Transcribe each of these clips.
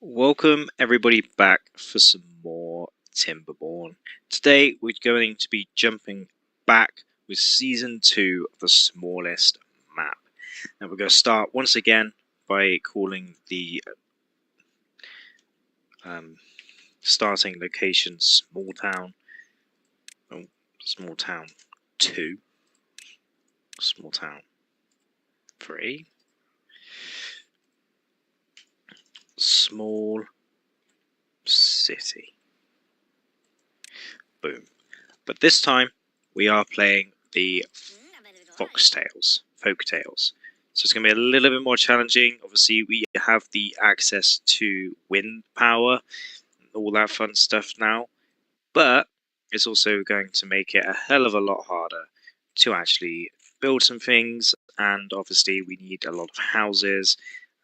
Welcome everybody back for some more Timberborn. Today we're going to be jumping back with Season 2 of the smallest map. Now we're going to start once again by calling the starting location Small Town 2, Small Town 3, Small City. Boom. But this time we are playing the Folktales. So it's going to be a little bit more challenging. Obviously we have the access to wind power, all that fun stuff now. But it's also going to make it a hell of a lot harder to actually build some things. And obviously we need a lot of houses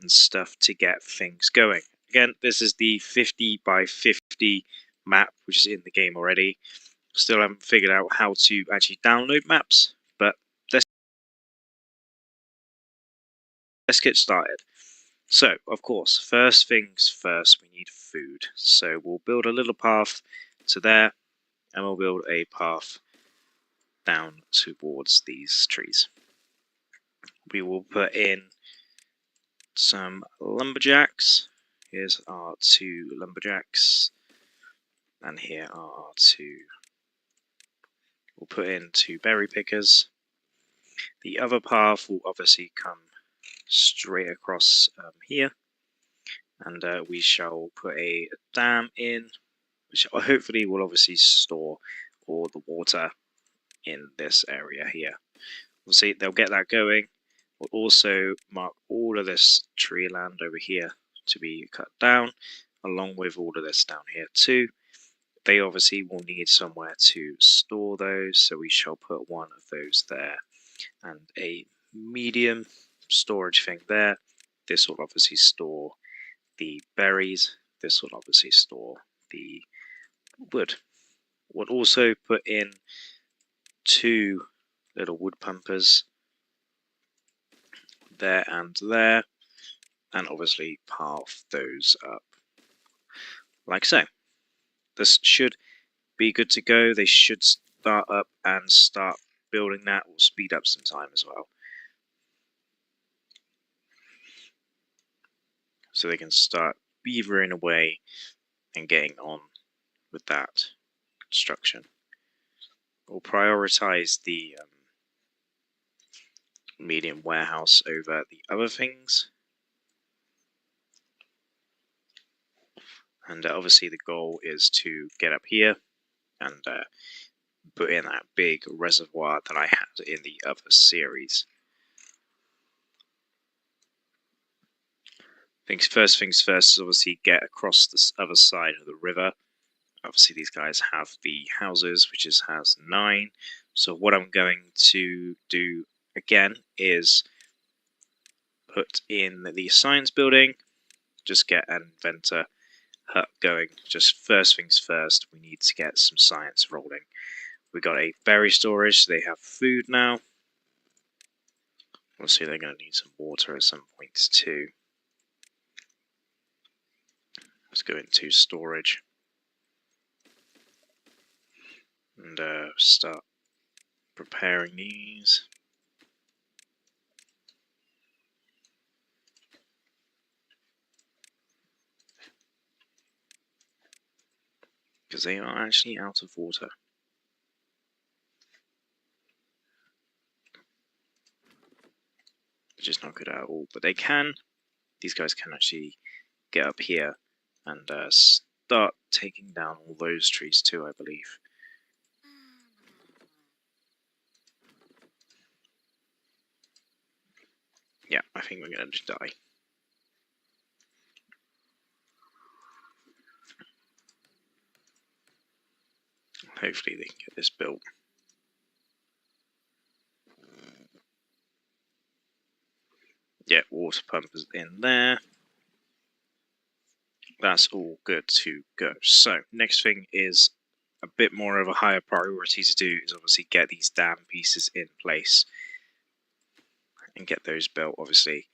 and stuff to get things going. Again, this is the 50 by 50 map, which is in the game already. Still haven't figured out how to actually download maps, but let's get started. So, of course, first things first, we need food. So we'll build a little path to there, and we'll build a path down towards these trees. We will put in some lumberjacks. Here's our 2 lumberjacks, and here are our 2. We'll put in 2 berry pickers. The other path will obviously come straight across here, and we shall put a dam in, which hopefully will obviously store all the water in this area here. We'll see, they'll get that going. We'll also mark all of this tree land over here to be cut down, along with all of this down here too. They obviously will need somewhere to store those, so we shall put one of those there, and a medium storage thing there. This will obviously store the berries. This will obviously store the wood. We'll also put in 2 little wood pumpers there, and obviously path those up like so. This should be good to go. They should start up and start building that. Will speed up some time as well, so they can start beavering away and getting on with that construction. We'll prioritize the medium warehouse over the other things, and obviously the goal is to get up here and put in that big reservoir that I had in the other series. First things first is obviously get across this other side of the river. Obviously these guys have the houses, which has 9. So what I'm going to do again is put in the science building, just get an inventor hut going. Just first things first, we need to get some science rolling. We got a berry storage, so they have food now. We'll see, they're going to need some water at some point too. Let's go into storage and start preparing these. Because they are actually out of water. Which is not good at all, but they can. These guys can actually get up here and start taking down all those trees too, I believe. Yeah, I think we're going to just die. Hopefully they can get this built. Yeah, water pump is in there. That's all good to go. So, next thing is a bit more of a higher priority to do is obviously get these dam pieces in place and get those built, obviously,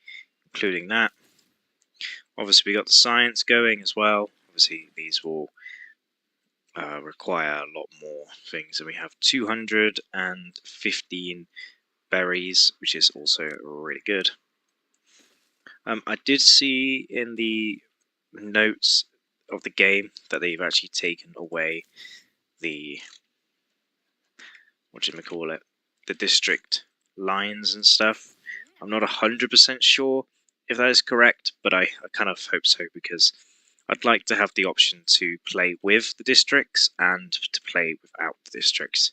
including that. Obviously we got the science going as well. Obviously these will require a lot more things, and we have 215 berries, which is also really good. I did see in the notes of the game that they've actually taken away the, the district lines and stuff. I'm not 100% sure if that is correct, but I kind of hope so, because I'd like to have the option to play with the districts and to play without the districts,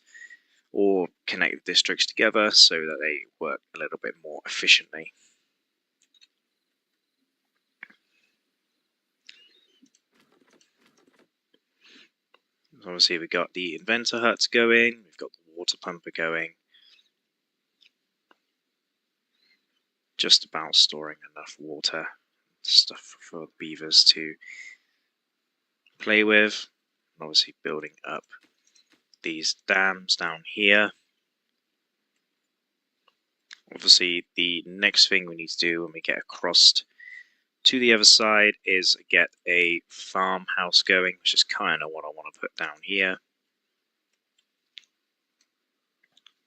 or connect the districts together so that they work a little bit more efficiently. Obviously we've got the inventor huts going, we've got the water pumper going. Just about storing enough water, stuff for the beavers to play with. And obviously building up these dams down here. Obviously the next thing we need to do when we get across to the other side is get a farmhouse going, which is kind of what I want to put down here.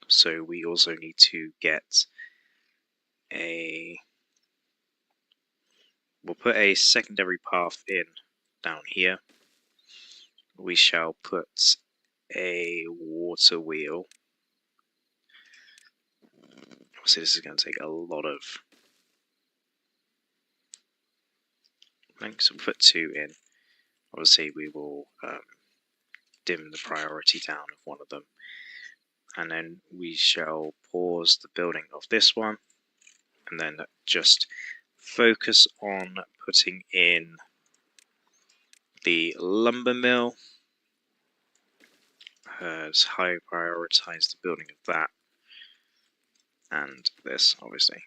So we also need to get we'll put a secondary path in down here. We shall put a water wheel. Obviously this is going to take a lot of links, so we'll put 2 in. Obviously we will dim the priority down of one of them, and then we shall pause the building of this one, and then just focus on putting in the lumber mill. Has high prioritize the building of that, and this obviously.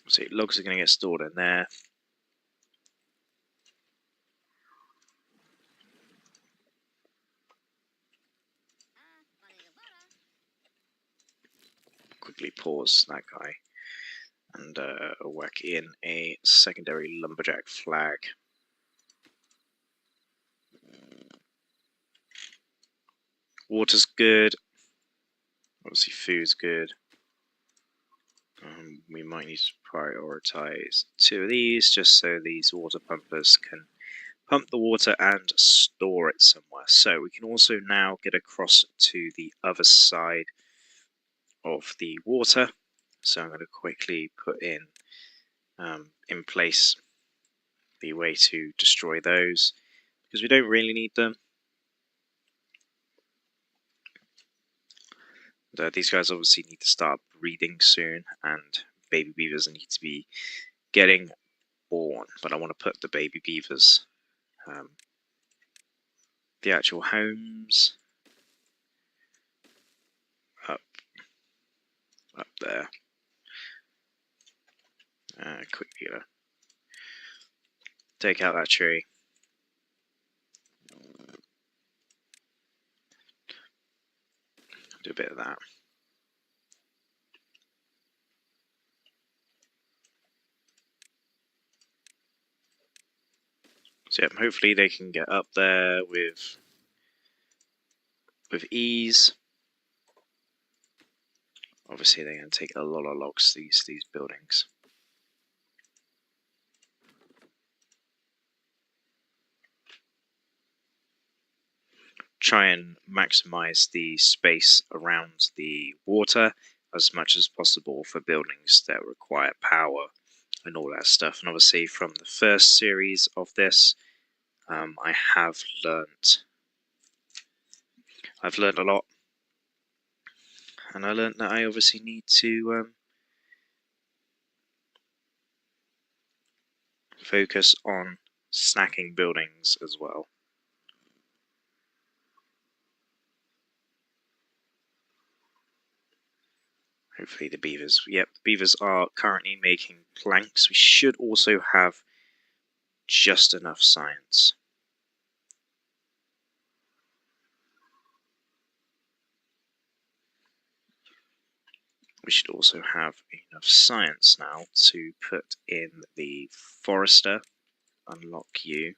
See, logs are going to get stored in there. Quickly pause that guy and whack in a secondary lumberjack flag. Water's good. Obviously food's good. We might need to prioritize 2 of these just so these water pumpers can pump the water and store it somewhere. So we can also now get across to the other side of the water. So I'm going to quickly put in place the way to destroy those, because we don't really need them. These guys obviously need to start breeding soon, and baby beavers need to be getting born. But I want to put the baby beavers, the actual homes, up there. Quickly take out that tree. Do a bit of that. So yeah, hopefully they can get up there with ease. Obviously they're going to take a lot of logs, these buildings. Try and maximize the space around the water as much as possible for buildings that require power and all that stuff. And obviously from the first series of this, I've learned a lot, and I learned that I obviously need to focus on snacking buildings as well. Hopefully the beavers, yep, the beavers are currently making planks. We should also have just enough science. we should also have enough science now to put in the forester. Unlock you.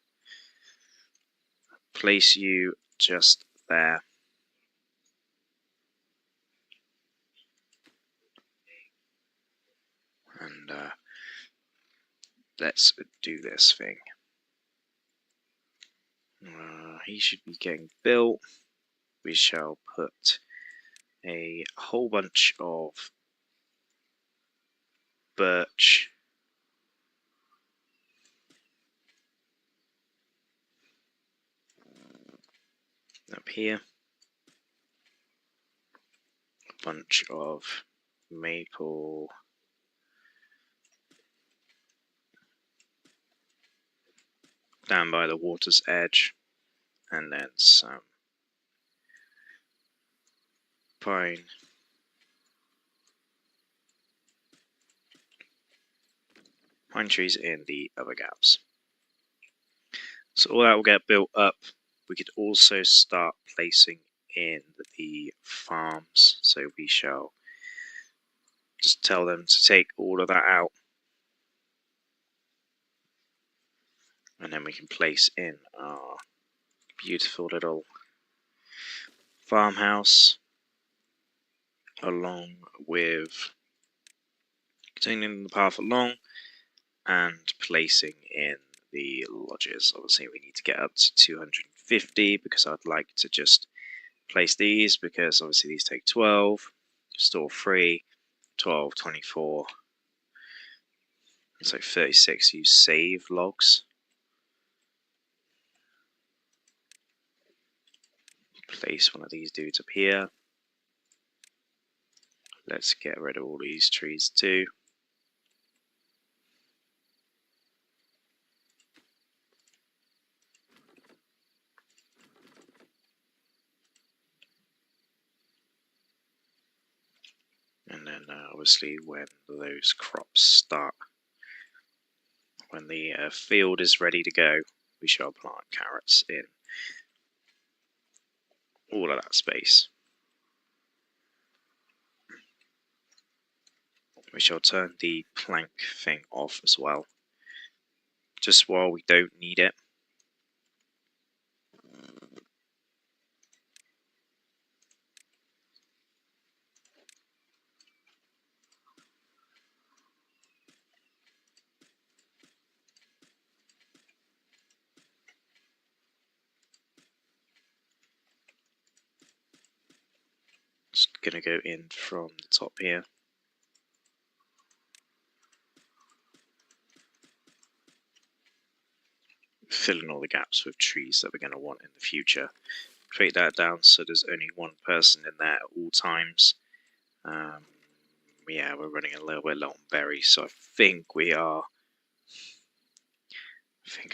Place you just there. And let's do this thing. He should be getting built. We shall put a whole bunch of birch up here. A bunch of maple down by the water's edge, and then some pine trees in the other gaps. So all that will get built up. We could also start placing in the farms, so we shall just tell them to take all of that out, and then we can place in our beautiful little farmhouse along with continuing the path along and placing in the lodges. Obviously we need to get up to 250 because I'd like to just place these, because obviously these take 12, store 3, 12, 24, so 36 you save logs. Place one of these dudes up here. Let's get rid of all these trees too. And then obviously when those crops start, when the field is ready to go, we shall plant carrots in all of that space. We shall turn the plank thing off as well, just while we don't need it. Just gonna go in from the top here. Fill in all the gaps with trees that we're going to want in the future. Create that down so there's only one person in there at all times. Yeah, we're running a little bit low on berries, so I think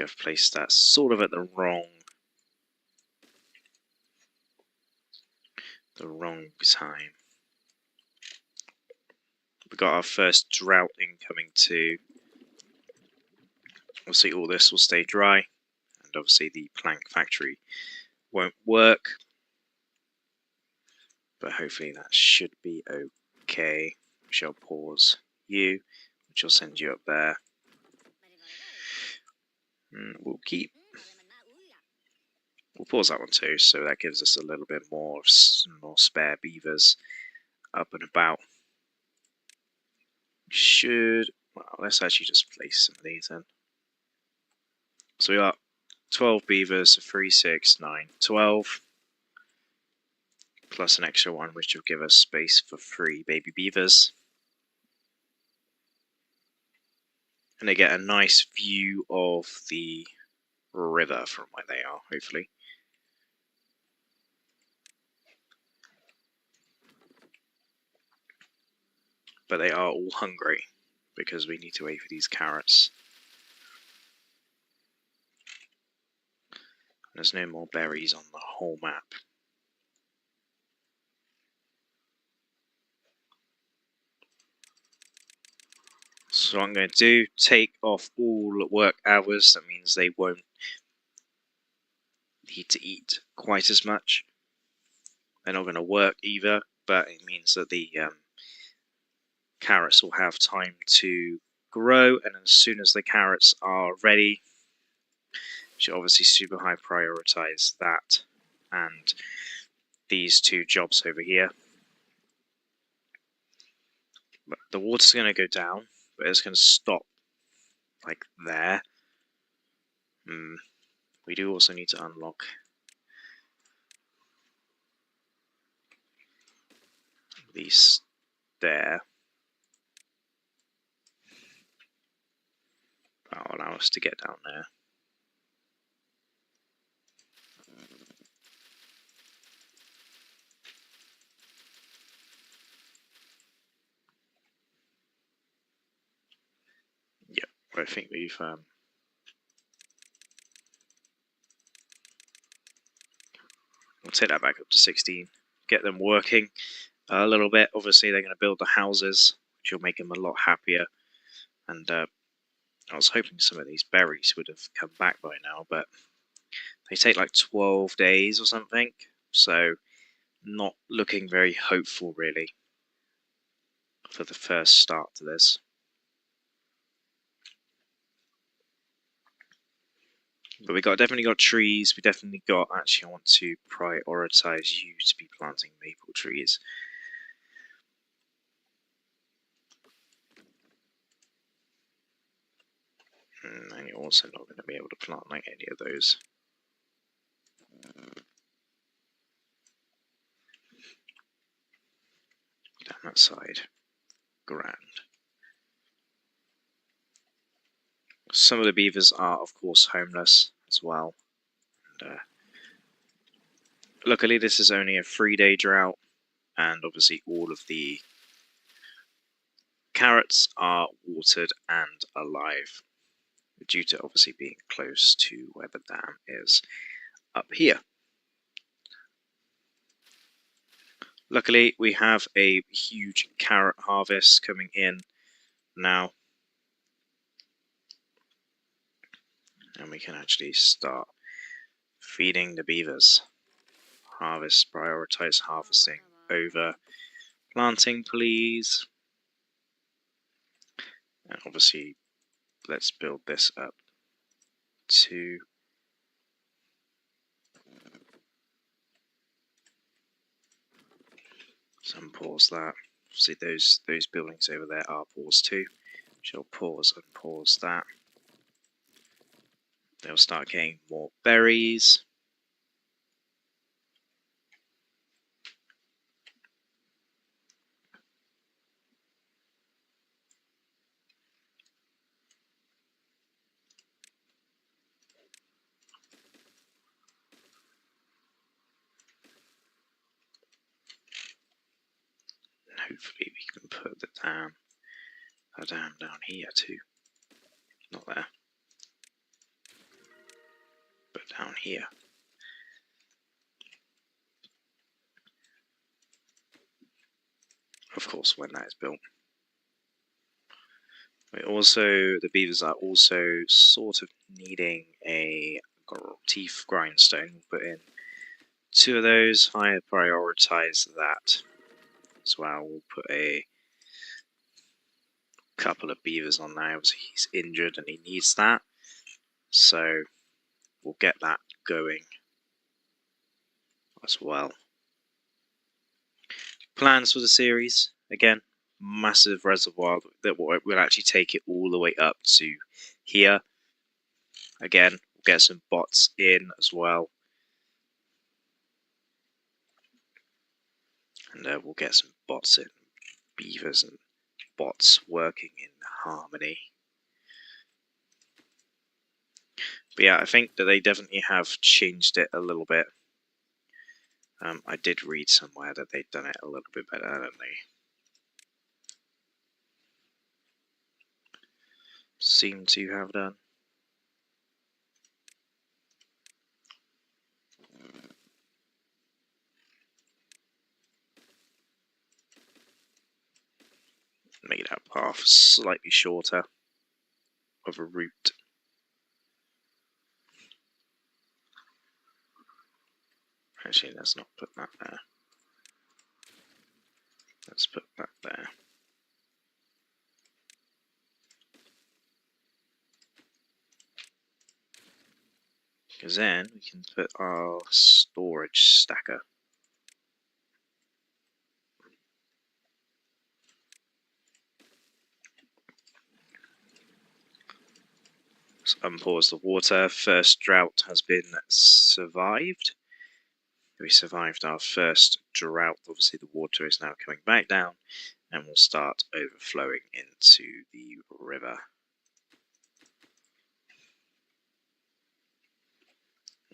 I've placed that sort of at the wrong time. We got our first drought incoming too. Obviously all this will stay dry, and obviously the plank factory won't work, but hopefully that should be okay. We shall pause you, which will send you up there. We'll pause that one too, so that gives us a little bit more spare beavers up and about. Well, let's actually just place some of these in. So we got 12 beavers, 3, 6, 9, 12, plus an extra one, which will give us space for 3 baby beavers. And they get a nice view of the river from where they are, hopefully. But they are all hungry, because we need to wait for these carrots. There's no more berries on the whole map. So what I'm going to do, take off all work hours. That means they won't need to eat quite as much. They're not going to work either, but it means that the carrots will have time to grow, and as soon as the carrots are ready, should obviously super high prioritize that and these two jobs over here. But the water's going to go down, but it's going to stop like there. We do also need to unlock these there. That'll allow us to get down there. Yep, I think we've we'll take that back up to 16. Get them working a little bit. Obviously, they're going to build the houses, which will make them a lot happier. And I was hoping some of these berries would have come back by now, but they take like 12 days or something. So, not looking very hopeful, really, for the first start to this. But we definitely got trees. We definitely got. Actually, I want to prioritize you to be planting maple trees. And you're also not going to be able to plant like any of those. Down that side. Grand. Some of the beavers are, of course, homeless as well. And, luckily, this is only a 3-day drought, and obviously all of the carrots are watered and alive, due to obviously being close to where the dam is up here. Luckily, we have a huge carrot harvest coming in now, and we can actually start feeding the beavers. Prioritize harvesting over planting, please. And obviously, let's build this up to some pause that. See those buildings over there are pause too. She'll pause and pause that. They'll start getting more berries. And hopefully we can put the dam down here too. Not there. But down here. Of course, when that is built. The beavers are also sort of needing a teeth grindstone. We'll put in 2 of those. I prioritize that as well. We'll put a couple of beavers on there. Obviously, he's injured and he needs that. So we'll get that going as well. Plans for the series, again, massive reservoir that will actually take it all the way up to here. Again, we'll get some bots in as well. And we'll get some bots in, beavers and bots working in harmony. But yeah, I think that they definitely have changed it a little bit. I did read somewhere that they'd done it a little bit better, haven't they? Seem to have done. Make that path slightly shorter of a route. Actually, let's not put that there. Let's put that there. because then we can put our storage stacker. Let's unpause the water. First drought has been survived. We survived our first drought. Obviously the water is now coming back down and will start overflowing into the river.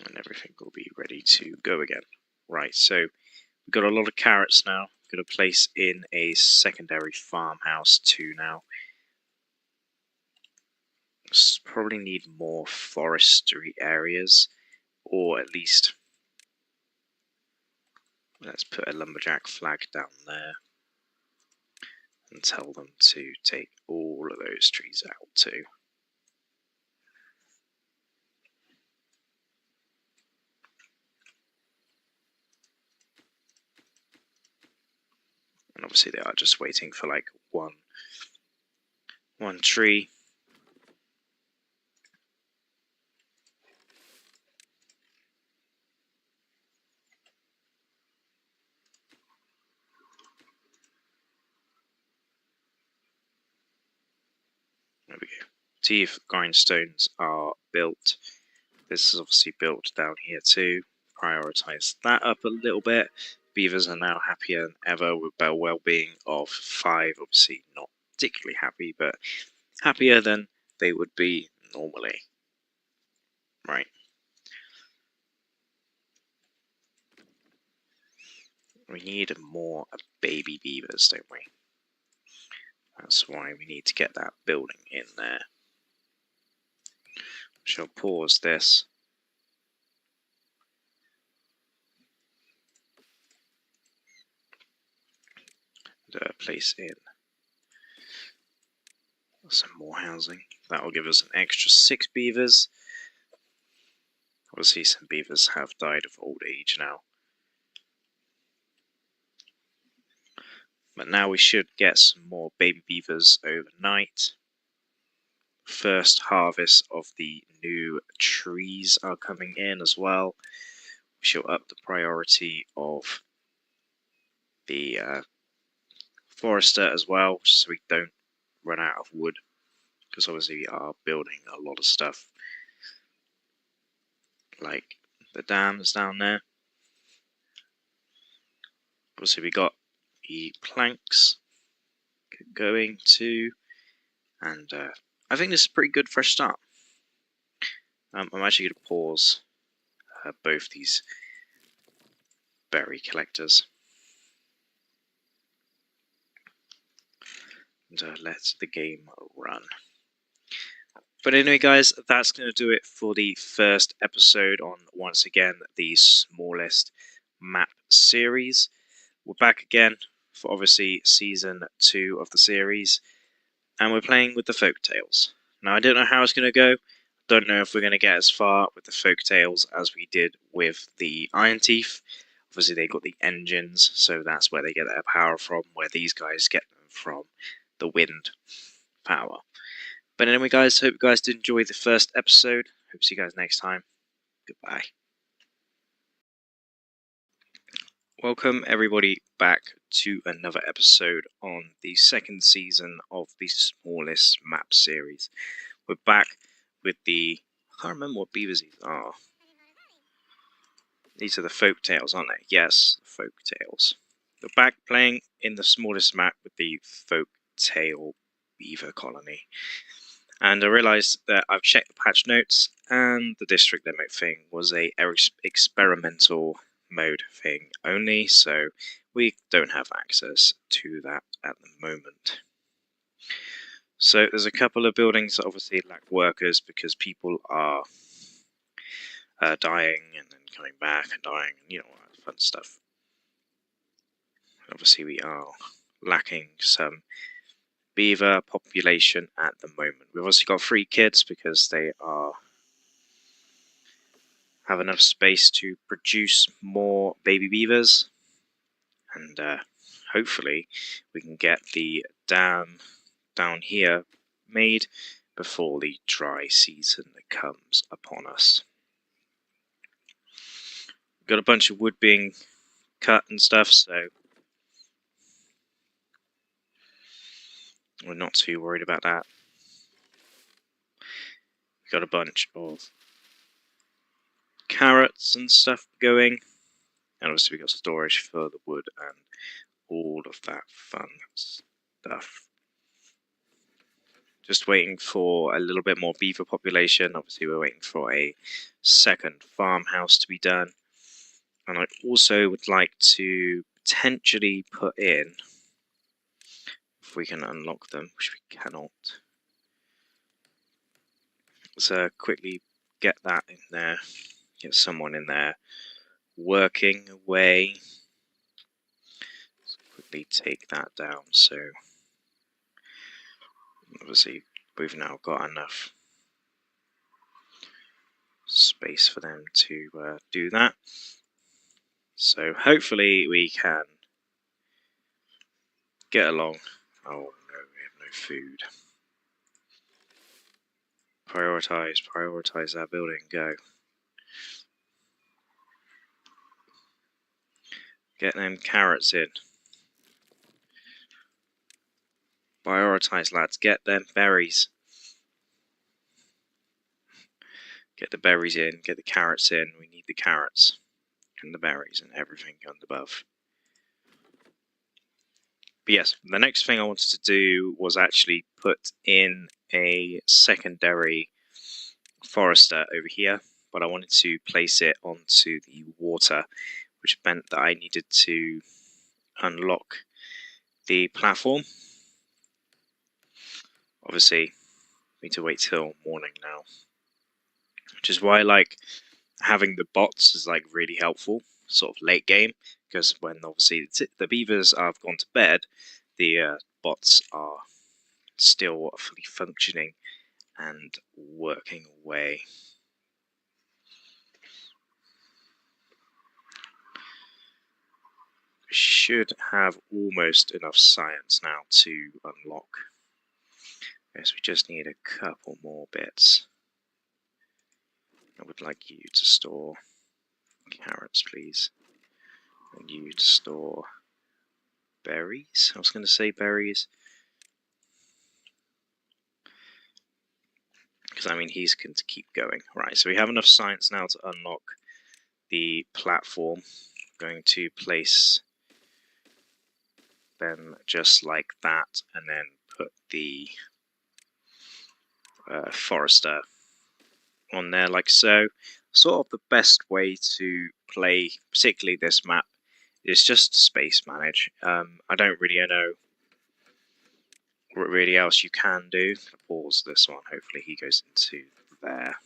And everything will be ready to go again. Right, so we've got a lot of carrots now. We're going to place in a secondary farmhouse too now. Probably need more forestry areas, or at least let's put a lumberjack flag down there and tell them to take all of those trees out too. And obviously they are just waiting for like one tree. There we go. Teeth grindstones are built. This is obviously built down here too. Prioritize that up a little bit. Beavers are now happier than ever with their well-being of 5. Obviously not particularly happy, but happier than they would be normally. Right. We need more baby beavers, don't we? That's why we need to get that building in there. Shall pause this. Place in some more housing. That will give us an extra 6 beavers. Obviously some beavers have died of old age now. But now we should get some more baby beavers overnight. First harvest of the new trees are coming in as well. We shall up the priority of the forester as well, so we don't run out of wood, because obviously we are building a lot of stuff, like the dams down there. Obviously we got the planks going too, and I think this is a pretty good fresh start. I'm actually going to pause both these berry collectors and let the game run. But anyway guys, that's going to do it for the first episode on, once again, the smallest map series. We're back again for obviously season 2 of the series, and we're playing with the folktales. Now I don't know how it's going to go. Don't know if we're going to get as far with the folktales as we did with the Iron Teeth. Obviously they got the engines, so that's where they get their power from, where these guys get them from the wind power. But anyway guys, hope you guys did enjoy the first episode. Hope to see you guys next time. Goodbye. Welcome everybody back to another episode on the second season of the smallest map series. We're back with the, I can't remember what beavers these are. These are the folktales, aren't they? Yes, the folktales. We're back playing in the smallest map with the folktale beaver colony. And I realised that I've checked the patch notes, and the district limit thing was a experimental mode thing only, so we don't have access to that at the moment. So there's a couple of buildings that obviously lack workers because people are dying and then coming back and dying, you know, all that fun stuff. Obviously we are lacking some beaver population at the moment. We've also got 3 kids because they have enough space to produce more baby beavers, and hopefully we can get the dam down here made before the dry season comes upon us. got a bunch of wood being cut and stuff, so we're not too worried about that. Got a bunch of carrots and stuff going, and obviously we got storage for the wood and all of that fun stuff. Just waiting for a little bit more beaver population. Obviously we're waiting for a second farmhouse to be done, and I also would like to potentially put in, if we can unlock them, which we cannot. So quickly get that in there, get someone in there working away. Let's quickly take that down. So obviously we've now got enough space for them to do that. So hopefully we can get along. Oh no, we have no food. Prioritize our building, go. Get them carrots in. Prioritize, lads, get them berries. Get the berries in, get the carrots in. We need the carrots and the berries and everything on above. But yes, the next thing I wanted to do was actually put in a secondary forester over here, but I wanted to place it onto the water, which meant that I needed to unlock the platform. Obviously, we need to wait till morning now, which is why I like having the bots is like really helpful, sort of late game, because when obviously the beavers have gone to bed, the bots are still fully functioning and working away. We should have almost enough science now to unlock. Yes, we just need a couple more bits. I would like you to store carrots, please, and you to store berries. I was going to say berries, because I mean he's going to keep going. Right, so we have enough science now to unlock the platform. I'm going to place them just like that, and then put the forester on there like so. Sort of the best way to play, particularly this map, is just space manage. I don't really know what really else you can do. Pause this one. Hopefully he goes into there.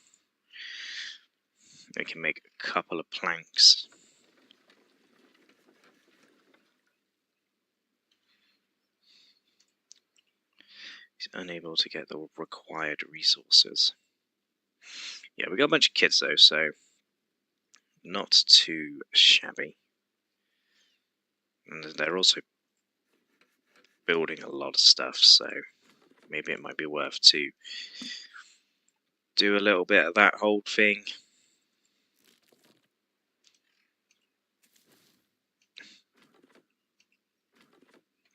We can make a couple of planks. He's unable to get the required resources. Yeah, we got a bunch of kids though, so not too shabby. And they're also building a lot of stuff, so maybe it might be worth to do a little bit of that whole thing.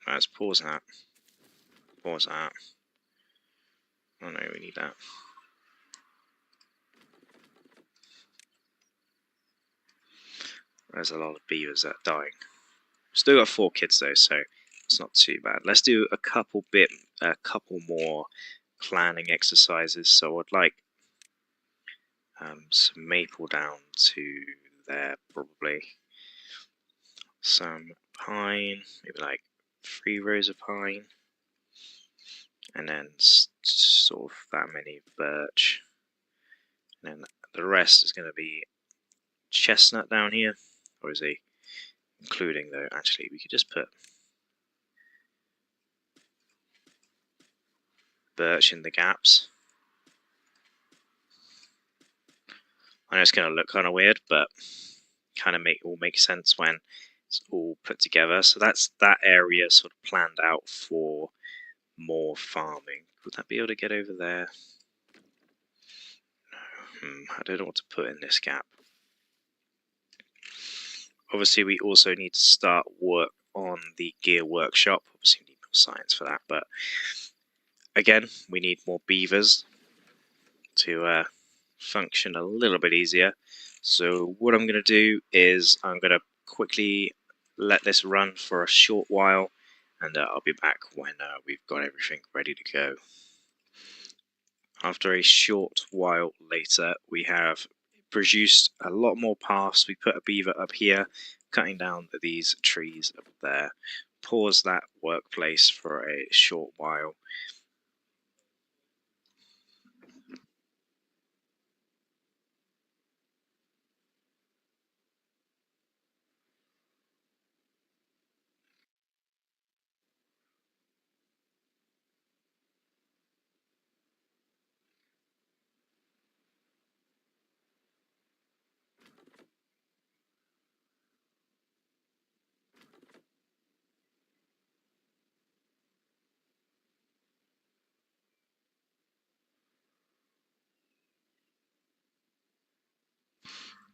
Let's pause that. Pause that. Oh no, we need that. There's a lot of beavers that are dying. Still got 4 kids though, so it's not too bad. Let's do a couple more planning exercises. So I'd like some maple down to there, probably. Some pine, maybe like 3 rows of pine, and then sort of that many birch, and then the rest is going to be chestnut down here. Or is he including though? Actually, we could just put birch in the gaps. I know it's going to look kind of weird, but kind of will make sense when it's all put together. So that's that area sort of planned out for more farming. Would that be able to get over there? No. I don't know what to put in this gap. obviously we also need to start work on the gear workshop. Obviously we need more science for that, but again, we need more beavers to function a little bit easier. So what I'm going to do is I'm going to quickly let this run for a short while, and I'll be back when we've got everything ready to go. After a short while later, we have produced a lot more paths. We put a beaver up here, cutting down these trees up there. Pause that workplace for a short while.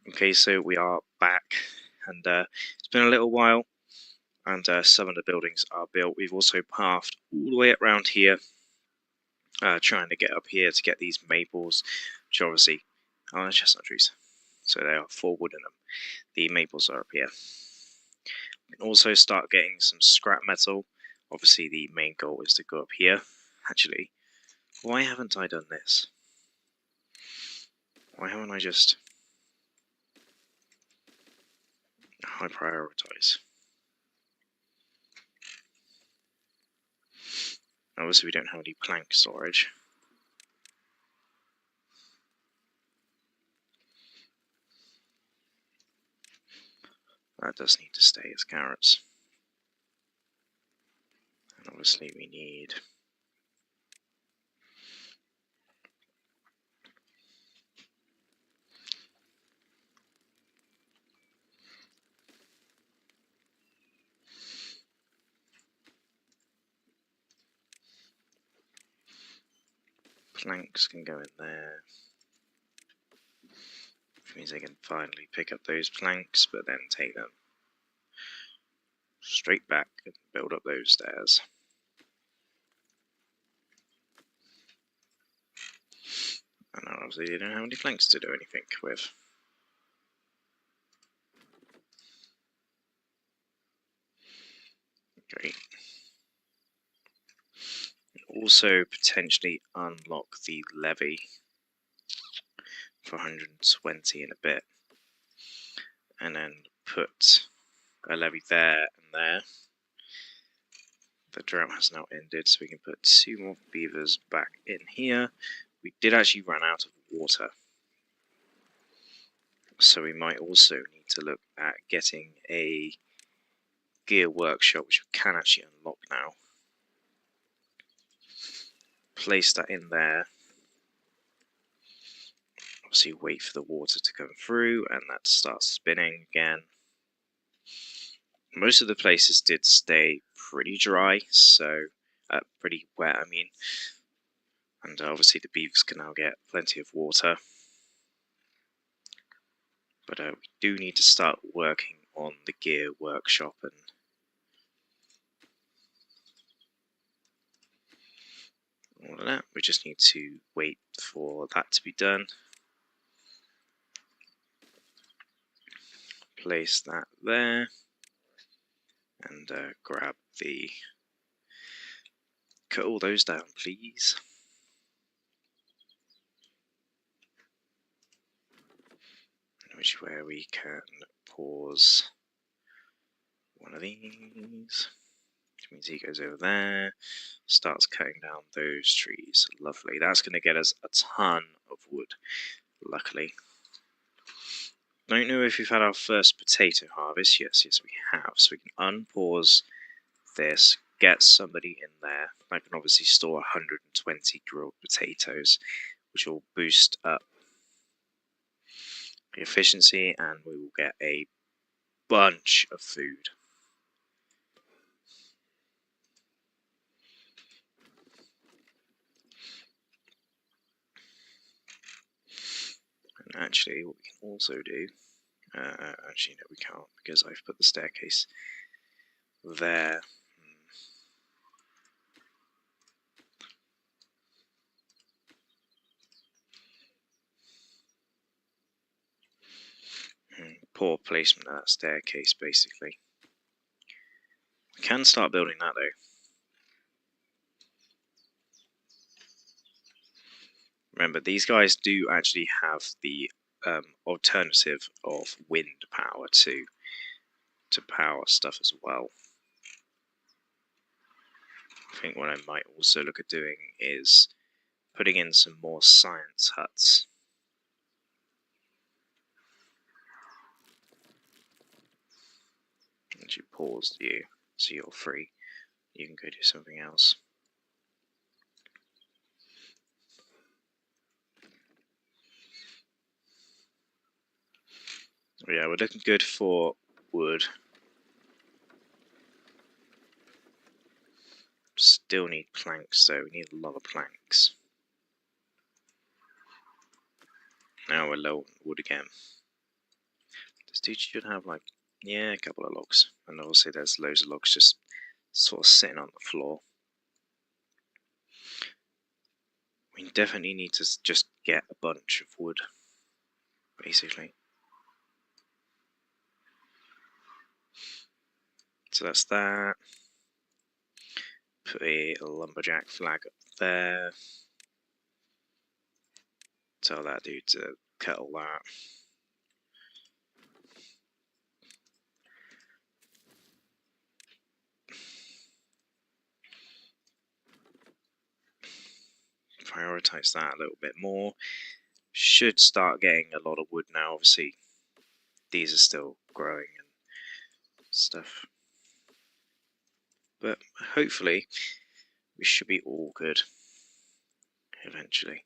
Okay, so we are back, and it's been a little while, and some of the buildings are built. We've also pathed all the way around here, trying to get up here to get these maples, which obviously are chestnut trees, so they are 4 wood in them. The maples are up here. We can also start getting some scrap metal. Obviously, the main goal is to go up here. Actually, why haven't I done this? Why haven't I just high prioritize? Obviously, we don't have any plank storage. That does need to stay as carrots. And obviously, we need planks can go in there, which means I can finally pick up those planks, but then take them straight back and build up those stairs. And obviously they don't have any planks to do anything with. Great. Also potentially unlock the levy for 120 in a bit, and then put a levy there and there. The drought has now ended, so we can put 2 more beavers back in here. We did actually run out of water, so we might also need to look at getting a gear workshop, which we can actually unlock now. Place that in there. Obviously wait for the water to come through and that starts spinning again. Most of the places did stay pretty dry, so pretty wet I mean, and obviously the beavers can now get plenty of water. But we do need to start working on the gear workshop, and all of that. We just need to wait for that to be done. Place that there, and grab the... Cut all those down, please. Which is where we can pause one of these. Which means he goes over there, starts cutting down those trees. Lovely. That's going to get us a ton of wood, luckily. Don't know if we've had our first potato harvest. Yes, we have. So we can unpause this, get somebody in there. I can obviously store 120 grilled potatoes, which will boost up the efficiency, and we will get a bunch of food. And actually, what we can also do Actually, no, we can't because I've put the staircase there. Poor placement of that staircase, basically. We can start building that though. Remember, these guys do actually have the alternative of wind power to power stuff as well. I think what I might also look at doing is putting in some more science huts. And you paused you, so you're free. You can go do something else. Yeah, we're looking good for wood. Still need planks though, we need a lot of planks. Now we're low on wood again. This dude should have like, yeah, a couple of logs. And obviously there's loads of logs just sort of sitting on the floor. We definitely need to just get a bunch of wood, basically. So that's that. Put a lumberjack flag up there. Tell that dude to cut all that. Prioritize that a little bit more. Should start getting a lot of wood now, obviously. These are still growing and stuff. But hopefully, we should be all good eventually.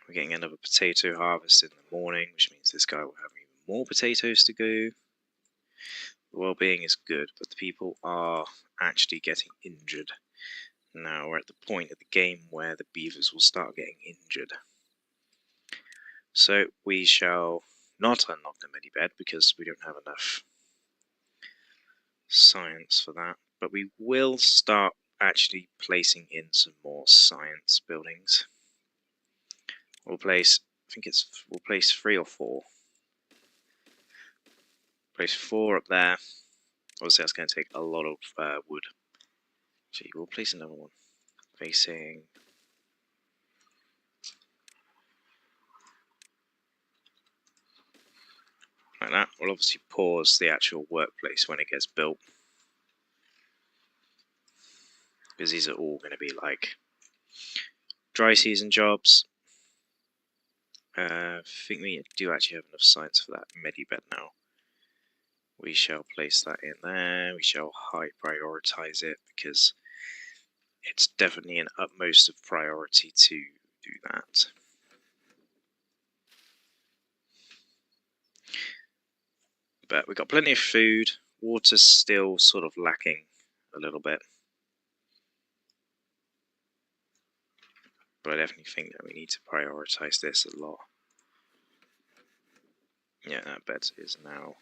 We're getting another potato harvest in the morning, which means this guy will have even more potatoes to go. The well-being is good, but the people are actually getting injured. Now we're at the point of the game where the beavers will start getting injured. So we shall not unlock the medibed because we don't have enough science for that, but we will start actually placing in some more science buildings. We'll place, I think we'll place 3 or 4. Place 4 up there. Obviously that's going to take a lot of wood. So we'll place another one facing like that. We'll obviously pause the actual workplace when it gets built, because these are all going to be like dry season jobs. I think we do actually have enough science for that medibed now. We shall place that in there. We shall high prioritize it because it's definitely an utmost of priority to do that. But we've got plenty of food. Water's still sort of lacking a little bit. But I definitely think that we need to prioritize this a lot. Yeah, that bed is now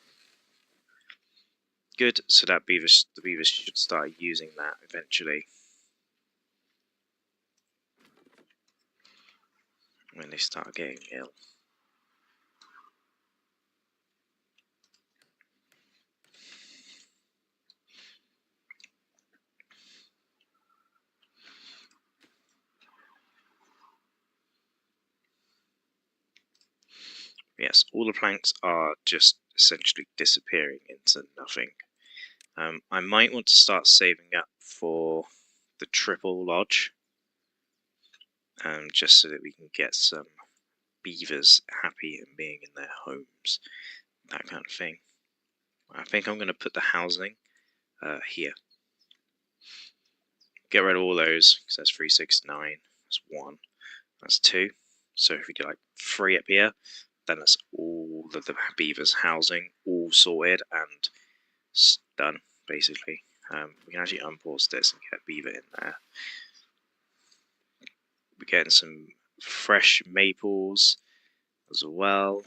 good. So that the beavers should start using that eventually. When they start getting ill. Yes, all the planks are just essentially disappearing into nothing. I might want to start saving up for the triple lodge, just so that we can get some beavers happy and being in their homes, that kind of thing. I think I'm going to put the housing here. Get rid of all those, because that's 369, that's 1, that's 2. So if we do like 3 up here, then that's all of the beavers housing, all sorted and done, basically. We can actually unpause this and get a beaver in there. We're getting some fresh maples as well.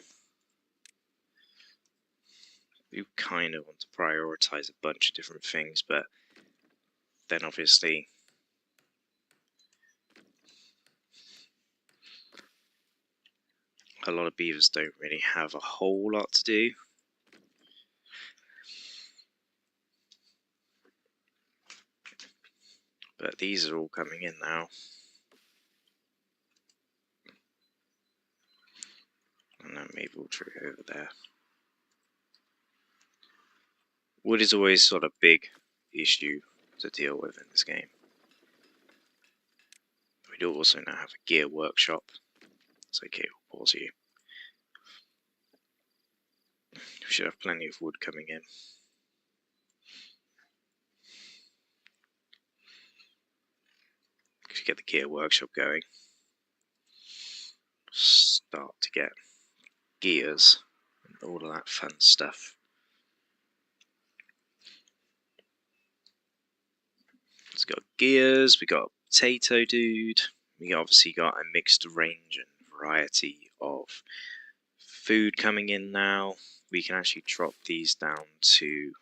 You kind of want to prioritize a bunch of different things, but then obviously a lot of beavers don't really have a whole lot to do. But these are all coming in now. And that maple tree over there. Wood is always sort of a big issue to deal with in this game. We do also now have a gear workshop. It's okay, we'll pause you. We should have plenty of wood coming in. If you get the gear workshop going, start to get gears and all of that fun stuff. It's got gears, we got potato dude, we obviously got a mixed range and variety of food coming in now. We can actually drop these down to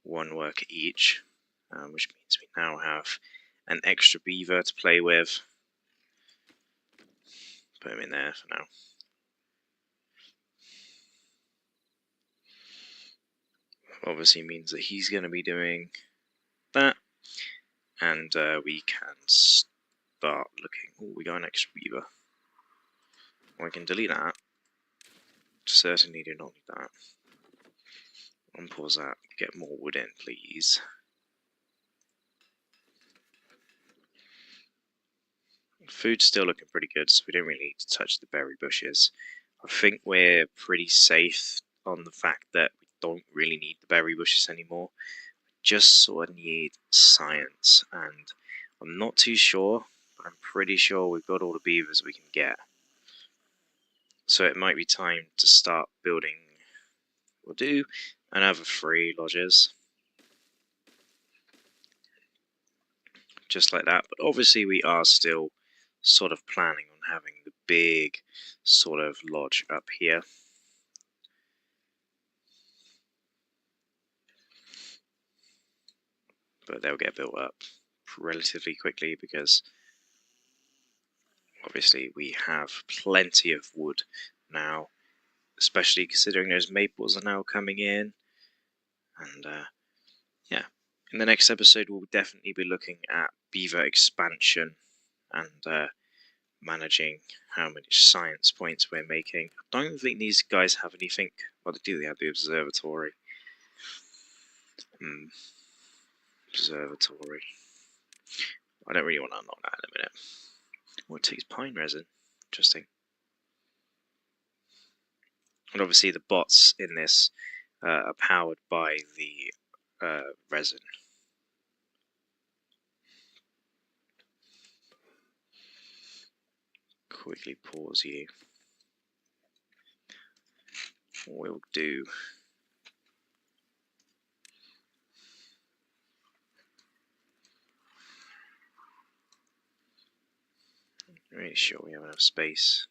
1 worker each, which means we now have an extra beaver to play with. Put him in there for now. Obviously means that he's going to be doing that, and we can start looking. Oh, we got an extra beaver. We can delete that. Certainly do not need that. Unpause that. Get more wood in, please. Food's still looking pretty good, so we don't really need to touch the berry bushes. I think we're pretty safe on the fact that we don't really need the berry bushes anymore. Just sort of need science, and I'm not too sure, but I'm pretty sure we've got all the beavers we can get. So it might be time to start building. We'll do another 3 lodges. Just like that, but obviously we are still sort of planning on having the big sort of lodge up here. But they'll get built up relatively quickly because obviously we have plenty of wood now, especially considering those maples are now coming in. And yeah, in the next episode we'll definitely be looking at beaver expansion and managing how many science points we're making. I don't think these guys have anything. Well, they do. They have the observatory. Observatory. I don't really want to unlock that in a minute. Oh, it takes pine resin. Interesting. And obviously the bots in this are powered by the resin. Quickly pause you. What we'll do. I'm really sure we have enough space.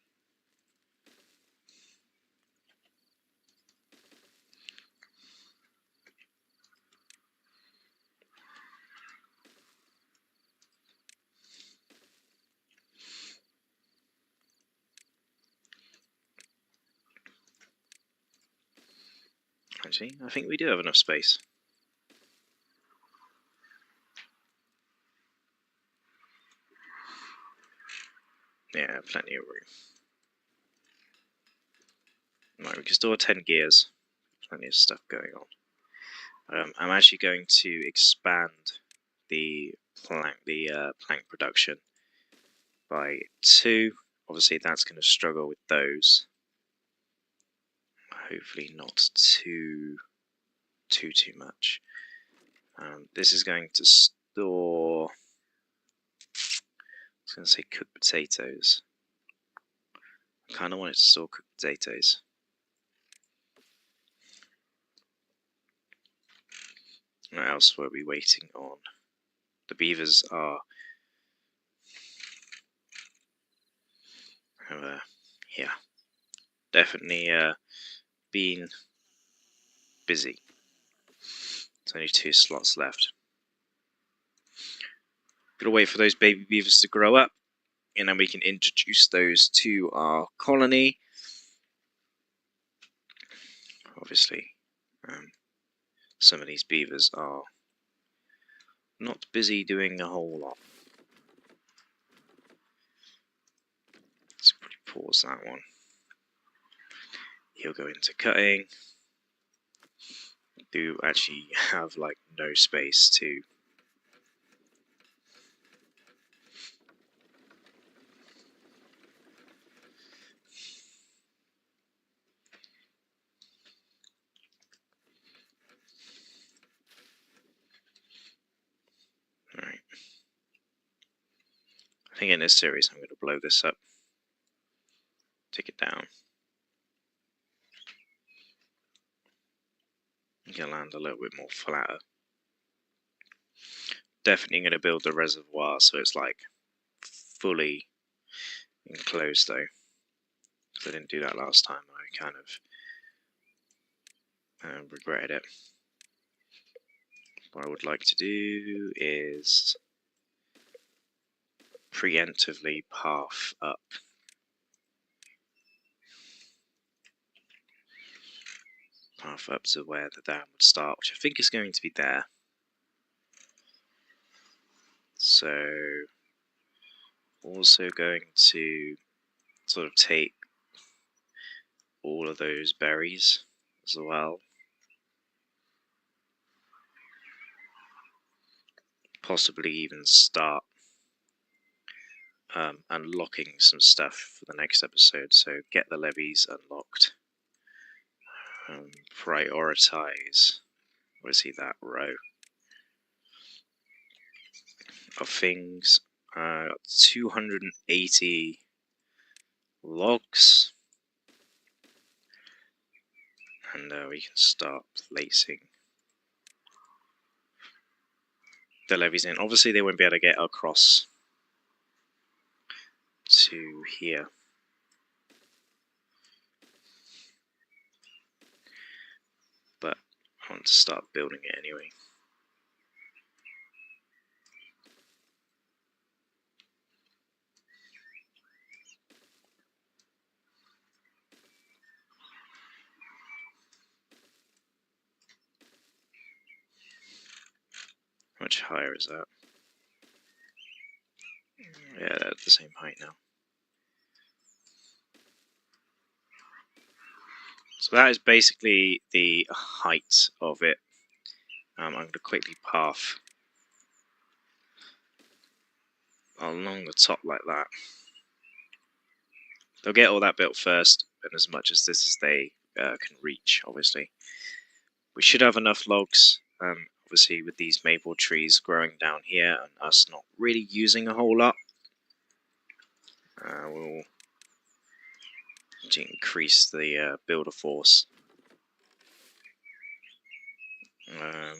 Actually, I think we do have enough space. Yeah, plenty of room. Right, we can store 10 gears. Plenty of stuff going on. I'm actually going to expand the plank production by 2. Obviously, that's going to struggle with those. Hopefully, not too much. This is going to store. I was going to say cooked potatoes. I kind of want it to store cooked potatoes. What else were we waiting on? The beavers are Yeah, definitely been busy. There's only 2 slots left. Gotta wait for those baby beavers to grow up, and then we can introduce those to our colony. Obviously, some of these beavers are not busy doing a whole lot. Let's probably pause that one. He'll go into cutting. Do actually have like no space to Alright. I think in this series I'm going to blow this up. Take it down. I'm going to land a little bit more flatter. Definitely going to build the reservoir so it's like fully enclosed though. Because I didn't do that last time. I kind of regretted it. What I would like to do is preemptively path up. Path up to where the dam would start, which I think is going to be there. So, also going to sort of take all of those berries as well. Possibly even start unlocking some stuff for the next episode. So get the levies unlocked. Prioritize. What is he, that row of things? 280 logs. And we can start placing the levies in. Obviously they won't be able to get across to here. But I want to start building it anyway. How much higher is that? Yeah, they're at the same height now. So that is basically the height of it. I'm going to quickly path along the top like that. They'll get all that built first, and as much as this as they can reach, obviously. We should have enough logs, obviously with these maple trees growing down here, and us not really using a whole lot. We'll increase the builder force.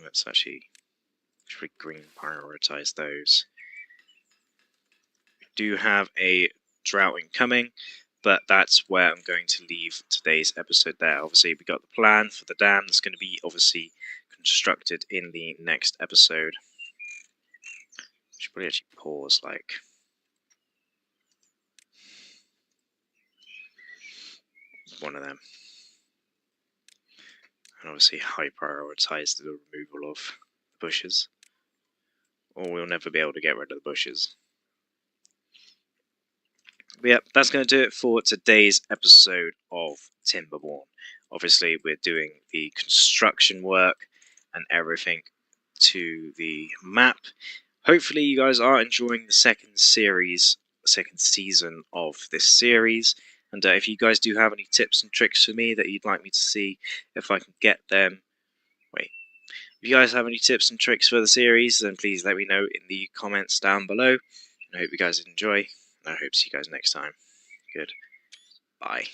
Let's actually green prioritize those. We do have a drought incoming, but that's where I'm going to leave today's episode there. Obviously, we got the plan for the dam that's going to be obviously constructed in the next episode. Should probably actually pause like one of them. And obviously high prioritize the removal of the bushes. Or we'll never be able to get rid of the bushes. But yeah, that's going to do it for today's episode of Timberborn. Obviously, we're doing the construction work and everything to the map. Hopefully, you guys are enjoying the second season of this series. And if you guys do have any tips and tricks for me that you'd like me to see, if I can get them. If you guys have any tips and tricks for the series, then please let me know in the comments down below. And I hope you guys enjoy, and I hope to see you guys next time. Goodbye.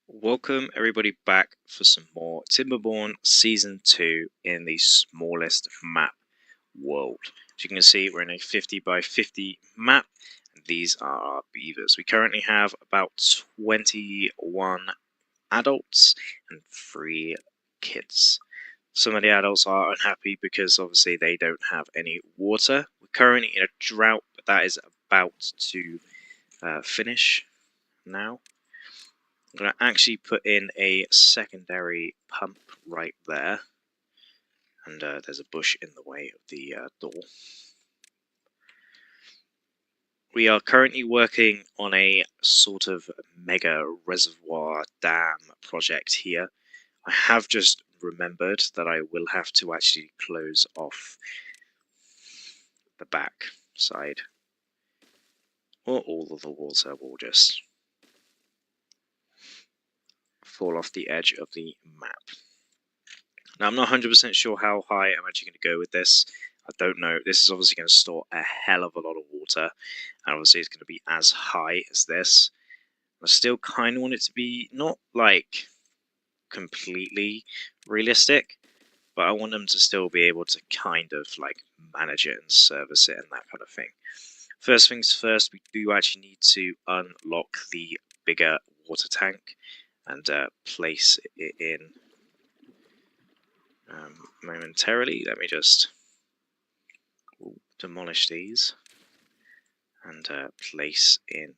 Welcome everybody back for some more Timberborn Season 2 in the smallest map world. As you can see, we're in a 50 by 50 map, these are our beavers. We currently have about 21 adults and 3 kids. Some of the adults are unhappy because obviously they don't have any water. We're currently in a drought, but that is about to finish now. I'm going to actually put in a secondary pump right there. And there's a bush in the way of the door. We are currently working on a sort of mega reservoir dam project here. I have just remembered that I will have to actually close off the back side, or all of the water will just fall off the edge of the map. Now, I'm not 100% sure how high I'm actually going to go with this. I don't know. This is obviously going to store a hell of a lot of water, and obviously it's going to be as high as this. I still kind of want it to be not like completely realistic, but I want them to still be able to kind of like manage it and service it and that kind of thing. First things first, we do actually need to unlock the bigger water tank and place it in momentarily. Let me just demolish these and place in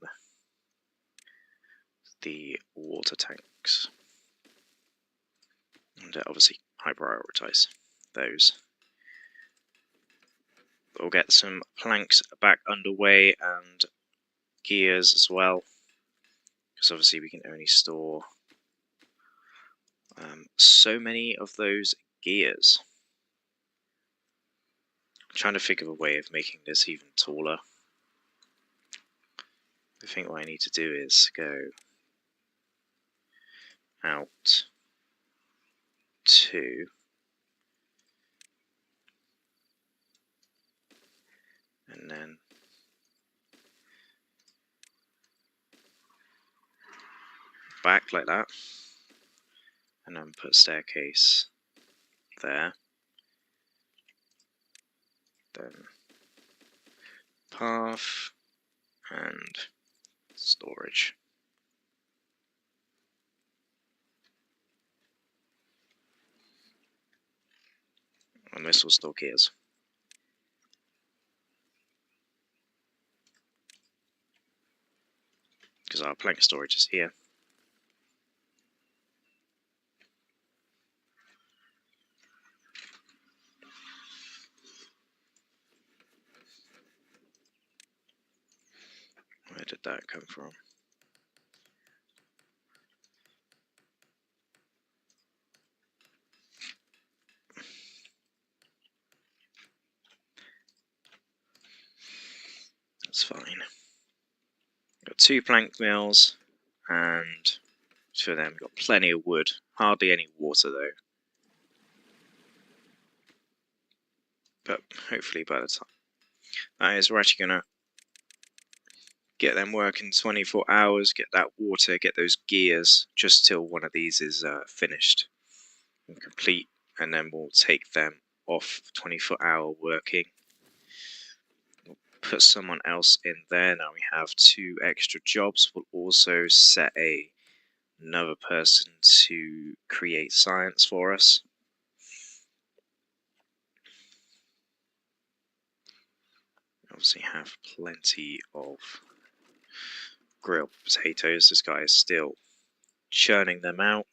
the water tanks. And obviously high prioritize those. We'll get some planks back underway and gears as well, because obviously we can only store so many of those gears. I'm trying to think of a way of making this even taller. I think what I need to do is go out 2 and then back like that, and then put staircase there, then path and storage. And this will store gears. Because our plank storage is here. Where did that come from? That's fine. Got 2 plank mills, and for them, got plenty of wood. Hardly any water though. But hopefully by the time that is, we're actually gonna get them working 24 hours, get that water, get those gears, just till one of these is finished and complete, and then we'll take them off 24-hour working. We'll put someone else in there. Now we have 2 extra jobs. We'll also set another person to create science for us. Obviously have plenty of grilled potatoes. This guy is still churning them out.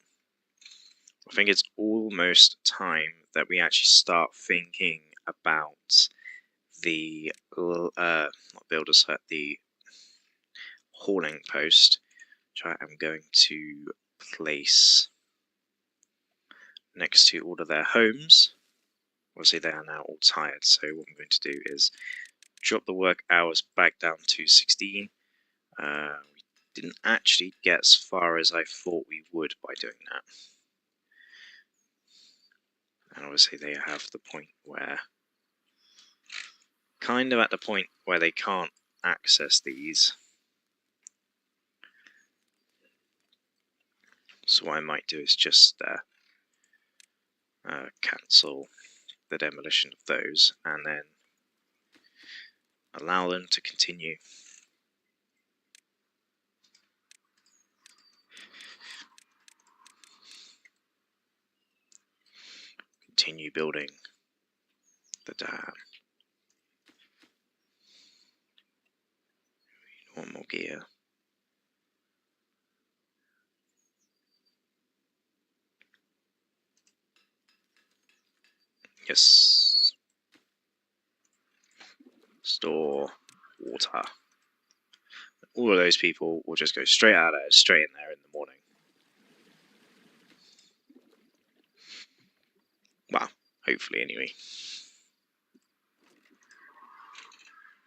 I think it's almost time that we actually start thinking about the not builder's hut, the hauling post, which I am going to place next to all of their homes. Obviously they are now all tired, so what I'm going to do is drop the work hours back down to 16. We didn't actually get as far as I thought we would by doing that. And obviously they have the point where, kind of at the point where they can't access these. So what I might do is just cancel the demolition of those and then allow them to continue continue building the dam. One more gear. Yes. Store water. All of those people will just go straight out there, straight in there in the morning. Well, hopefully anyway.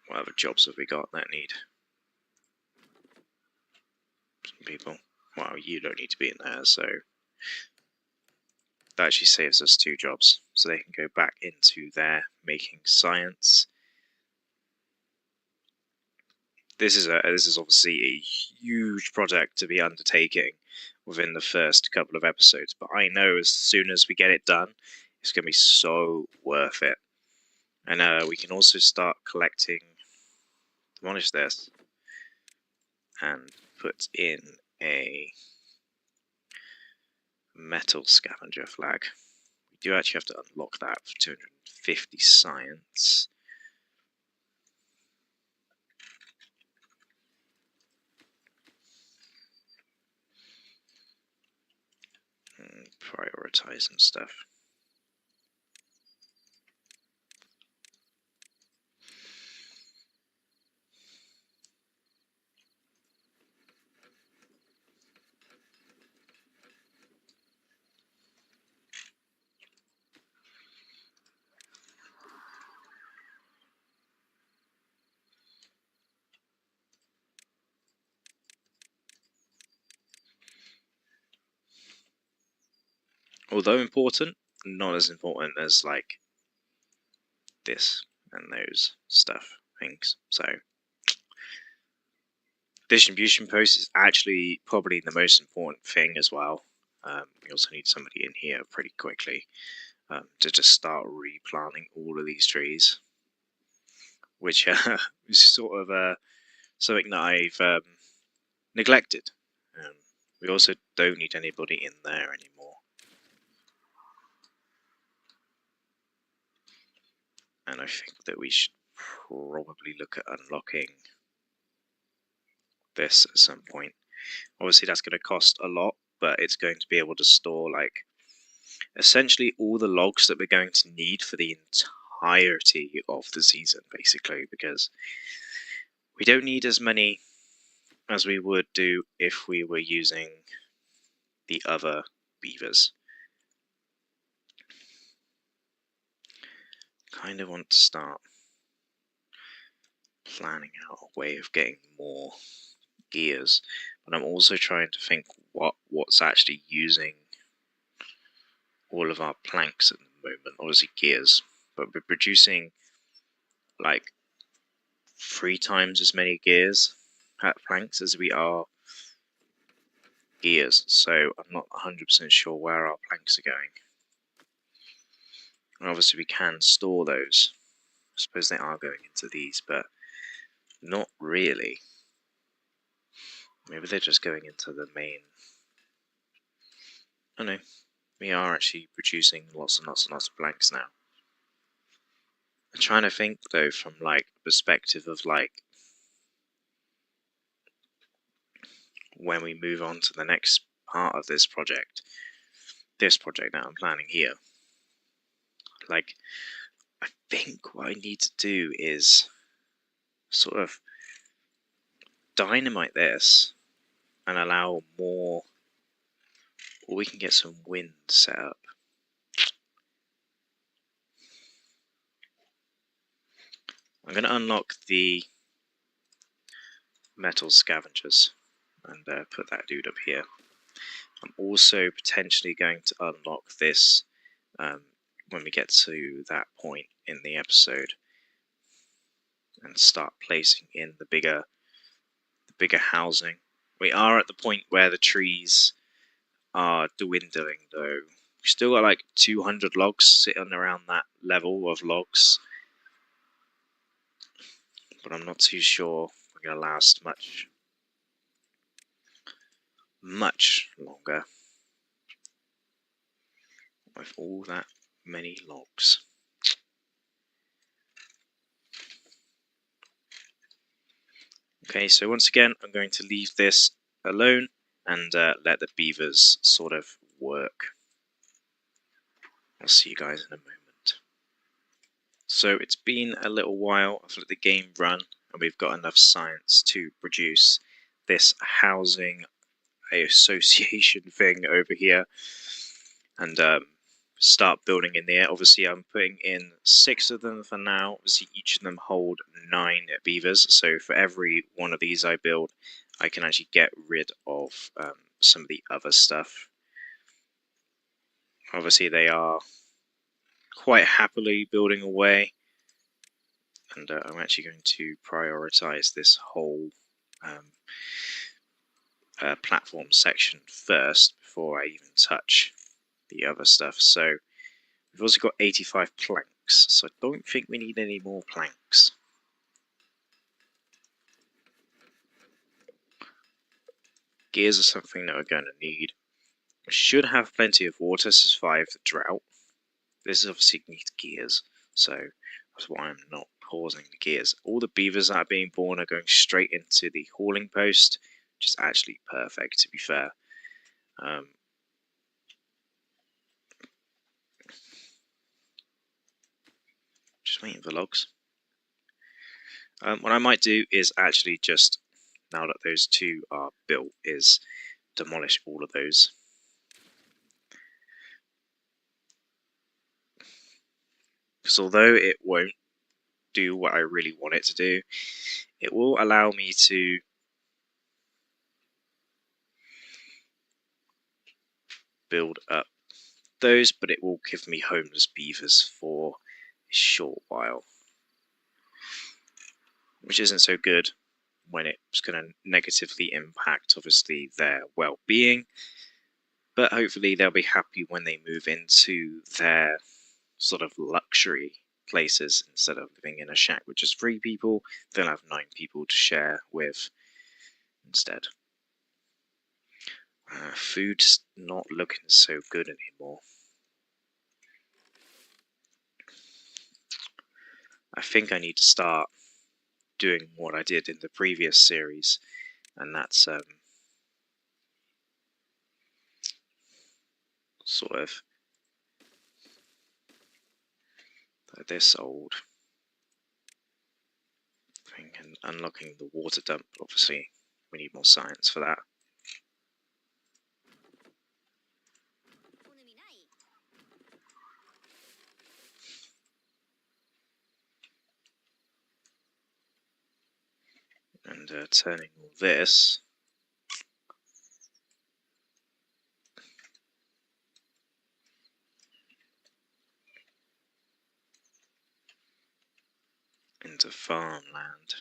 What other jobs have we got that need some people? Well, you don't need to be in there, so that actually saves us 2 jobs. So they can go back into their making science. This is obviously a huge project to be undertaking within the first couple of episodes, but I know as soon as we get it done, it's going to be so worth it. And we can also start collecting, demolish this, and put in a metal scavenger flag. We do actually have to unlock that for 250 science. Prioritize and stuff. Although important, not as important as like this and those things. So distribution post is actually probably the most important thing as well. We also need somebody in here pretty quickly to just start replanting all of these trees, which is sort of something that I've neglected. We also don't need anybody in there anymore. And I think that we should probably look at unlocking this at some point. Obviously that's going to cost a lot, but it's going to be able to store like essentially all the logs that we're going to need for the entirety of the season, basically, because we don't need as many as we would do if we were using the other beavers. Kind of want to start planning out a way of getting more gears, but I'm also trying to think what's actually using all of our planks at the moment. Obviously gears, but we're producing like 3 times as many gears at planks as we are gears, so I'm not 100% sure where our planks are going. And obviously we can store those. I suppose they are going into these, but not really. Maybe they're just going into the main. Oh no, we are actually producing lots and lots and lots of planks now. I'm trying to think though from like perspective of like when we move on to the next part of this project that I'm planning here. Like, I think what I need to do is sort of dynamite this and allow more, or we can get some wind set up. I'm going to unlock the metal scavengers and put that dude up here. I'm also potentially going to unlock this when we get to that point in the episode and start placing in the bigger housing. We are at the point where the trees are dwindling though. We still got like 200 logs sitting around that level of logs, but I'm not too sure we're going to last much longer with all that many logs. Okay, so once again, I'm going to leave this alone and let the beavers sort of work. I'll see you guys in a moment. So it's been a little while. I've let the game run and we've got enough science to produce this housing association thing over here and start building in there. Obviously I'm putting in 6 of them for now. Obviously each of them hold 9 beavers, so for every one of these I build I can actually get rid of some of the other stuff. Obviously they are quite happily building away, and I'm actually going to prioritize this whole platform section first before I even touch the other stuff. So we've also got 85 planks, so I don't think we need any more planks. Gears are something that we're going to need. We should have plenty of water to survive the drought. This obviously needs gears, so that's why I'm not pausing the gears. All the beavers that are being born are going straight into the hauling post, which is actually perfect, to be fair. Just waiting for logs. What I might do is actually just, now that those 2 are built, is demolish all of those. Because although it won't do what I really want it to do, it will allow me to build up those, but it will give me homeless beavers for a short while, which isn't so good when it's going to negatively impact obviously their well-being, but hopefully they'll be happy when they move into their sort of luxury places. Instead of living in a shack with just 3 people, they'll have 9 people to share with instead. Food's not looking so good anymore. I think I need to start doing what I did in the previous series, and that's sort of this old thing, and unlocking the water dump. Obviously we need more science for that. And turning all this into farmland.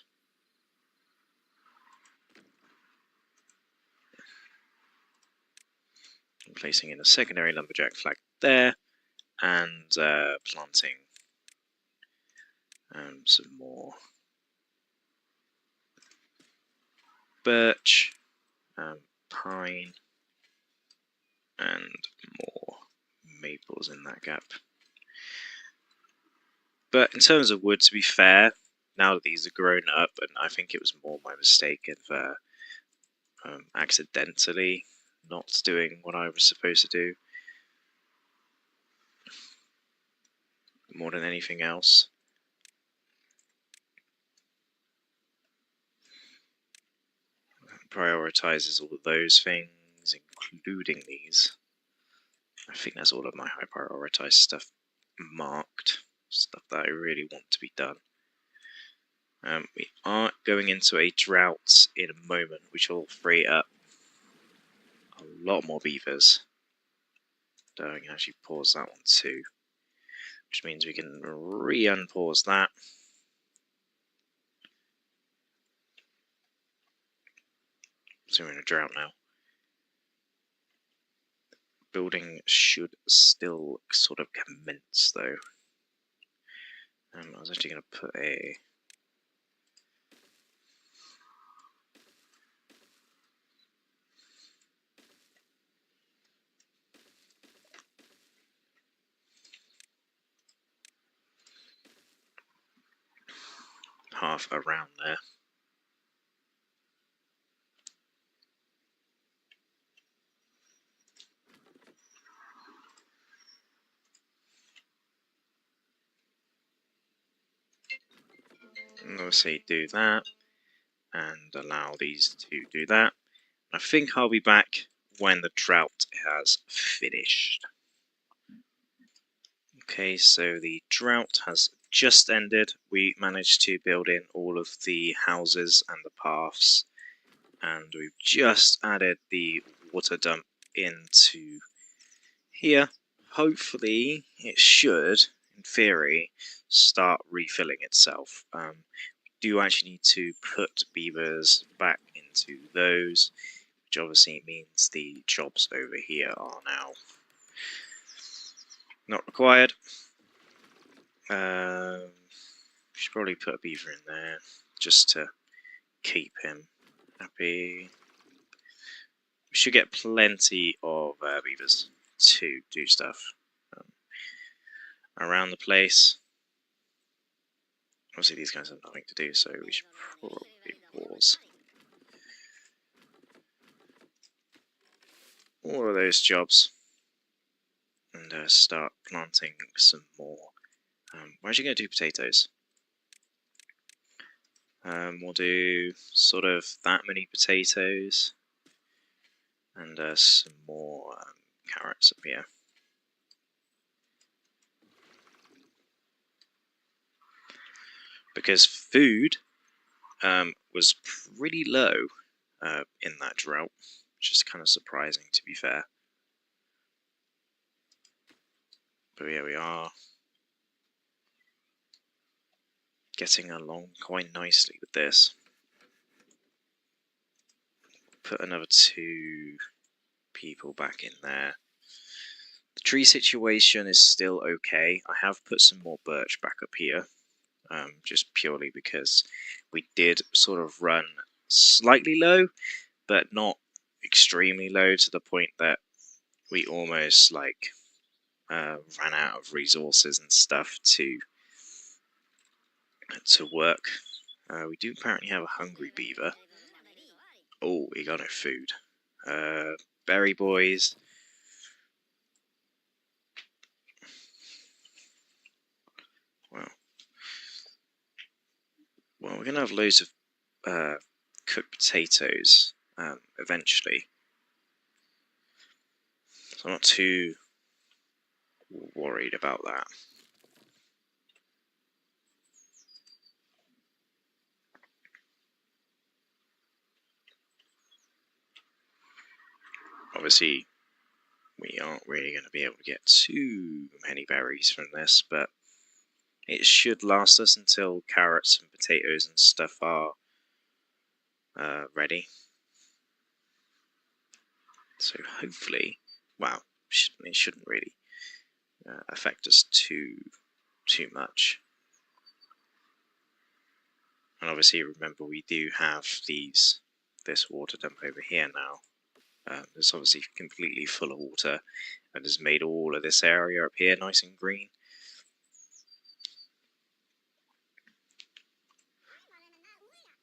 And placing in a secondary lumberjack flag there, and planting some more birch, pine, and more maples in that gap. But in terms of wood, to be fair, now that these are grown up, and I think it was more my mistake of accidentally not doing what I was supposed to do, more than anything else. Prioritizes all of those things, including these. I think that's all of my high prioritized stuff marked, stuff that I really want to be done. We are going into a drought in a moment, which will free up a lot more beavers. So I can actually pause that one too, which means we can re-unpause that. So we're in a drought now. Building should still sort of commence though. I was actually going to put a path around there. And obviously do that, and allow these to do that. I think I'll be back when the drought has finished. Okay, so the drought has just ended. We managed to build in all of the houses and the paths, and we've just added the water dump into here. Hopefully it should, in theory, start refilling itself. We do actually need to put beavers back into those, which obviously means the jobs over here are now not required. Should probably put a beaver in there just to keep him happy. We should get plenty of beavers to do stuff around the place. Obviously these guys have nothing to do, so we should probably pause all of those jobs and start planting some more. We're actually going to do potatoes. We'll do sort of that many potatoes and some more carrots up here. Because food was pretty low in that drought, which is kind of surprising, to be fair. But here we are, getting along quite nicely with this. Put another 2 people back in there. The tree situation is still okay. I have put some more birch back up here, just purely because we did sort of run slightly low, but not extremely low to the point that we almost like ran out of resources and stuff to work. We do apparently have a hungry beaver. Oh, we got no food. Berry boys. Well, we're gonna have loads of cooked potatoes eventually, so I'm not too worried about that. Obviously, we aren't really going to be able to get too many berries from this, but it should last us until carrots and potatoes and stuff are ready. So hopefully, well, it shouldn't really affect us too much. And obviously, remember, we do have this water dump over here now. It's obviously completely full of water and has made all of this area up here nice and green.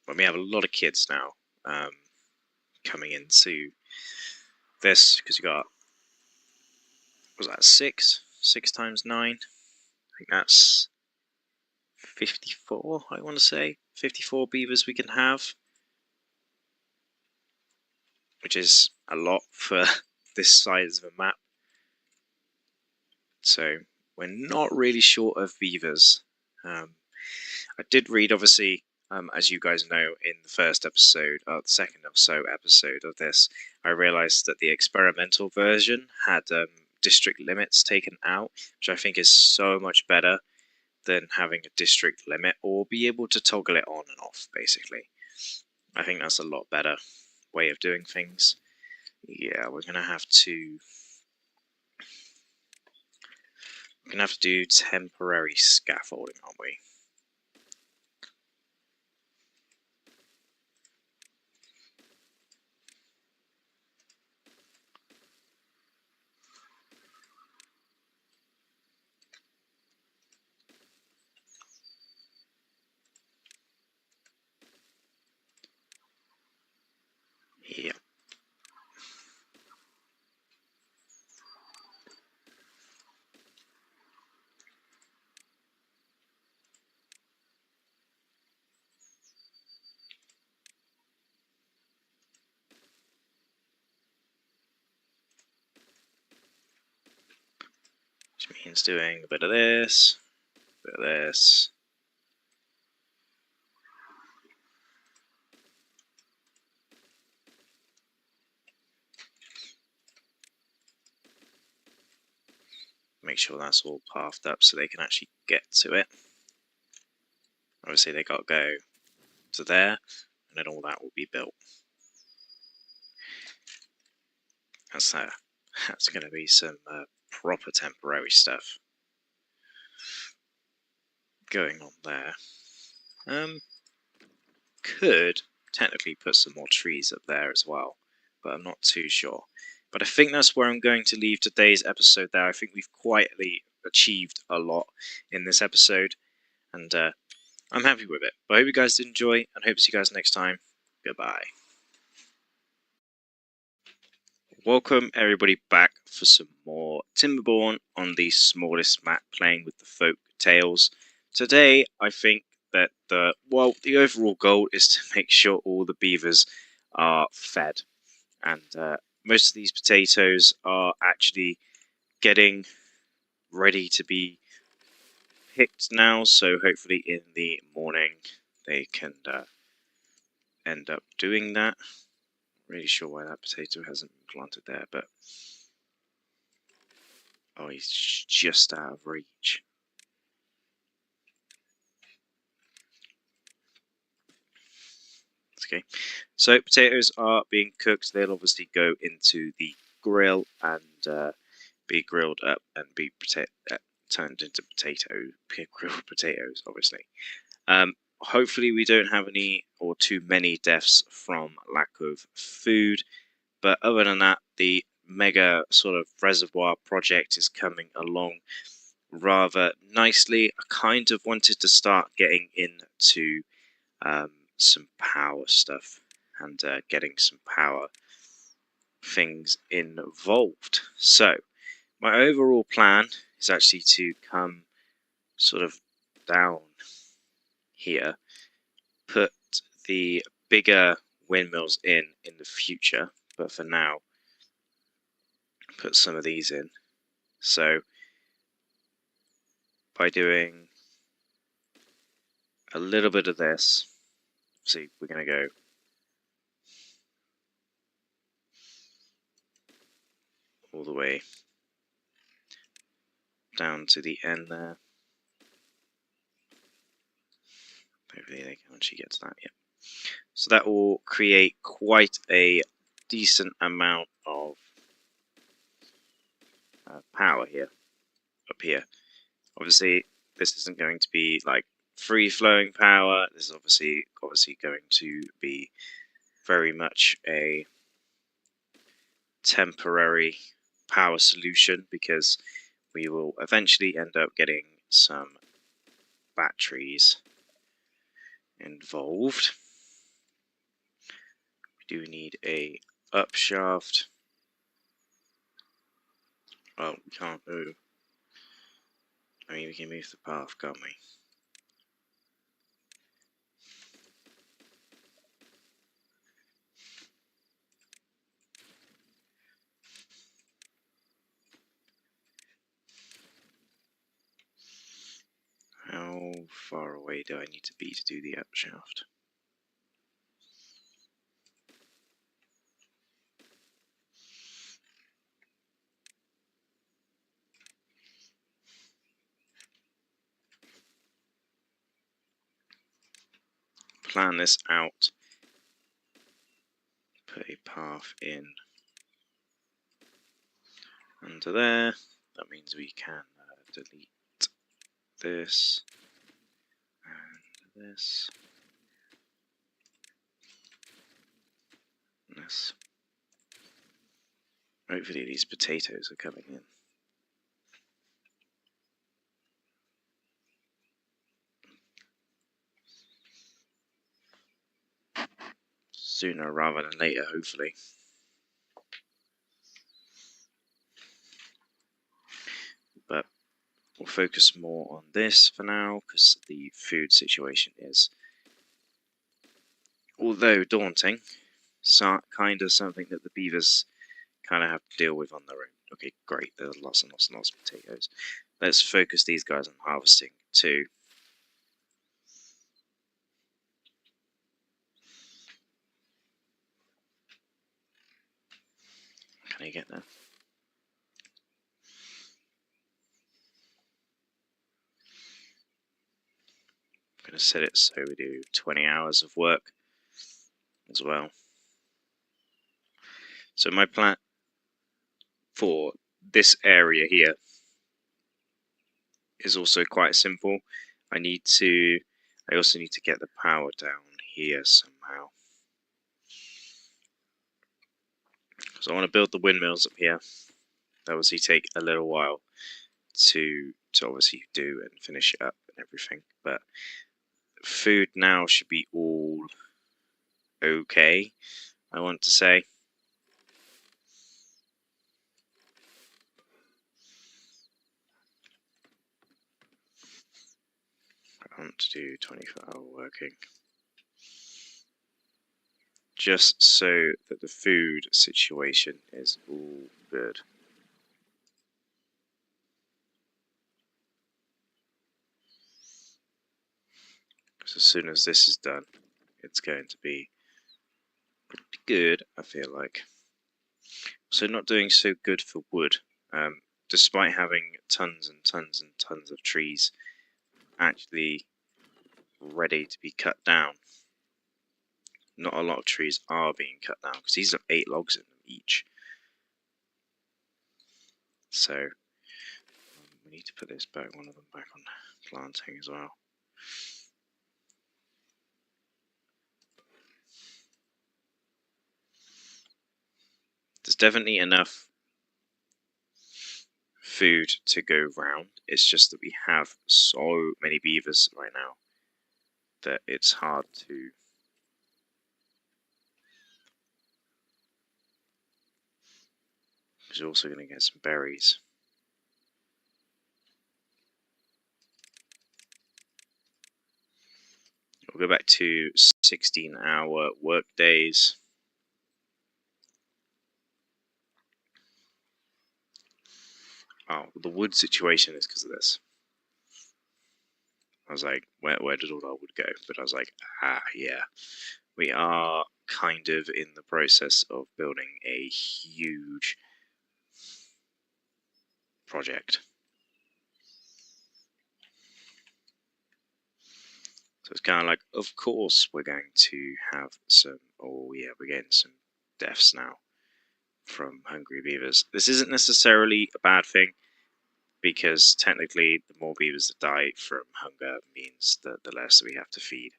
But we have a lot of kids now coming into this, because you got, was that 6 times 9? I think that's 54, I want to say. 54 beavers we can have, which is a lot for this size of a map. So we're not really short of beavers. I did read, obviously, as you guys know, in the first episode, the second or so episode of this, I realised that the experimental version had district limits taken out, which I think is so much better than having a district limit, or be able to toggle it on and off, basically. I think that's a lot better way of doing things. Yeah, we're gonna have to do temporary scaffolding, aren't we? means doing a bit of this, a bit of this. Make sure that's all pathed up so they can actually get to it. Obviously they got to go to there, and then all that will be built. That's going to be some proper temporary stuff going on there. Could technically put some more trees up there as well, but I'm not too sure. But I think that's where I'm going to leave today's episode there. I think we've quietly achieved a lot in this episode, and I'm happy with it. But I hope you guys did enjoy, and hope to see you guys next time. Goodbye. Welcome everybody back for some more Timberborn on the smallest map, playing with the folk tales. Today I think that the overall goal is to make sure all the beavers are fed, and most of these potatoes are actually getting ready to be picked now, so hopefully in the morning they can end up doing that. Not really sure why that potato hasn't been planted there, but oh, he's just out of reach. Okay, so potatoes are being cooked. They'll obviously go into the grill and be grilled up and be turned into grilled potatoes, obviously. Hopefully we don't have any or too many deaths from lack of food, but other than that, the mega sort of reservoir project is coming along rather nicely. I kind of wanted to start getting into some power stuff and getting some power things involved. So my overall plan is actually to come sort of down here, put the bigger windmills in the future, but for now put some of these in. So by doing a little bit of this, see, we're going to go all the way down to the end there. Hopefully they can actually get to that, yeah. So that will create quite a decent amount of power here, up here. Obviously, this isn't going to be like free-flowing power. This is obviously going to be very much a temporary power solution, because we will eventually end up getting some batteries involved. We do need a up shaft. Oh, we can't move. I mean, we can move the path, can't we? How far away do I need to be to do the up shaft? Plan this out. Put a path in under there. That means we can delete this and this and this. Hopefully these potatoes are coming in. Sooner rather than later, hopefully. But we'll focus more on this for now, because the food situation is, although daunting, kind of something that the beavers kind of have to deal with on their own. Okay, great, there's lots and lots and lots of potatoes. let's focus these guys on harvesting too. Can I get there? I'm going to set it so we do 20 hours of work as well. So my plan for this area here is also quite simple. I also need to get the power down here somehow. So I want to build the windmills up here. They obviously take a little while to obviously do and finish it up and everything, but food now should be all okay, I want to say. I want to do 24-hour working. Just so that the food situation is all good. Because as soon as this is done, it's going to be pretty good, I feel like. So not doing so good for wood. Despite having tons and tons and tons of trees actually ready to be cut down, not a lot of trees are being cut down because these have 8 logs in them each. So we need to put this back, one of them back on planting as well. There's definitely enough food to go round. It's just that we have so many beavers right now that it's hard to We're also going to get some berries. We'll go back to 16-hour work days. Oh, the wood situation is because of this. I was like, where did all our wood go? But I was like, yeah. We are kind of in the process of building a huge project. So it's kind of like, of course we're going to have some, oh yeah, we're getting some deaths now from hungry beavers. This isn't necessarily a bad thing, because technically the more beavers that die from hunger means that the less we have to feed.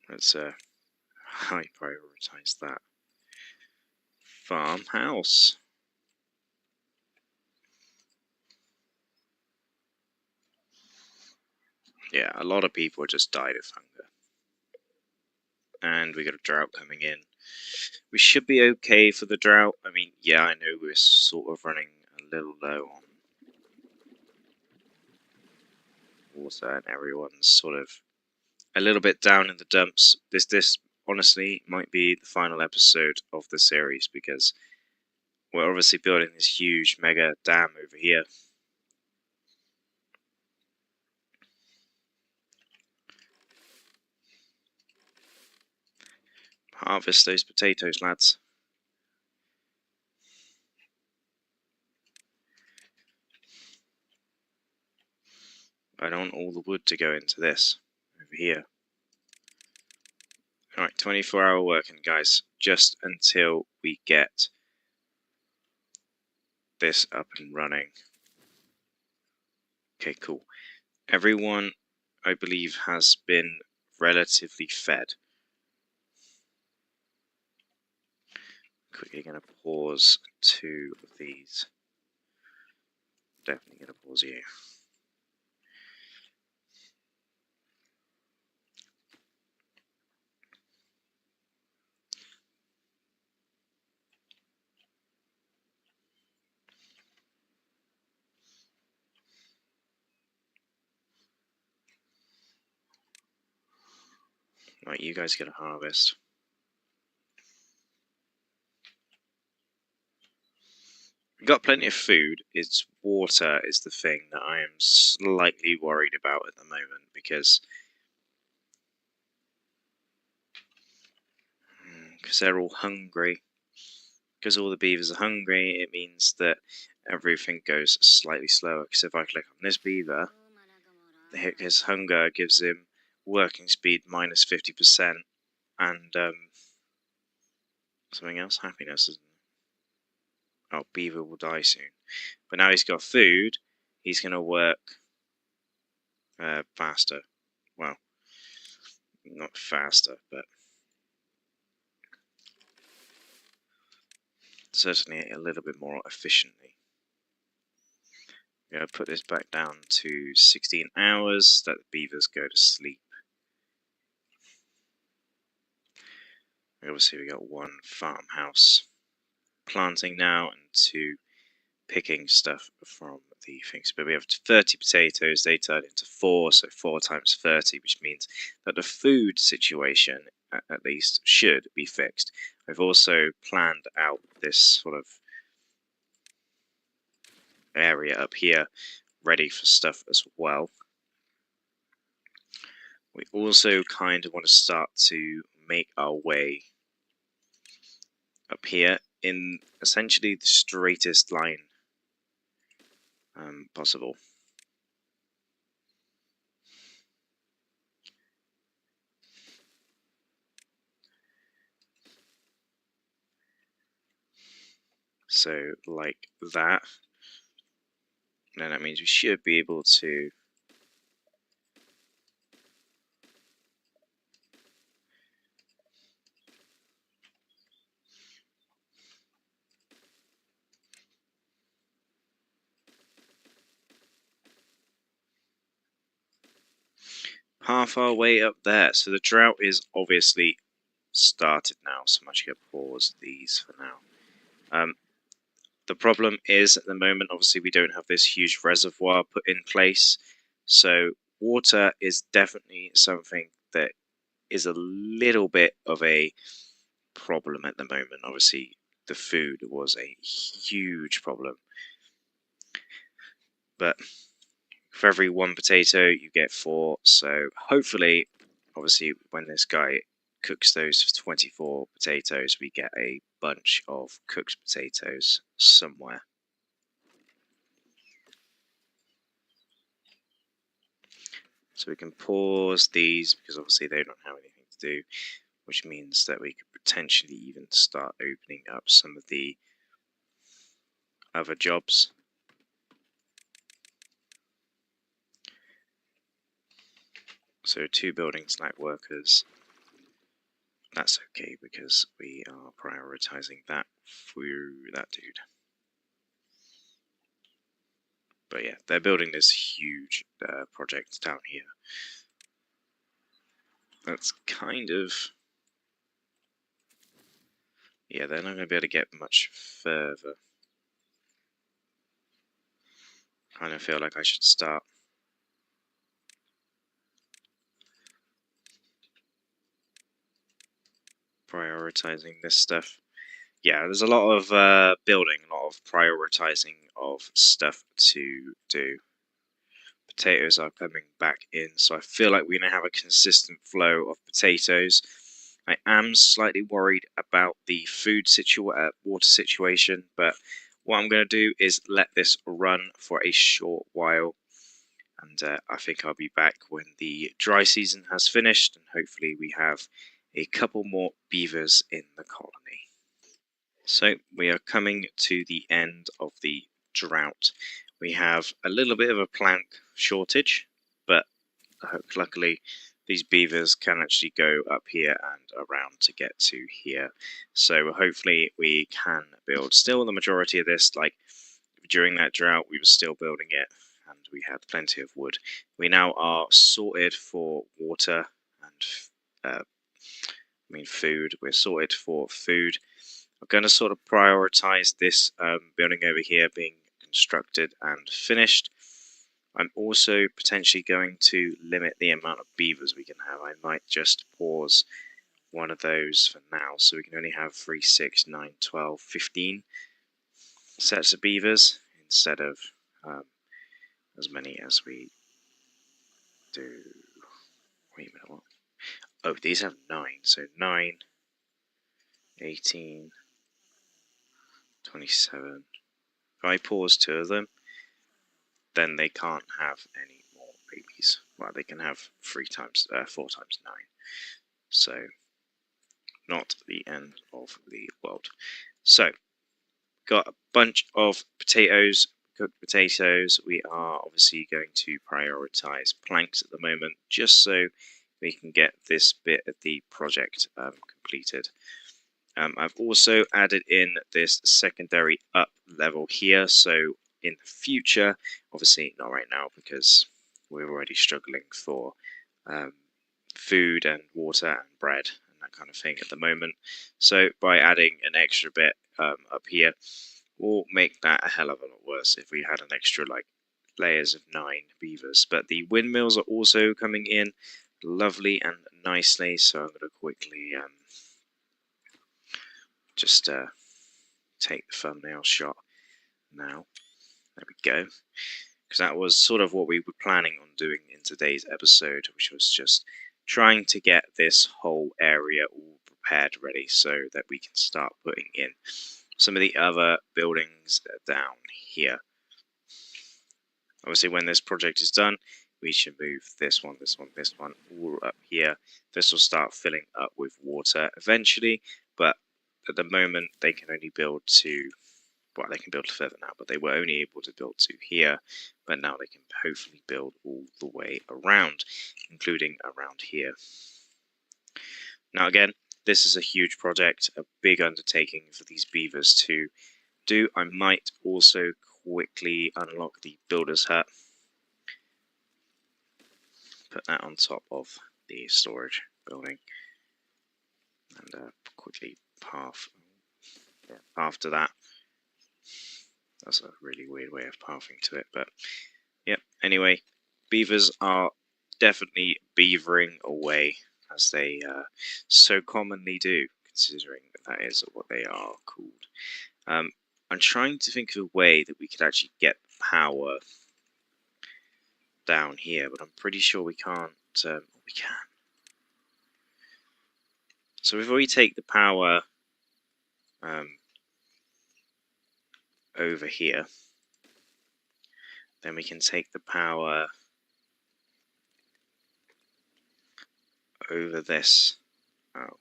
Let's high prioritize that. Farmhouse. Yeah, a lot of people just died of hunger. And we got a drought coming in. We should be okay for the drought. I mean, yeah, I know we're sort of running a little low on water and everyone's sort of a little bit down in the dumps. This honestly might be the final episode of the series, because we're obviously building this huge mega dam over here. Harvest those potatoes, lads. I don't want all the wood to go into this over here. Alright, 24-hour working, guys, just until we get this up and running. Okay, cool. Everyone, I believe, has been relatively fed. Quickly going to pause 2 of these. Definitely going to pause you. Right, you guys get a harvest. We've got plenty of food. It's water is the thing that I am slightly worried about at the moment, because they're all hungry. Because all the beavers are hungry, it means that everything goes slightly slower. Because if I click on this beaver, his hunger gives him working speed minus 50%, and something else, happiness, isn't it? Oh, beaver will die soon. But now he's got food, he's going to work faster. Well, not faster, but certainly a little bit more efficiently. I'm going to put this back down to 16 hours, let the beavers go to sleep. Obviously we got 1 farmhouse planting now and 2 picking stuff from the things. But we have 30 potatoes, they turn into 4, so 4 times 30, which means that the food situation at least should be fixed. I've also planned out this sort of area up here ready for stuff as well. We also kind of want to start to make our way up here in essentially the straightest line possible. So like that. And that means we should be able to half our way up there. So the drought is obviously started now, so I'm actually going to pause these for now. The problem is at the moment, obviously, we don't have this huge reservoir put in place. So water is definitely something that is a little bit of a problem at the moment. Obviously, the food was a huge problem. But for every 1 potato, you get 4. So hopefully, obviously, when this guy cooks those 24 potatoes, we get a bunch of cooked potatoes somewhere. So we can pause these because obviously they don't have anything to do, which means that we could potentially even start opening up some of the other jobs. So 2 buildings lack workers. That's okay because we are prioritizing that through that dude. But yeah, they're building this huge project down here. That's kind of... yeah, they're not going to be able to get much further. I kind of feel like I should start prioritizing this stuff. Yeah, there's a lot of building, a lot of prioritizing of stuff to do. Potatoes are coming back in, so I feel like we're going to have a consistent flow of potatoes. I am slightly worried about the food water situation, but what I'm going to do is let this run for a short while, and I think I'll be back when the dry season has finished, and hopefully we have a couple more beavers in the colony. So we are coming to the end of the drought. We have a little bit of a plank shortage, but luckily these beavers can actually go up here and around to get to here. So hopefully we can build. Still the majority of this, like during that drought, we were still building it and we had plenty of wood. We now are sorted for water and food. We're sorted for food. I'm going to sort of prioritize this building over here being constructed and finished. I'm also potentially going to limit the amount of beavers we can have. I might just pause one of those for now, so we can only have 3, 6, 9, 12, 15 sets of beavers instead of as many as we do. Wait a minute, what? Oh, these have 9, so 9, 18, 27. If I pause 2 of them, then they can't have any more babies. Well, they can have 4 times 9. So, not the end of the world. So, got a bunch of potatoes, cooked potatoes. We are obviously going to prioritize planks at the moment, just so we can get this bit of the project completed. I've also added in this secondary up level here, so in the future, obviously not right now because we're already struggling for food and water and bread and that kind of thing at the moment. So by adding an extra bit up here, will make that a hell of a lot worse if we had an extra like layers of 9 beavers. But the windmills are also coming in lovely and nicely, so I'm going to quickly just take the thumbnail shot now. There we go. Because that was sort of what we were planning on doing in today's episode, which was just trying to get this whole area all prepared ready so that we can start putting in some of the other buildings down here. Obviously, when this project is done, we should move this one, this one, this one all up here. This will start filling up with water eventually, but at the moment they can only build to, well, they can build further now, but they were only able to build to here, but now they can hopefully build all the way around, including around here. Now again, this is a huge project, a big undertaking for these beavers to do. I might also quickly unlock the builder's hut, put that on top of the storage building, and quickly path to that. That's a really weird way of pathing to it, but yep. Anyway, beavers are definitely beavering away, as they so commonly do, considering that is what they are called. I'm trying to think of a way that we could actually get power down here, but I'm pretty sure we can't. We can. So if we take the power over here, then we can take the power over this. Oh.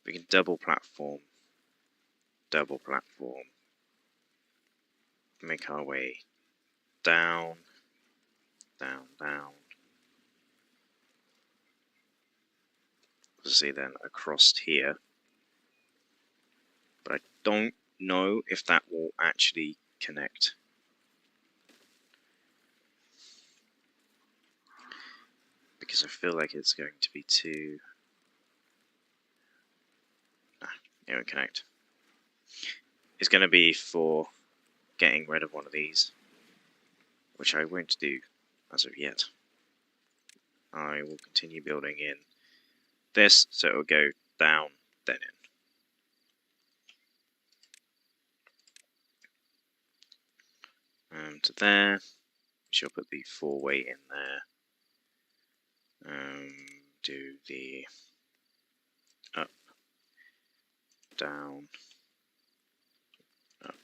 We can double platform, make our way down, down, down. Obviously then across here. But I don't know if that will actually connect. Because I feel like it's going to be too... Nah, it won't connect. It's going to be for getting rid of one of these, which I won't do as of yet. I will continue building in this, so it will go down, then in. To there, we shall put the 4-way in there. Do the up, down, up,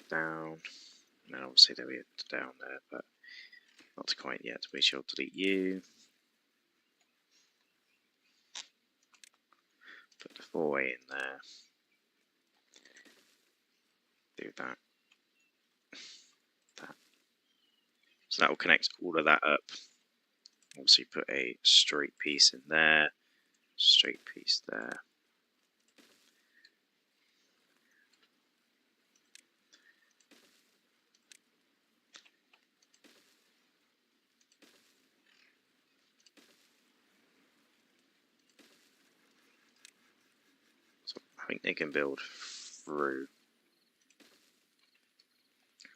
down. And obviously there we are down there, but not quite yet. We shall delete you. Put the 4-way in there. Do that. That. So that will connect all of that up. Obviously put a straight piece in there. Straight piece there. So I think they can build through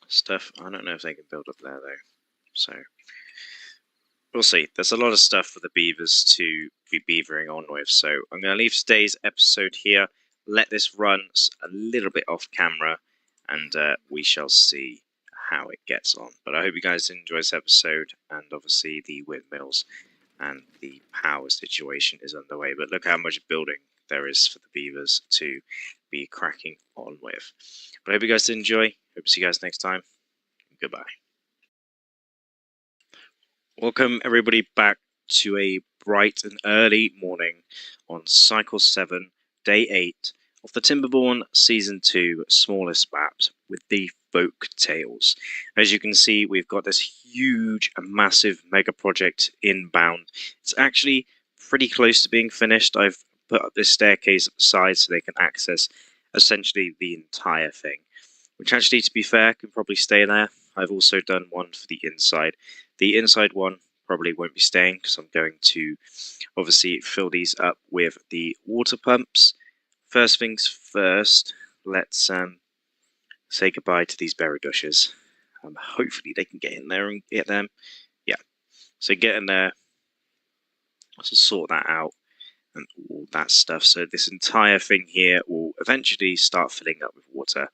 stuff. I don't know if they can build up there though. So we'll see. There's a lot of stuff for the beavers to be beavering on with. So I'm going to leave today's episode here. Let this run a little bit off camera, and we shall see how it gets on. But I hope you guys enjoy this episode, and obviously the windmills and the power situation is underway. But look how much building there is for the beavers to be cracking on with. But I hope you guys did enjoy. Hope to see you guys next time. Goodbye. Welcome everybody back to a bright and early morning on Cycle 7, Day 8 of the Timberborn Season 2 smallest maps with the Folk Tales. As you can see, we've got this huge and massive mega project inbound. It's actually pretty close to being finished. I've put up this staircase at the side so they can access essentially the entire thing, which actually, to be fair, can probably stay there. I've also done one for the inside. The inside one probably won't be staying because I'm going to obviously fill these up with the water pumps. First things first, let's say goodbye to these berry bushes. Hopefully they can get in there and get them. Yeah, so get in there, so sort that out and all that stuff. So this entire thing here will eventually start filling up with water.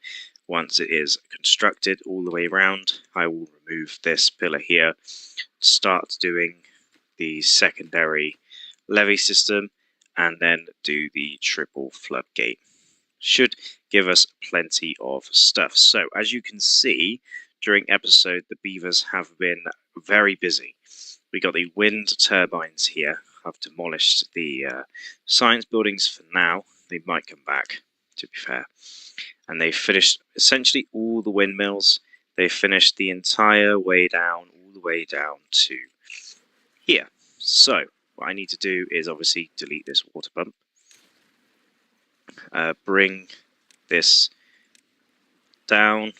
Once it is constructed all the way around, I will remove this pillar here, start doing the secondary levee system, and then do the triple floodgate. Should give us plenty of stuff. So as you can see, during episode, the beavers have been very busy. We got the wind turbines here. I've demolished the science buildings for now. They might come back, to be fair. And they finished essentially all the windmills. They finished the entire way down, all the way down to here. So what I need to do is obviously delete this water pump, bring this down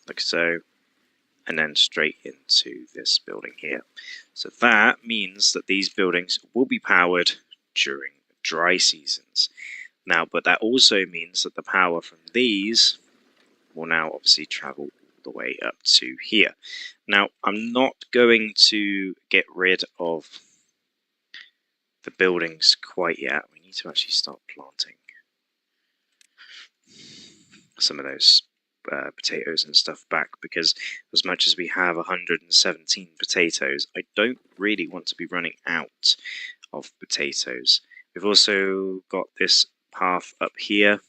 like so, and then straight into this building here. So that means that these buildings will be powered during dry seasons. Now, but that also means that the power from these will now obviously travel all the way up to here. Now, I'm not going to get rid of the buildings quite yet. We need to actually start planting some of those potatoes and stuff back, because as much as we have 117 potatoes, I don't really want to be running out of potatoes. We've also got this path up here,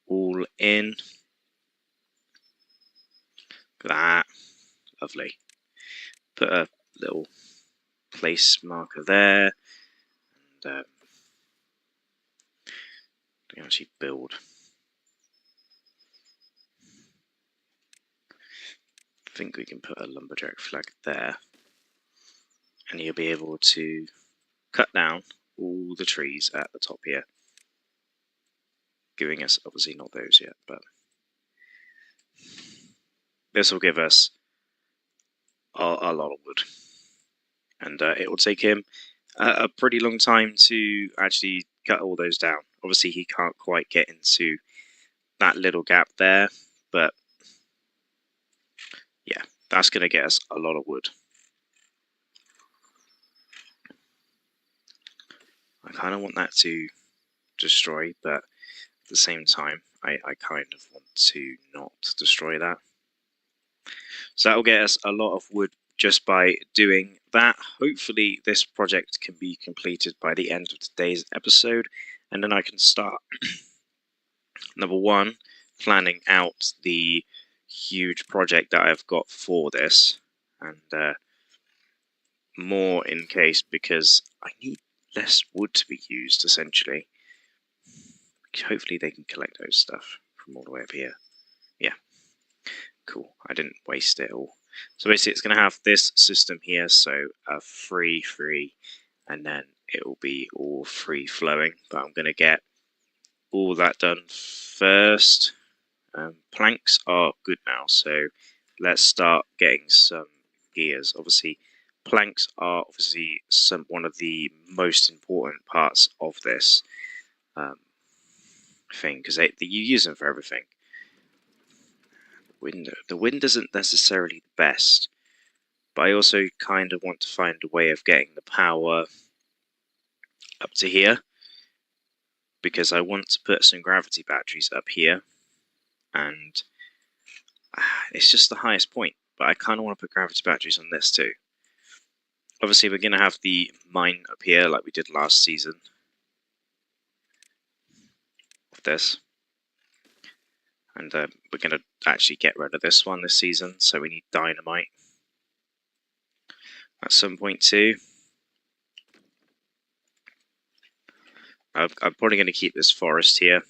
all in. Look at that, lovely. Put a little place marker there, and we can actually build. I think we can put a lumberjack flag there, and you'll be able to cut down all the trees at the top here, giving us, obviously not those yet, but this will give us a lot of wood, and it will take him a pretty long time to actually cut all those down. Obviously he can't quite get into that little gap there, but yeah, that's going to get us a lot of wood. I kind of want that to destroy, but at the same time, I kind of want to not destroy that. So that will get us a lot of wood just by doing that. Hopefully this project can be completed by the end of today's episode, and then I can start, number one, planning out the huge project that I've got for this, and more in case, because I need less wood to be used, essentially. Hopefully they can collect those stuff from all the way up here. Yeah, cool. I didn't waste it all. So basically it's going to have this system here, so free, and then it will be all free flowing. But I'm going to get all that done first. Planks are good now, so let's start getting some gears. Obviously, planks are obviously one of the most important parts of this. thing because you use them for everything. The wind isn't necessarily the best, but I also kind of want to find a way of getting the power up to here, because I want to put some gravity batteries up here, and it's just the highest point, but I kind of want to put gravity batteries on this too. Obviously we're going to have the mine up here like we did last season of this, and we're going to actually get rid of this one this season, so we need dynamite at some point too. I'm probably going to keep this forest here,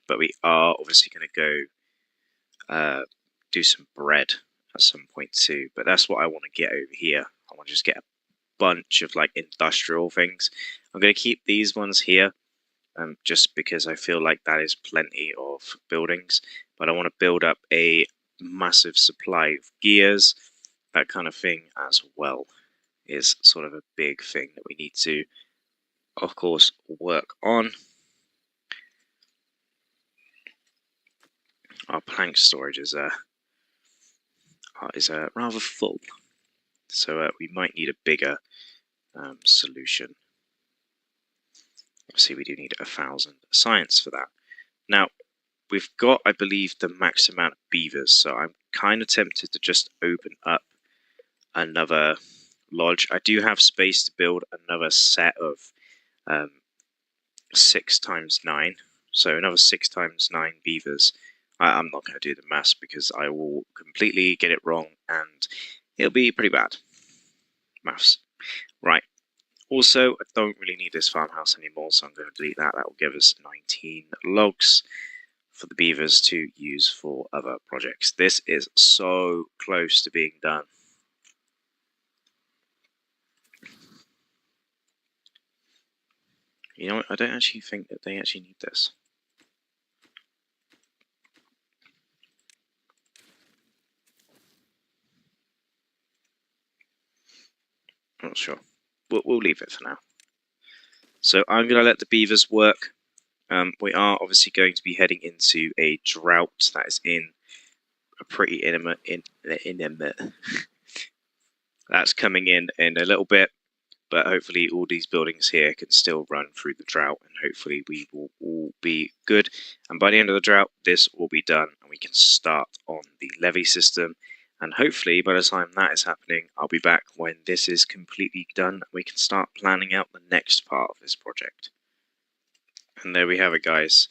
but we are obviously going to go do some bread at some point too. But that's what I want to get over here. I want to just get a bunch of like industrial things. I'm going to keep these ones here, just because I feel like that is plenty of buildings. But I want to build up a massive supply of gears. That kind of thing as well is sort of a big thing that we need to, of course, work on. Our plank storage is rather full, so we might need a bigger solution. Obviously, we do need 1,000 science for that. Now, we've got, I believe, the max amount of beavers, so I'm kind of tempted to just open up another lodge. I do have space to build another set of 6 times 9, so another 6 times 9 beavers. I'm not going to do the maths because I will completely get it wrong and it'll be pretty bad. Maths. Right. Also, I don't really need this farmhouse anymore, so I'm going to delete that. That will give us 19 logs for the beavers to use for other projects. This is so close to being done. You know what? I don't actually think that they actually need this. I'm not sure. We'll leave it for now. So I'm going to let the beavers work. We are obviously going to be heading into a drought that is in a pretty intimate. That's coming in a little bit, but hopefully all these buildings here can still run through the drought, and hopefully we will all be good. And by the end of the drought, this will be done, and we can start on the levy system. And hopefully by the time that is happening, I'll be back when this is completely done. We can start planning out the next part of this project. And there we have it, guys.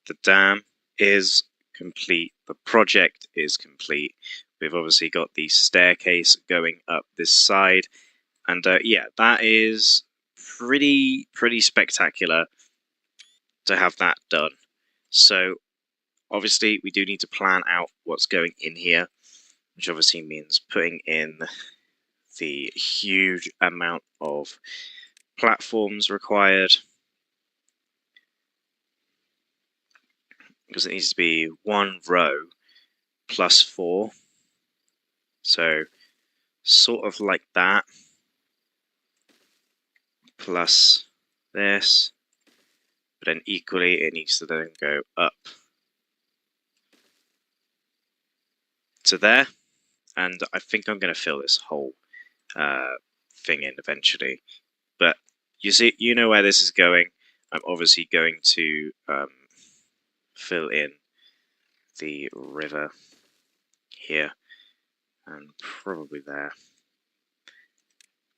The dam is complete. The project is complete. We've obviously got the staircase going up this side. And yeah, that is pretty spectacular to have that done. So obviously we do need to plan out what's going in here, which obviously means putting in the huge amount of platforms required, because it needs to be 1 row plus 4. So sort of like that, plus this, but then equally it needs to then go up to there. And I think I'm going to fill this whole thing in eventually. But you see, you know where this is going. I'm obviously going to fill in the river here and probably there.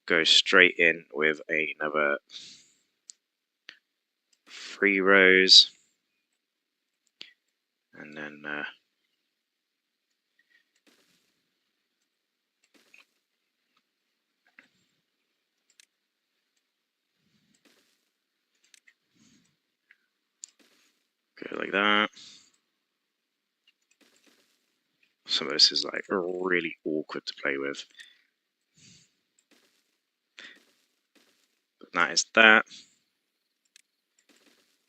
Go straight in with another 3 rows, and then go like that. Some of this is like really awkward to play with. But that is that.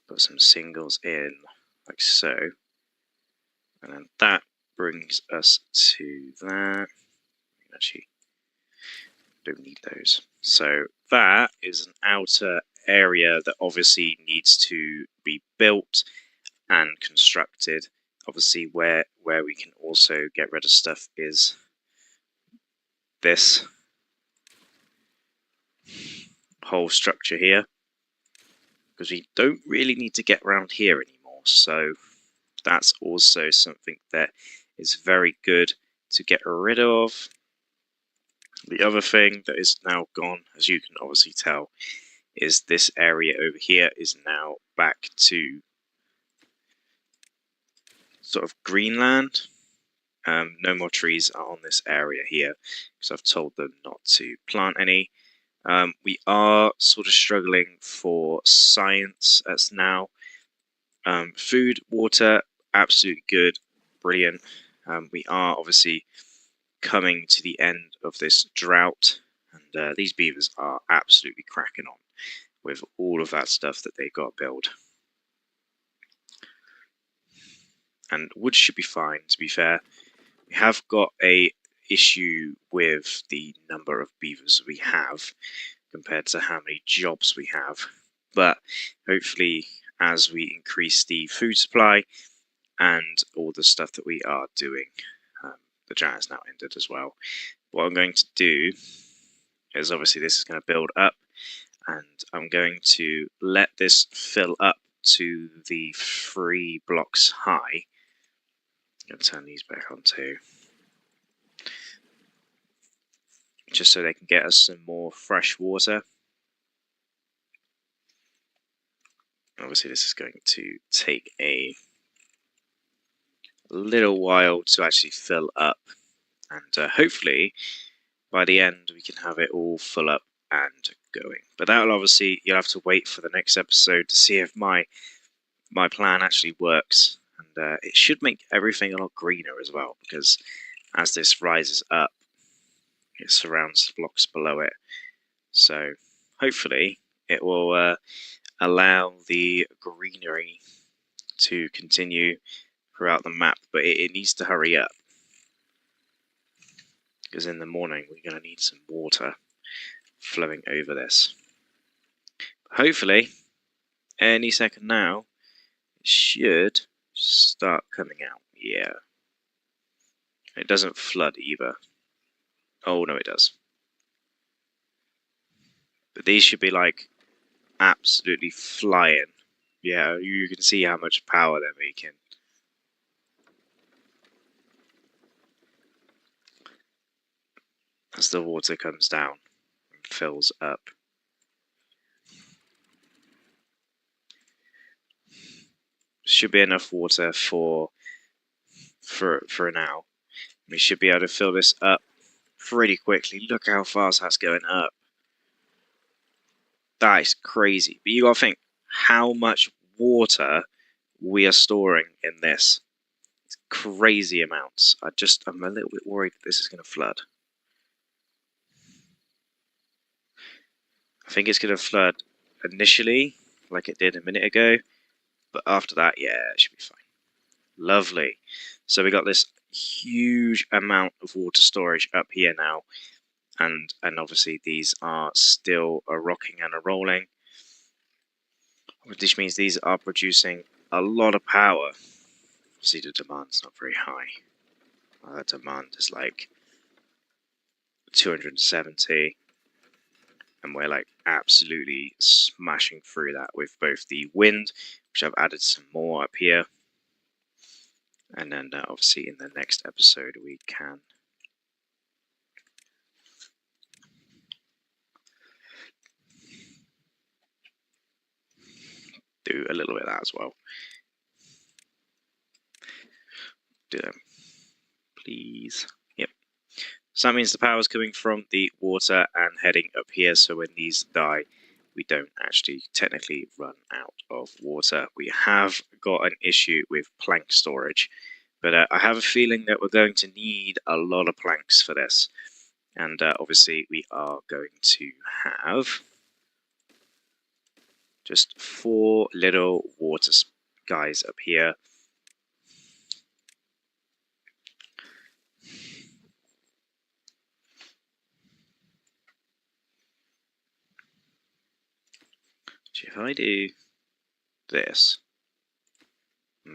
Put some singles in like so. And then that brings us to that. Actually, don't need those. So that is an outer area that obviously needs to be built. and constructed. Obviously, where we can also get rid of stuff is this whole structure here, because we don't really need to get around here anymore. So that's also something that is very good to get rid of. The other thing that is now gone, as you can obviously tell, is this area over here is now back to sort of greenland. No more trees are on this area here because I've told them not to plant any. We are sort of struggling for science as now. Food, water, absolutely good, brilliant. We are obviously coming to the end of this drought, and these beavers are absolutely cracking on with all of that stuff that they got built. And wood should be fine, to be fair. We have got a issue with the number of beavers we have compared to how many jobs we have, but hopefully as we increase the food supply and all the stuff that we are doing, the drought has now ended as well. What I'm going to do is, obviously this is going to build up, and I'm going to let this fill up to the 3 blocks high. I'm going to turn these back on too, just so they can get us some more fresh water. Obviously this is going to take a little while to actually fill up, and hopefully by the end we can have it all full up and going. But that'll obviously, you'll have to wait for the next episode to see if my plan actually works, and it should make everything a lot greener as well, because as this rises up it surrounds the blocks below it, so hopefully it will allow the greenery to continue throughout the map. But it needs to hurry up, because in the morning we're going to need some water flowing over this. Hopefully any second now it should start coming out. Yeah, it doesn't flood either. Oh no, it does. But these should be like absolutely flying. Yeah, you can see how much power they're making. As the water comes down and fills up. Should be enough water for now. We should be able to fill this up pretty quickly. Look how fast that's going up. That is crazy. But you gotta think how much water we are storing in this. It's crazy amounts. I'm a little bit worried that this is going to flood. I think it's going to flood initially, like it did a minute ago, but after that, yeah, it should be fine. Lovely. So we got this huge amount of water storage up here now, and obviously these are still a rocking and a rolling, which means these are producing a lot of power. See, the demand's not very high. The demand is like 270. And we're like absolutely smashing through that with both the wind, which I've added some more up here, and then obviously in the next episode we can do a little bit of that as well. Do them, please. Yep. So that means the power is coming from the water and heading up here, so when these die we don't actually technically run out of water. We have got an issue with plank storage, but I have a feeling that we're going to need a lot of planks for this. And obviously we are going to have just 4 little water guys up here. If I do this,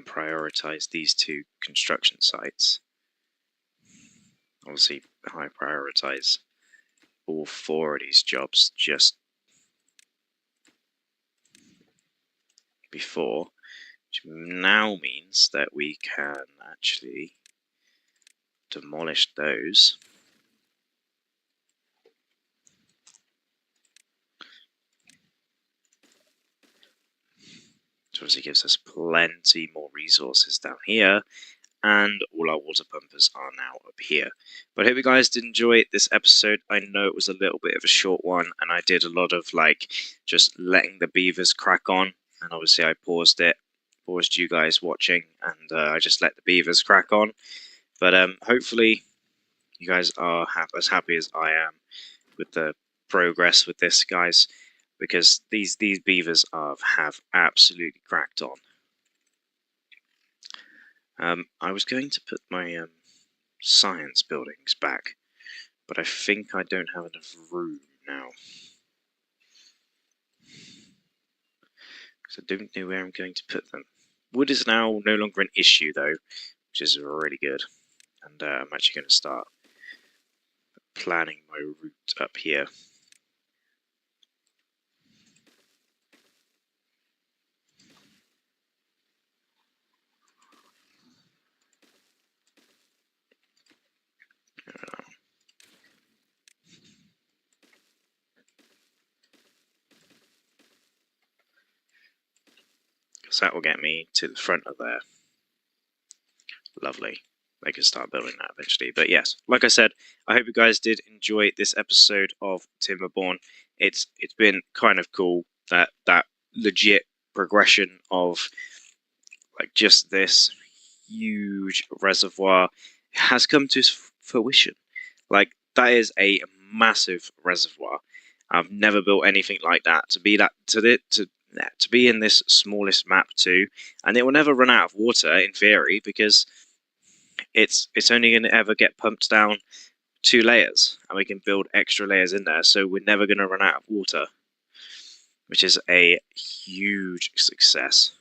prioritize these two construction sites. Obviously, I prioritize all 4 of these jobs just before, which now means that we can actually demolish those. Which obviously gives us plenty more resources down here, and all our water pumpers are now up here. But I hope you guys did enjoy this episode. I know it was a little bit of a short one, and I did a lot of like just letting the beavers crack on, and obviously I paused you guys watching, and I just let the beavers crack on. But hopefully you guys are as happy as I am with the progress with this, guys, because these beavers have absolutely cracked on. I was going to put my science buildings back, but I think I don't have enough room now. Because I don't know where I'm going to put them. Wood is now no longer an issue, though, which is really good. And I'm actually going to start planning my route up here. Because that will get me to the front of there. Lovely. They can start building that eventually. But yes, like I said, I hope you guys did enjoy this episode of Timberborn. It's been kind of cool that legit progression of like just this huge reservoir has come to fruition. Like that is a massive reservoir. I've never built anything like that. To be in this smallest map too, and it will never run out of water in theory because it's only going to ever get pumped down 2 layers, and we can build extra layers in there, so we're never going to run out of water, which is a huge success.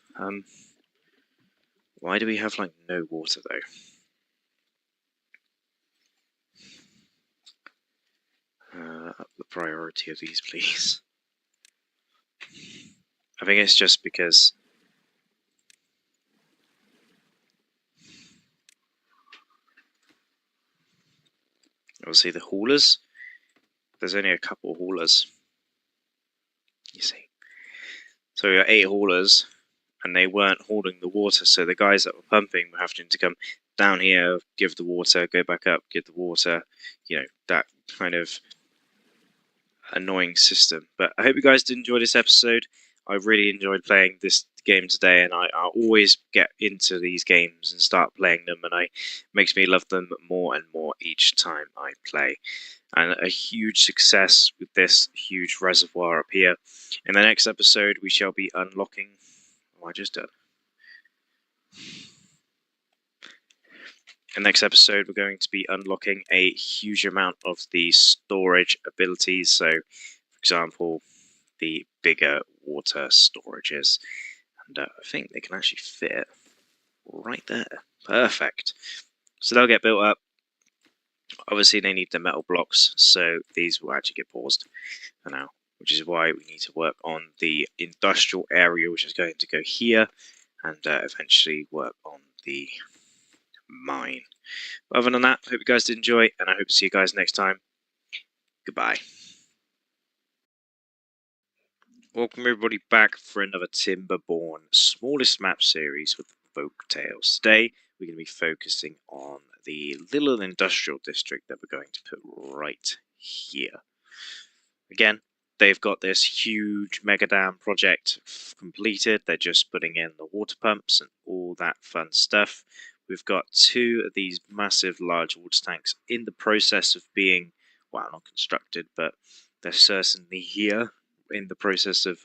Why do we have like no water though? Up the priority of these, please. I think it's just because obviously the haulers, there's only a couple haulers, you see. So we got 8 haulers, and they weren't hauling the water, so the guys that were pumping were having to come down here, give the water, go back up, give the water, you know, that kind of annoying system. But I hope you guys did enjoy this episode. I really enjoyed playing this game today, and I always get into these games and start playing them, and it makes me love them more and more each time I play. And a huge success with this huge reservoir up here. In the next episode, we shall be unlocking... Oh, I just done. In the next episode, we're going to be unlocking a huge amount of the storage abilities. So, for example, the bigger water storages. And I think they can actually fit right there. Perfect. So they'll get built up. Obviously, they need the metal blocks, so these will actually get paused for now, which is why we need to work on the industrial area, which is going to go here, and eventually work on the mine. But other than that, I hope you guys did enjoy, and I hope to see you guys next time. Goodbye. Welcome everybody back for another Timberborn smallest map series with Folk Tales. Today we're going to be focusing on the little industrial district that we're going to put right here. Again, they've got this huge mega dam project completed. They're just putting in the water pumps and all that fun stuff. We've got 2 of these massive large water tanks in the process of being, well, not constructed, but they're certainly here in the process of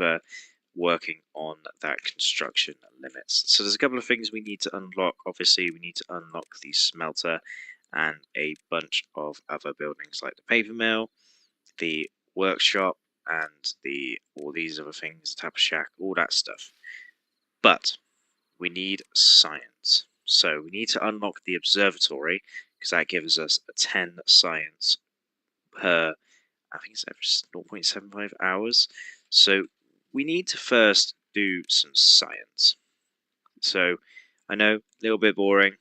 working on that construction limits. So there's a couple of things we need to unlock. Obviously, we need to unlock the smelter and a bunch of other buildings like the paper mill, the workshop, and all these other things, tap shack, all that stuff. But we need science. So we need to unlock the observatory, because that gives us a 10 science per, I think it's every 0.75 hours. So we need to first do some science. So I know, a little bit boring,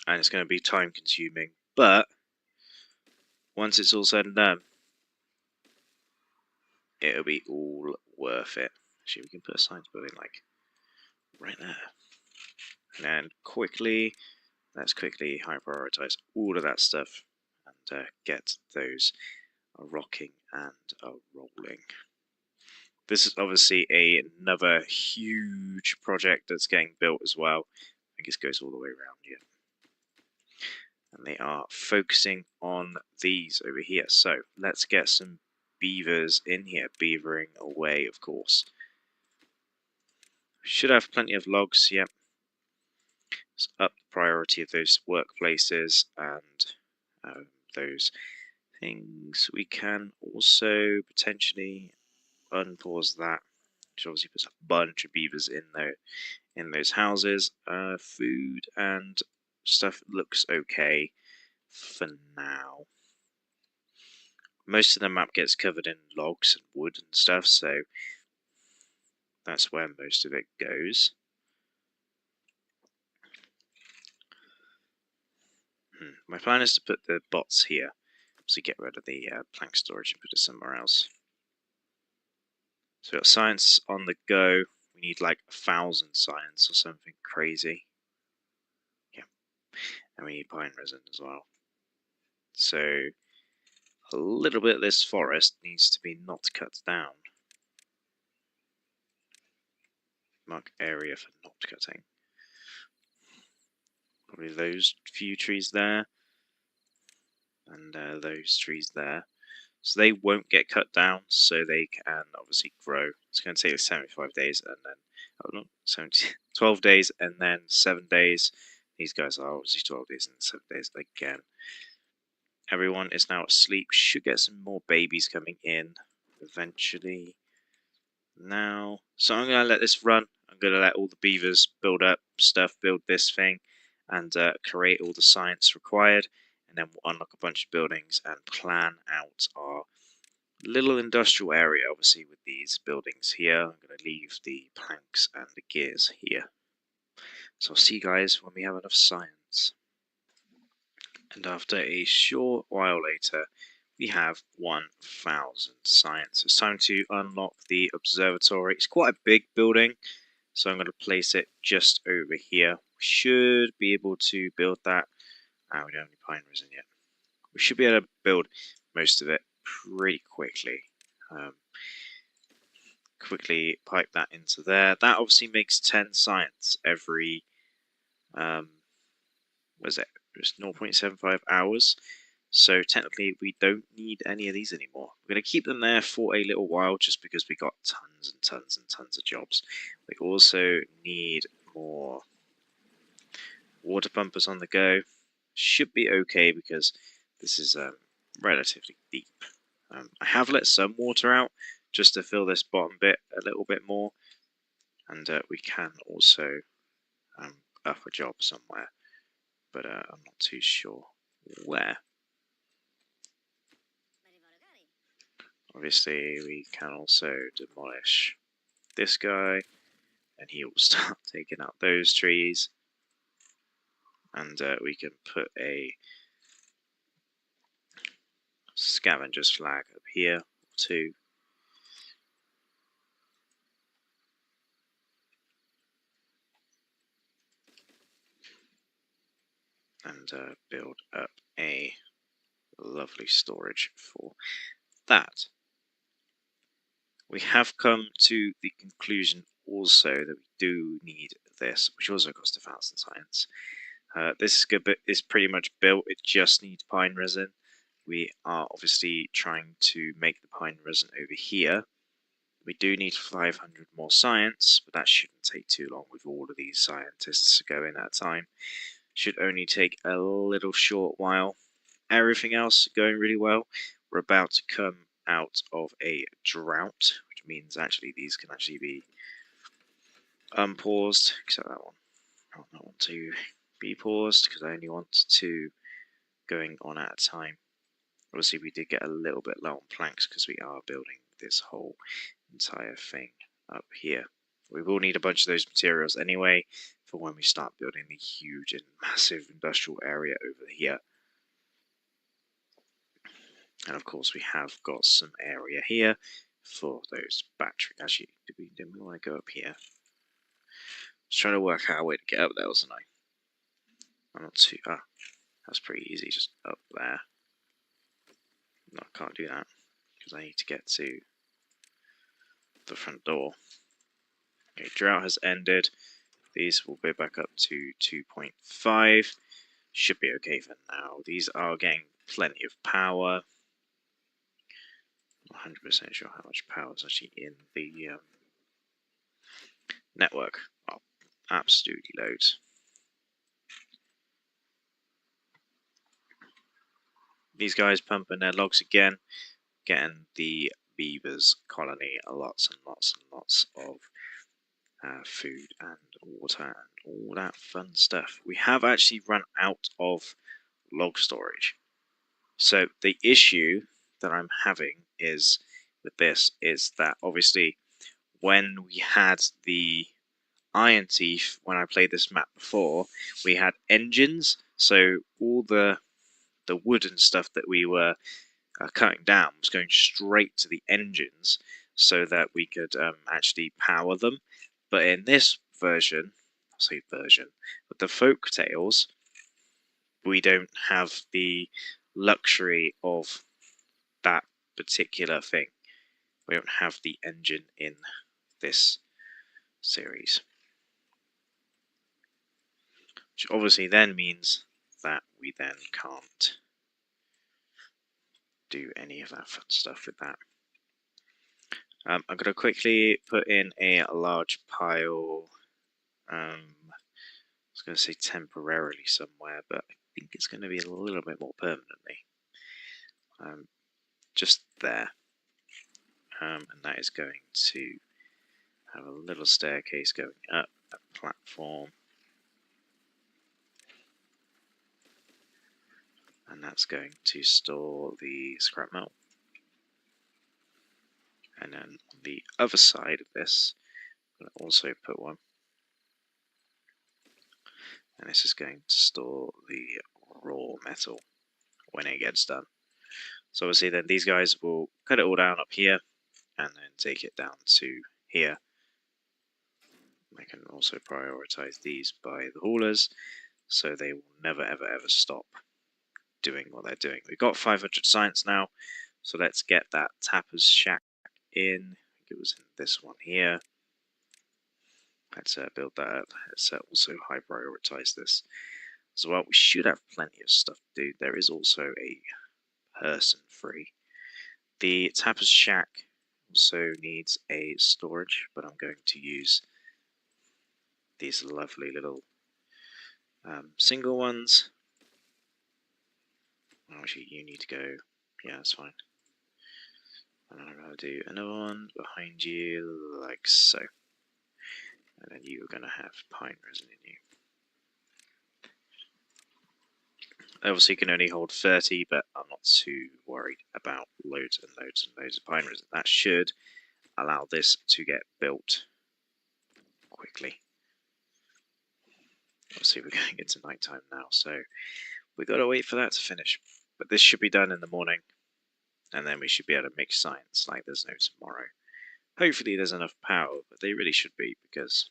and it's going to be time consuming, but once it's all said and done, it'll be all worth it. Actually, we can put a science building like right there. And quickly, let's quickly high prioritize all of that stuff and get those rocking and rolling. This is obviously another huge project that's getting built as well. I think it goes all the way around here. And they are focusing on these over here. So let's get some beavers in here, beavering away, of course. Should have plenty of logs, yep. Let's up the priority of those workplaces and those things. We can also potentially unpause that, which obviously puts a bunch of beavers in there, in those houses. Food and stuff looks okay for now. Most of the map gets covered in logs and wood and stuff, so that's where most of it goes. My plan is to put the bots here, so get rid of the plank storage and put it somewhere else. So we've got science on the go. We need like 1,000 science or something crazy. Yeah, and we need pine resin as well. So a little bit of this forest needs to be not cut down. Mark area for not cutting. Probably those few trees there, and those trees there. So they won't get cut down, so they can obviously grow. It's going to take 75 days, and then, oh no, 12 days, and then 7 days. These guys are obviously 12 days and 7 days again. Everyone is now asleep. Should get some more babies coming in eventually. Now, so I'm going to let this run. I'm going to let all the beavers build up stuff, build this thing, and create all the science required. And then we'll unlock a bunch of buildings and plan out our little industrial area, obviously, with these buildings here. I'm going to leave the planks and the gears here. So I'll see you guys when we have enough science. And after a short while later, we have 1,000 science. It's time to unlock the observatory. It's quite a big building, so I'm going to place it just over here. We should be able to build that. We don't have any pine resin yet. We should be able to build most of it pretty quickly. Quickly pipe that into there. That obviously makes 10 science every, what is it? Just 0.75 hours. So technically we don't need any of these anymore. We're going to keep them there for a little while just because we got tons and tons and tons of jobs. We also need more water pumpers on the go. Should be okay because this is relatively deep. I have let some water out just to fill this bottom bit a little bit more, and we can also up a job somewhere, but I'm not too sure where. Obviously we can also demolish this guy, and he will start taking out those trees, and we can put a scavenger's flag up here too. And build up a lovely storage for that. We have come to the conclusion also that we do need this, which also costs 1,000 science. This is pretty much built, it just needs pine resin. We are obviously trying to make the pine resin over here. We do need 500 more science, but that shouldn't take too long with all of these scientists going at a time. Should only take a little short while. Everything else going really well. We're about to come out of a drought, which means actually these can actually be unpaused, except that one. I don't want to be paused because I only want 2 going on at a time. Obviously, we did get a little bit low on planks because we are building this whole entire thing up here. We will need a bunch of those materials anyway for when we start building the huge and massive industrial area over here. And of course, we have got some area here for those batteries. Actually, didn't we want to go up here? I was trying to work out a way to get up there, wasn't I? I'm not too. That's pretty easy, just up there. No, I can't do that because I need to get to the front door. Okay, drought has ended. These will go back up to 2.5. Should be okay for now. These are getting plenty of power. I'm 100% sure how much power is actually in the network. Oh, absolutely loads. These guys pumping their logs again, getting the beavers colony lots and lots and lots of food and water and all that fun stuff. We have actually run out of log storage. So the issue that I'm having is with this is that obviously when we had the Iron Teeth, when I played this map before, we had engines, so all the wood and stuff that we were cutting down was going straight to the engines so that we could actually power them. But in this version, I'll say version, with the folk tales, we don't have the luxury of that particular thing. We don't have the engine in this series. Which obviously then means that we then can't do any of that fun stuff with that. I'm going to quickly put in a large pile. I was going to say temporarily somewhere, but I think it's going to be a little bit more permanently. Just there. And that is going to have a little staircase going up, a platform. And that's going to store the scrap metal. And then on the other side of this, I'm going to also put one. And this is going to store the raw metal when it gets done. So obviously then these guys will cut it all down up here and then take it down to here. I can also prioritize these by the haulers so they will never ever ever stop doing what they're doing. We've got 500 science now, so let's get that tapper's shack in. I think it was in this one here. Let's build that up. Let's also high prioritize this as well. We should have plenty of stuff to do. There is also a person free. The tapper's shack also needs a storage, but I'm going to use these lovely little single ones. Actually, you need to go. Yeah, that's fine. And I'm going to do another one behind you, like so. And then you are going to have pine resin in you. Obviously, you can only hold 30, but I'm not too worried about loads and loads and loads of pine resin. That should allow this to get built quickly. Obviously, we're going into nighttime now, so we've got to wait for that to finish. But this should be done in the morning, and then we should be able to make science like there's no tomorrow. Hopefully there's enough power, but they really should be, because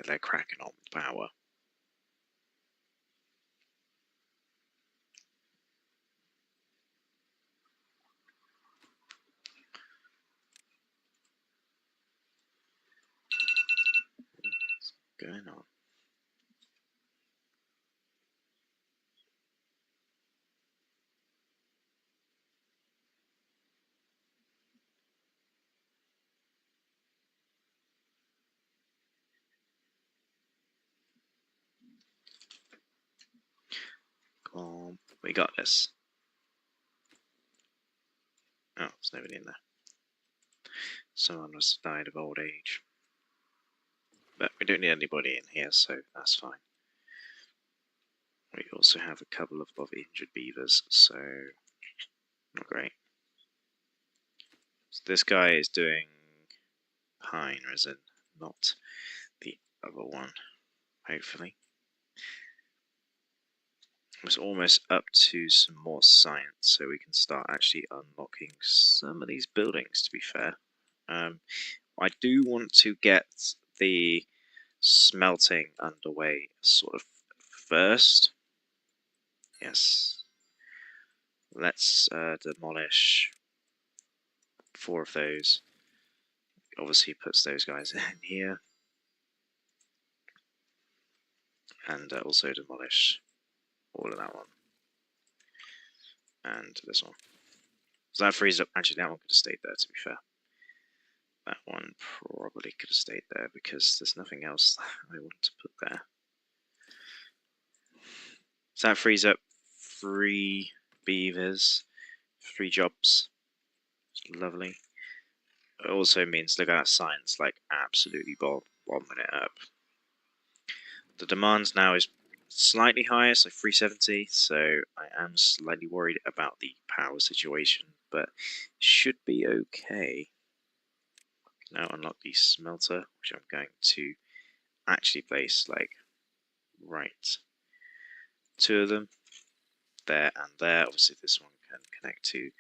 they're cracking on with power. What's going on? Come on, we got this. Oh, there's nobody in there. Someone must have died of old age. But we don't need anybody in here, so that's fine. We also have a couple of injured beavers, so not great. So this guy is doing pine resin, not the other one, hopefully. It's almost up to some more science, so we can start actually unlocking some of these buildings, to be fair. I do want to get the smelting underway sort of first. Yes. Let's demolish 4 of those. Obviously puts those guys in here. And also demolish all of that one. And this one. So that frees up. Actually, that one could have stayed there, to be fair. That one probably could have stayed there because there's nothing else I want to put there. So that frees up 3 beavers, 3 jobs. It's lovely. It also means look at that science, like absolutely bombing it up. The demands now is slightly higher, so 370, so I am slightly worried about the power situation, but should be okay. Now unlock the smelter, which I'm going to actually place like right 2 of them there and there. Obviously this one can connect to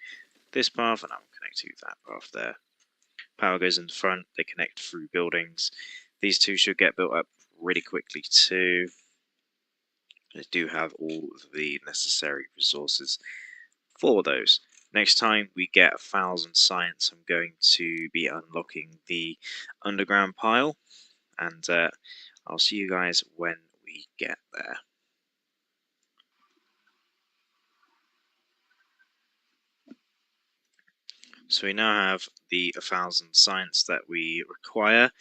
this path and that one connect to that path there. Power goes in the front, they connect through buildings. These 2 should get built up really quickly too. They do have all of the necessary resources for those. Next time we get 1,000 science, I'm going to be unlocking the underground pile, and I'll see you guys when we get there. So we now have the 1,000 science that we require.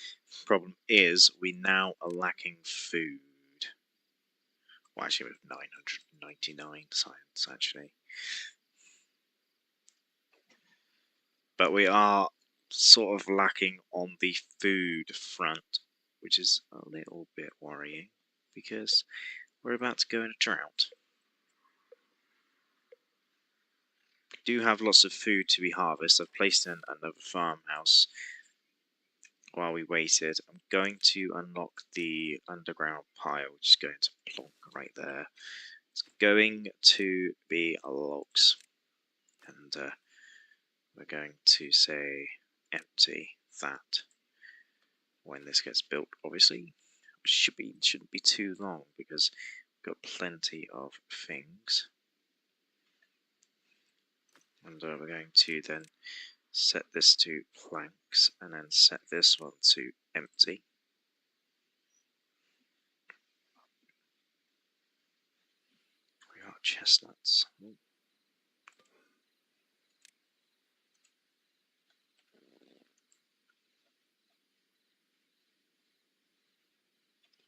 Problem is, we now are lacking food. Well, actually, we have 999 science, actually. But we are sort of lacking on the food front, which is a little bit worrying, because we're about to go in a drought. We do have lots of food to be harvested. I've placed in another farmhouse while we waited. I'm going to unlock the underground pile, which is going to plonk right there. It's going to be logs, and we're going to say empty that when this gets built, obviously. Shouldn't be too long because we've got plenty of things. And we're going to then set this to planks and then set this one to empty. We got chestnuts.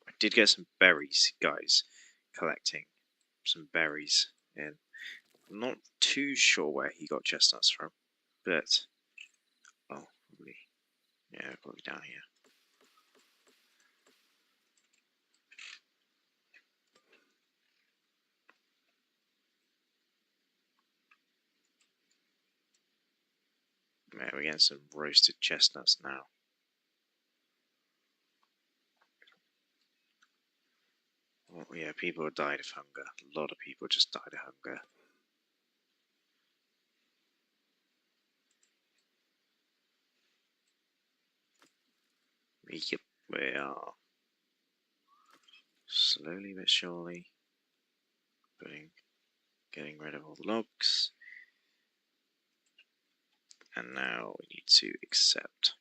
I did get some berries, guys, collecting some berries in. I'm not too sure where he got chestnuts from, but oh, probably, yeah, probably down here. Yeah, we're getting some roasted chestnuts now. Well, yeah, people have died of hunger. A lot of people just died of hunger. Yep, we are slowly but surely getting rid of all the logs. And now we need to accept.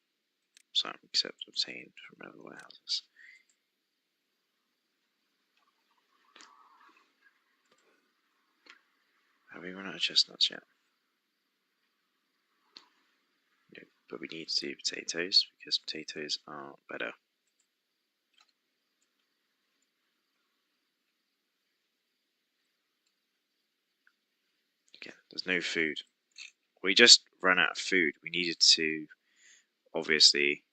So accept obtained from other warehouses. Have we run out of chestnuts yet? No, but we need to do potatoes because potatoes are better. Again, there's no food. We just ran out of food. We needed to obviously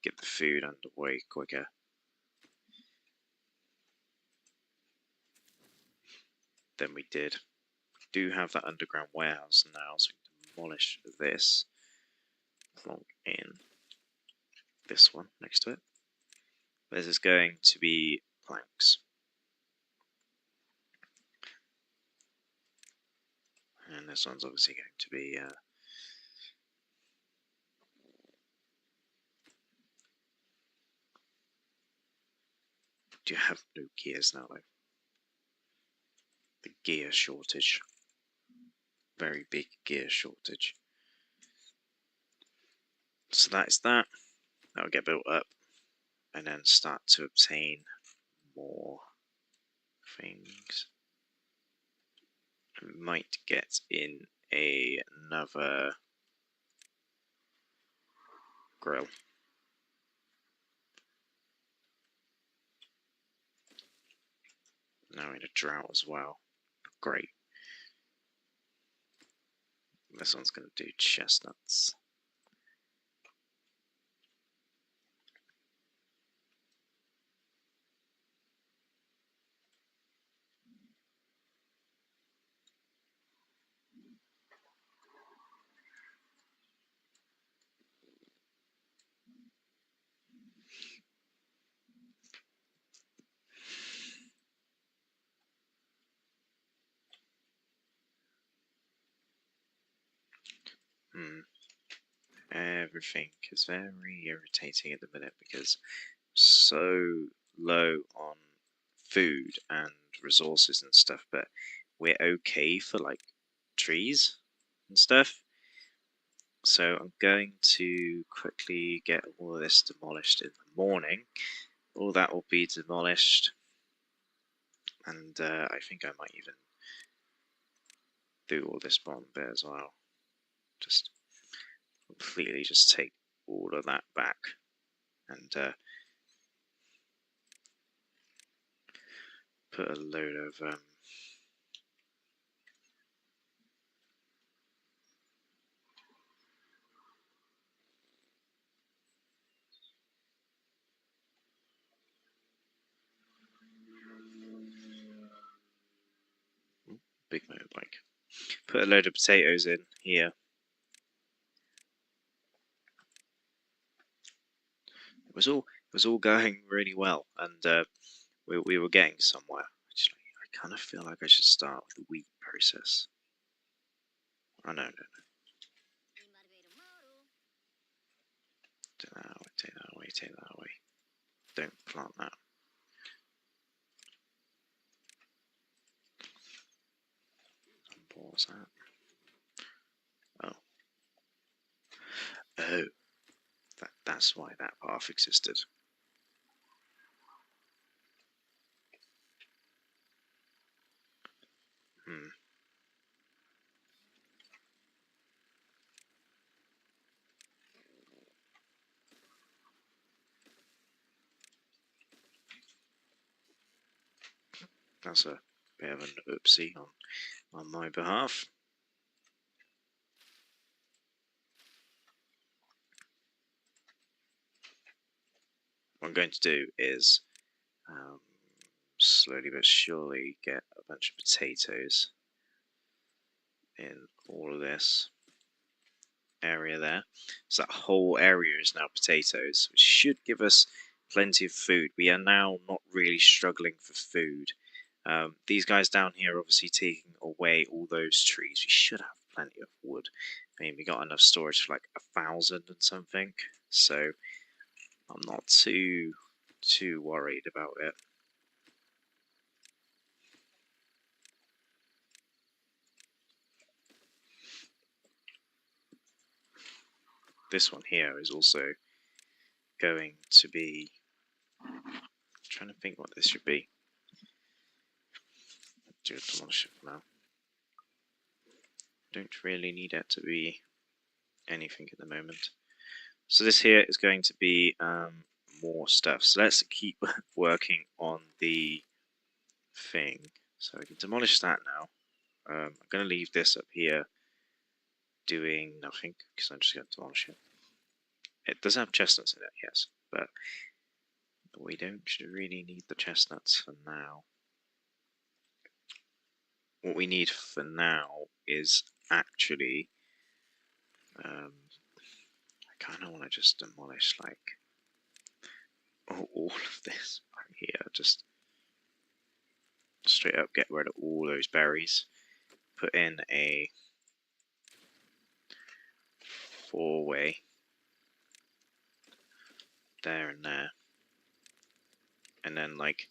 get the food underway quicker. than we did. We do have that underground warehouse now, so we can demolish this. Plonk in this one next to it. This is going to be planks. And this one's obviously going to be do you have no gears now though? The gear shortage. Very big gear shortage. So that is that. That will get built up and then start to obtain more things. We might get in another grill. Now in a drought as well. Great. This one's going to do chestnuts. Everything is very irritating at the minute because so low on food and resources and stuff, but we're okay for like trees and stuff. So I'm going to quickly get all of this demolished in the morning. All that will be demolished, and I think I might even do all this bottom bit as well. Just completely just take all of that back and put a load of big motorbike. Put a load of potatoes in here. It was all going really well, and we were getting somewhere. Actually, I kind of feel like I should start with the wheat process. Oh no. Take that away, take that away. Don't plant that. What was that? Oh, that's why that path existed. That's a bit of an oopsie on my behalf. What I'm going to do is slowly but surely get a bunch of potatoes in all of this area there. So that whole area is now potatoes, which should give us plenty of food. We are now not really struggling for food. These guys down here are obviously taking away all those trees. We should have plenty of wood. I mean, we got enough storage for like 1,000 and something, so I'm not too worried about it. This one here is also going to be, I'm trying to think what this should be. Do a demolish it for now. Don't really need it to be anything at the moment. So this here is going to be more stuff. So let's keep working on the thing. So we can demolish that now. I'm going to leave this up here doing nothing because I'm just going to demolish it. It does have chestnuts in it, yes, but we don't really need the chestnuts for now. what we need for now is actually, I kind of want to just demolish like all of this right here. Just straight up get rid of all those berries. Put in a 4-way there and there, and then like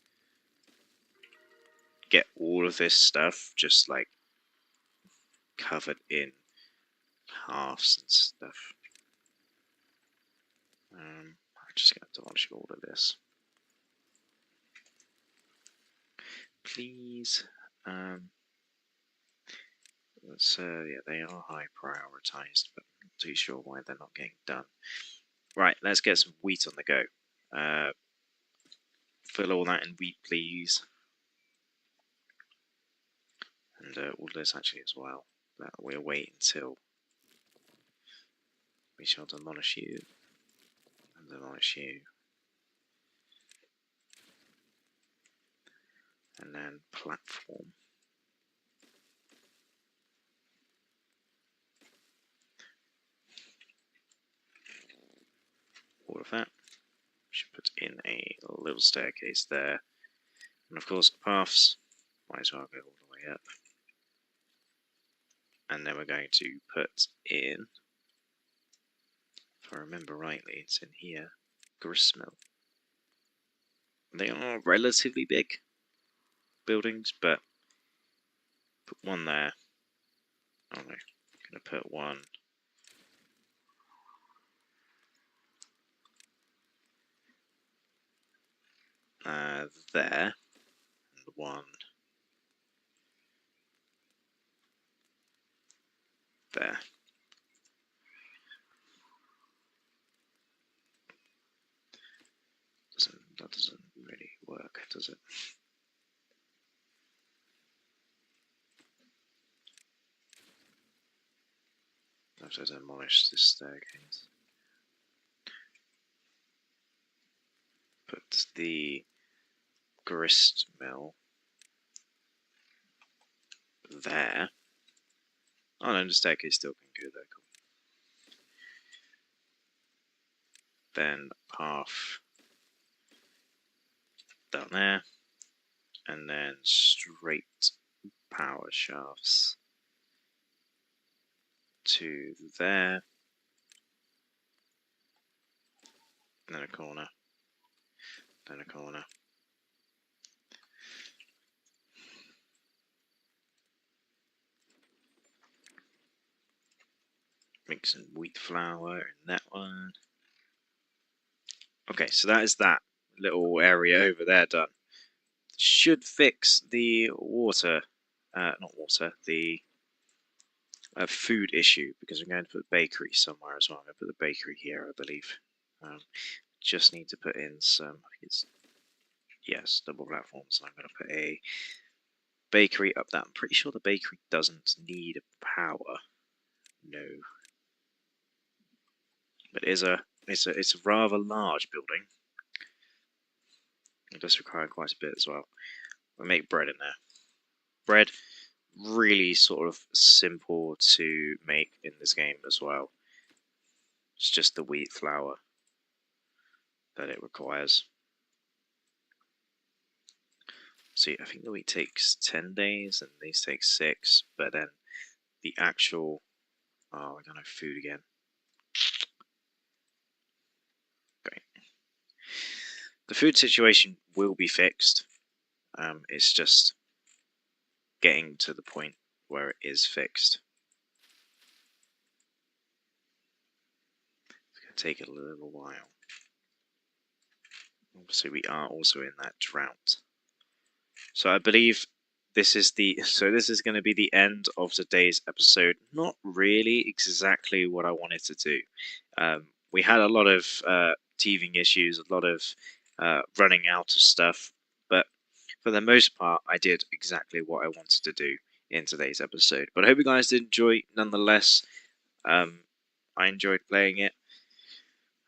get all of this stuff just like covered in halves and stuff. I'm just going to demolish all of this, please. Yeah, they are high prioritized, but I'm not too sure why they're not getting done. Right, let's get some wheat on the go. Fill all that in wheat, please. And all this actually as well. But we'll wait until we shall demolish you. And demolish you. And then platform. All of that. Should put in a little staircase there. And of course, paths. Might as well go all the way up. And then we're going to put in, if I remember rightly, it's in here, gristmill. They are relatively big buildings, but put one there. Oh no, I'm going to put one there, and one there. That doesn't really work, does it? I have to demolish this staircase. Put the grist mill there. Oh no, the staircase still can go there, cool. Then path down there, and then straight power shafts to there, and then a corner, then a corner. Mix some wheat flour in that one. Okay, so that is that little area over there done. Should fix the water, not water, the food issue, because I'm going to put bakery somewhere as well. I'm going to put the bakery here, I believe. Just need to put in some, I think it's, yes, double platforms. I'm going to put a bakery up that. I'm pretty sure the bakery doesn't need power. No. But it's a rather large building. It does require quite a bit as well. We'll make bread in there. Bread, really sort of simple to make in this game as well. It's just the wheat flour that it requires. See, I think the wheat takes 10 days and these take 6, but then the actual... Oh, we're going to have food again. Great. The food situation will be fixed. It's just getting to the point where it is fixed. It's going to take a little while. Obviously, we are also in that drought. So I believe this is going to be the end of today's episode. Not really exactly what I wanted to do. We had a lot of teething issues, a lot of running out of stuff, but for the most part, I did exactly what I wanted to do in today's episode. But I hope you guys did enjoy nonetheless. I enjoyed playing it,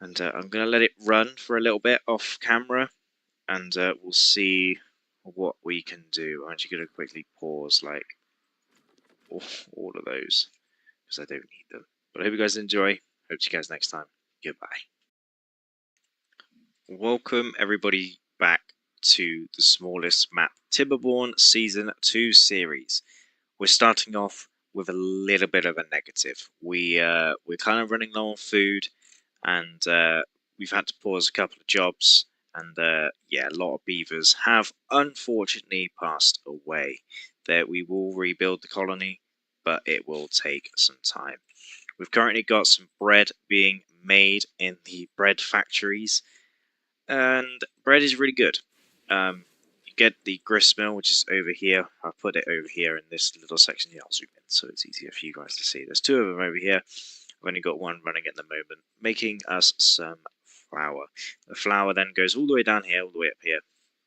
and I'm going to let it run for a little bit off camera, and we'll see what we can do. I'm actually going to quickly pause, like, all of those because I don't need them. But I hope you guys enjoy. Hope to see you guys next time. Goodbye. Welcome everybody back to the smallest map, Timberborn Season 2 series. We're starting off with a little bit of a negative. We're kind of running low on food, and we've had to pause a couple of jobs, and yeah, a lot of beavers have unfortunately passed away. That we will rebuild the colony, but it will take some time. We've currently got some bread being made in the bread factories, and bread is really good. You get the grist mill, which is over here. I'll put it over here in this little section here. I'll zoom in so it's easier for you guys to see. There's two of them over here. I've only got one running at the moment, making us some flour. The flour then goes all the way down here, all the way up here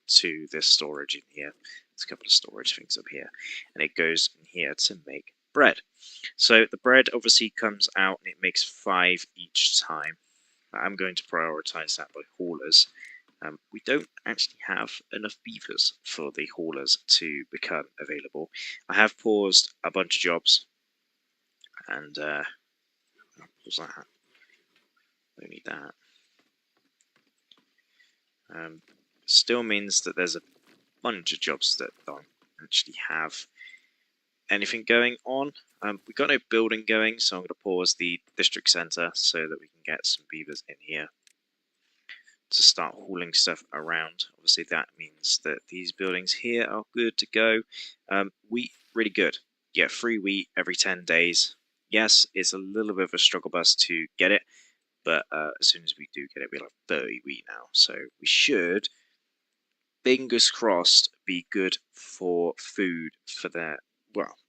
to this storage in here. There's a couple of storage things up here, and it goes in here to make bread. So the bread obviously comes out and it makes 5 each time. I'm going to prioritize that by haulers. We don't actually have enough beavers for the haulers to become available. I have paused a bunch of jobs, and I'll pause that. Don't need that. Still means that there's a bunch of jobs that don't actually have anything going on. We've got no building going, so I'm going to pause the district centre so that we can get some beavers in here to start hauling stuff around. Obviously that means that these buildings here are good to go. Wheat, really good. You get free wheat every 10 days. Yes, it's a little bit of a struggle bus to get it, but as soon as we do get it, we'll have 30 wheat now. So we should, fingers crossed, be good for food for the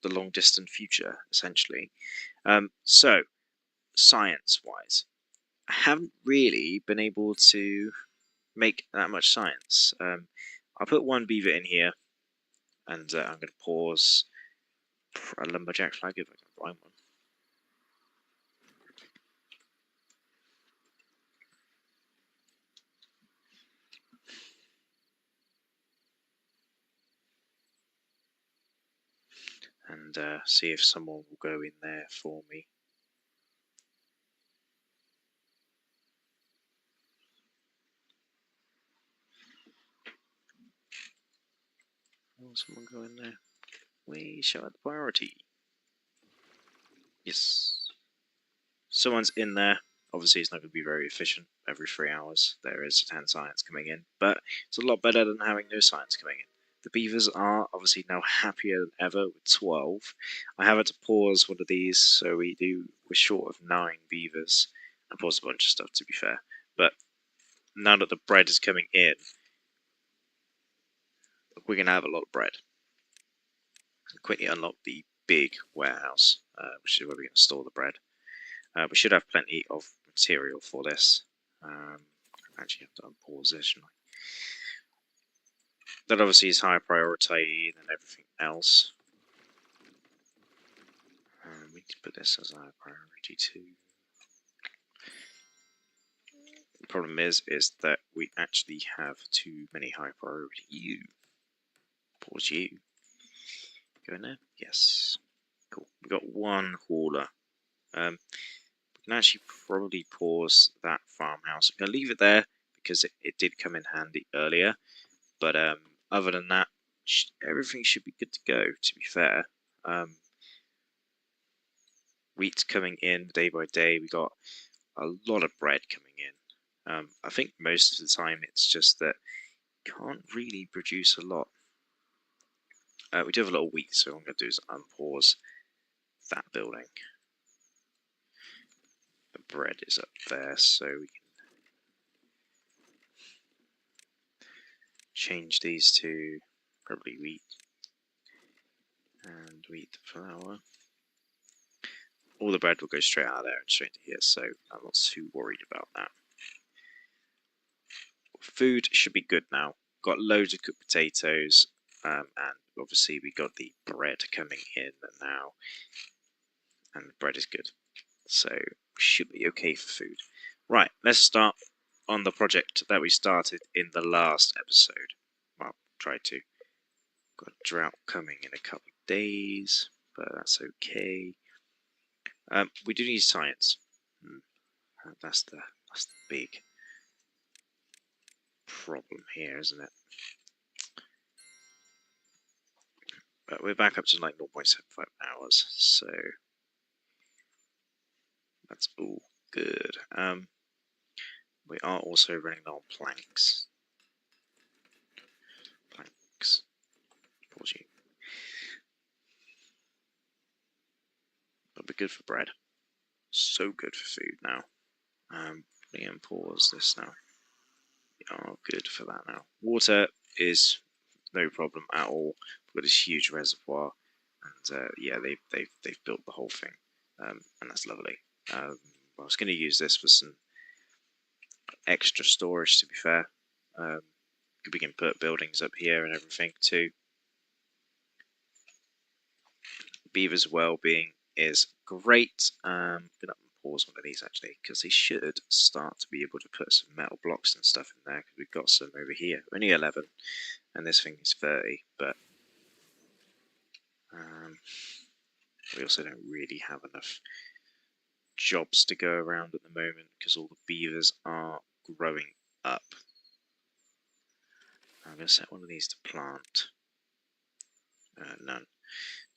long distant future, essentially. So, science-wise, I haven't really been able to make that much science. I'll put one beaver in here, and I'm going to pause a lumberjack flag if I can find one. And see if someone will go in there for me. Will someone go in there? We show out the priority. Yes. Someone's in there. Obviously, it's not going to be very efficient. Every 3 hours, there is 10 science coming in, but it's a lot better than having no science coming in. The beavers are obviously now happier than ever with 12. I have had to pause one of these, so we're short of 9 beavers. I paused a bunch of stuff, to be fair, but now that the bread is coming in, we're going to have a lot of bread. Quickly unlock the big warehouse, which is where we're going to store the bread. We should have plenty of material for this. Actually have to unpause this, shouldn't I? That obviously is higher priority than everything else. We can put this as higher priority too. The problem is that we actually have too many high priority. You. Pause you. Go in there? Yes. Cool. We've got one hauler. We can actually probably pause that farmhouse. I'm going to leave it there because it did come in handy earlier. But other than that, everything should be good to go, to be fair. Wheat's coming in day by day. We got a lot of bread coming in. I think most of the time it's just that you can't really produce a lot. We do have a lot of wheat, so what I'm going to do is unpause that building. The bread is up there, so we can change these to probably wheat and wheat flour. All the bread will go straight out of there and straight to here, so I'm not too worried about that. Food should be good now. Got loads of cooked potatoes, and obviously we got the bread coming in now, and the bread is good, so we should be okay for food. Right, let's start on the project that we started in the last episode. Well, tried to. Got a drought coming in a couple of days. but that's okay. We do need science. That's the big problem here, isn't it? But we're back up to like 0.75 hours, so that's all good. We are also running on planks. Pause you. That'll be good for bread. So good for food now. And pause this now. We are good for that now. Water is no problem at all. We've got this huge reservoir, and yeah, they've built the whole thing, and that's lovely. I was going to use this for some extra storage, to be fair. We can put buildings up here and everything too. Beavers' well-being is great. I'm gonna pause one of these actually, because they should start to be able to put some metal blocks and stuff in there, because we've got some over here. Only 11, and this thing is 30, but we also don't really have enough jobs to go around at the moment, because all the beavers are growing up. I'm going to set one of these to plant. None.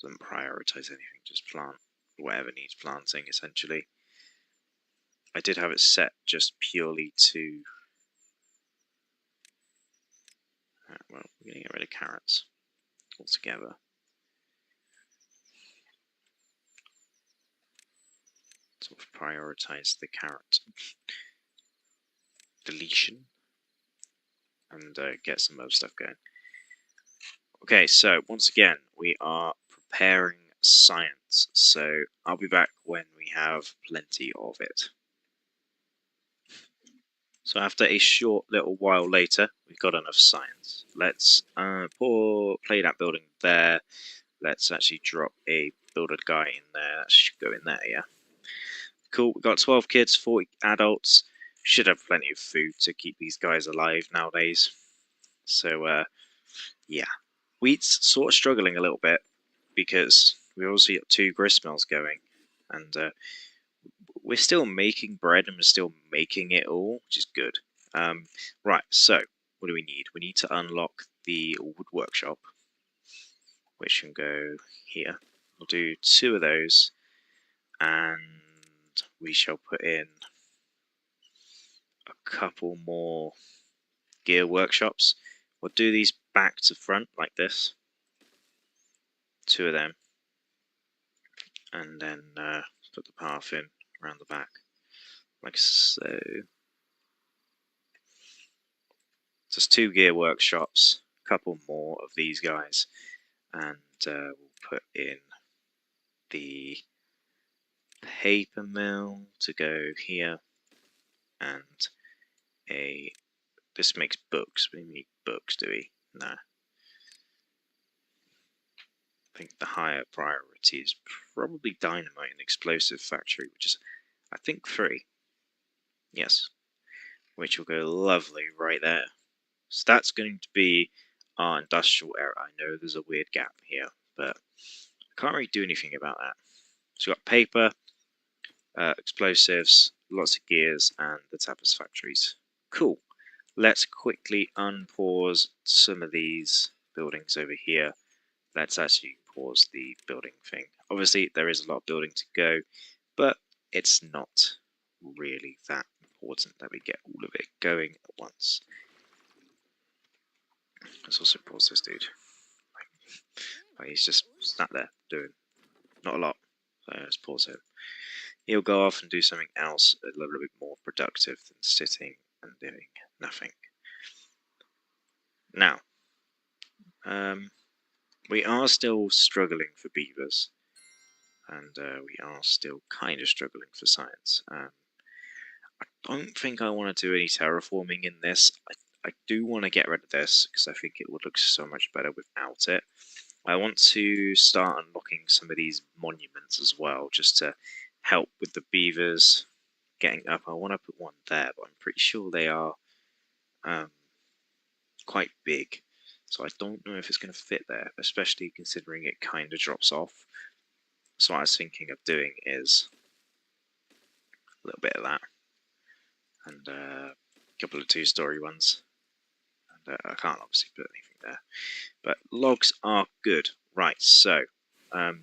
Doesn't prioritize anything, just plant whatever needs planting, essentially. I did have it set just purely to... well, we're going to get rid of carrots altogether. Sort of prioritize the carrot deletion and get some other stuff going. Okay, so once again, we are preparing science, so I'll be back when we have plenty of it. So after a short little while later, we've got enough science. Let's play that building there. Let's actually drop a builder guy in there. That should go in there, yeah. Cool, we've got 12 kids, 40 adults. Should have plenty of food to keep these guys alive nowadays. So, yeah. Wheat's sort of struggling a little bit because we obviously got 2 grist mills going, and we're still making bread and we're still making it all, which is good. Right, so what do we need? We need to unlock the wood workshop, which can go here. We'll do 2 of those, and we shall put in a couple more gear workshops. We'll do these back to front like this. 2 of them, and then put the path in around the back, like so. Just 2 gear workshops, a couple more of these guys, and we'll put in the paper mill to go here, and this makes books. We need books, do we? No. I think the higher priority is probably dynamite and explosive factory, which is, I think, 3. Yes. Which will go lovely right there. So that's going to be our industrial area. I know there's a weird gap here, but I can't really do anything about that. So we've got paper, explosives, lots of gears, and the tapas factories. Cool. Let's quickly unpause some of these buildings over here. Let's actually pause the building thing. Obviously, there is a lot of building to go, but it's not really that important that we get all of it going at once. Let's also pause this dude. He's just sat there doing not a lot. So let's pause him. He'll go off and do something else a little bit more productive than sitting and doing nothing. Now, we are still struggling for beavers, and we are still kind of struggling for science. I don't think I want to do any terraforming in this. I do want to get rid of this because I think it would look so much better without it. I want to start unlocking some of these monuments as well, just to help with the beavers getting up. I want to put one there, but I'm pretty sure they are quite big, so I don't know if it's going to fit there, especially considering it kind of drops off. So what I was thinking of doing is a little bit of that, and a couple of 2-story ones. And I can't obviously put anything there, but logs are good. Right, so a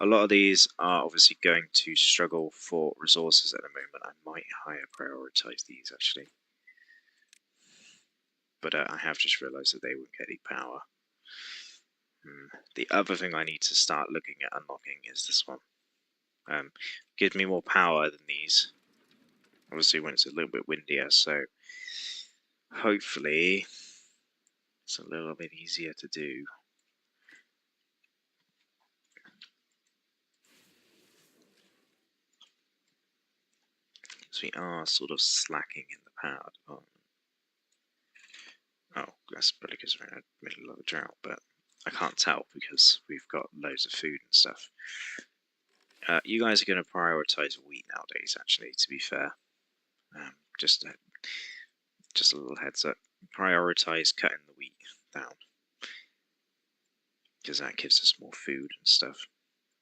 lot of these are obviously going to struggle for resources at the moment. I might higher prioritize these actually, but I have just realised that they won't get any power. The other thing I need to start looking at unlocking is this one. Gives me more power than these, obviously when it's a little bit windier, so hopefully it's a little bit easier to do. So we are sort of slacking in the power department. Oh, that's probably because we're in the middle of a drought, but I can't tell because we've got loads of food and stuff. You guys are going to prioritise wheat nowadays, actually, to be fair. Just a little heads up. Prioritise cutting the wheat down, because that gives us more food and stuff.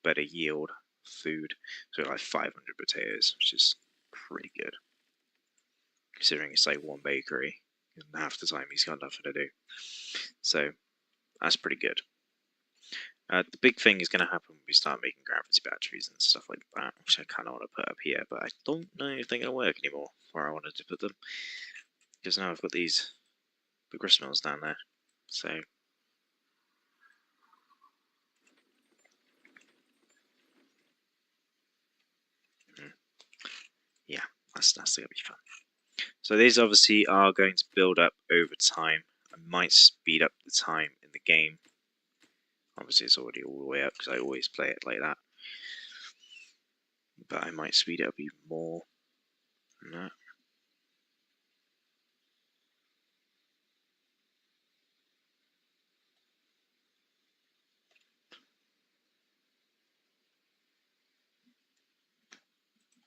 Better yield food. So like 500 potatoes, which is pretty good. Considering it's like one bakery, and half the time he's got nothing to do. So that's pretty good. The big thing is going to happen when we start making gravity batteries and stuff like that, which I kind of want to put up here, but I don't know if they're going to work anymore where I wanted to put them. Because now I've got the grist mills down there. So yeah, that's going to be fun. So these obviously are going to build up over time. I might speed up the time in the game. Obviously it's already all the way up because I always play it like that. But I might speed it up even more than that.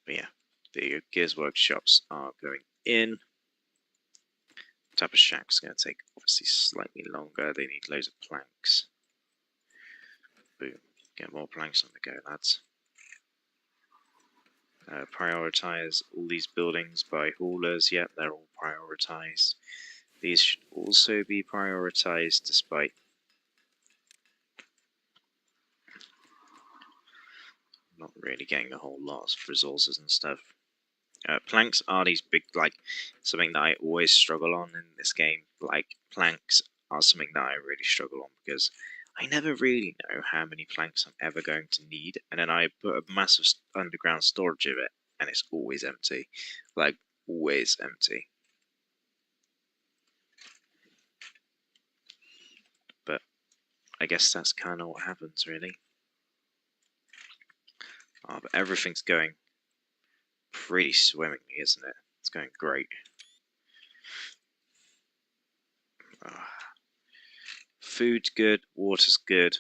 But yeah, the Gears workshops are going in. Type of shack's going to take obviously slightly longer. They need loads of planks. Boom. Get more planks on the go, lads. Prioritize all these buildings by haulers. Yep, they're all prioritized. These should also be prioritized despite not really getting a whole lot of resources and stuff. Planks are these big, like, something that I always struggle on in this game. Like, planks are something that I really struggle on because I never really know how many planks I'm ever going to need, and then I put a massive underground storage of it, and it's always empty. Like, always empty. But I guess that's kind of what happens, really. Oh, but everything's going pretty swimmingly, isn't it? It's going great. Food's good, water's good.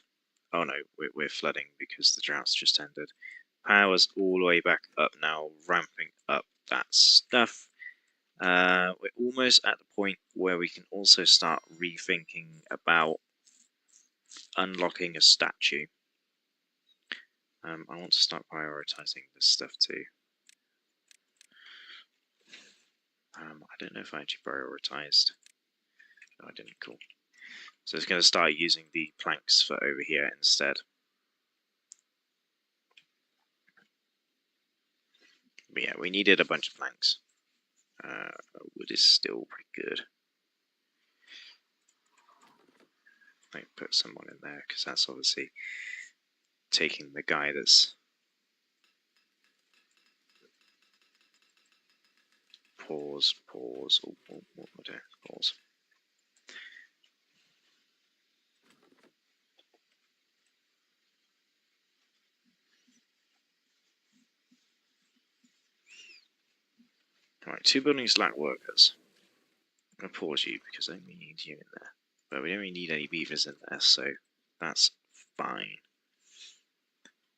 Oh no, we're flooding because the drought's just ended. Power's all the way back up now, ramping up that stuff. We're almost at the point where we can also start rethinking about unlocking a statue. I want to start prioritizing this stuff too. I don't know if I actually prioritized. No, I didn't. Cool. So it's going to start using the planks for over here instead. But yeah, we needed a bunch of planks. Wood is still pretty good. I put someone in there because that's obviously taking the guy that's pause. Oh, what am I doing? Pause. Right, 2 buildings lack workers. I'm going to pause you because I only need you in there. But we don't really need any beavers in there, so that's fine.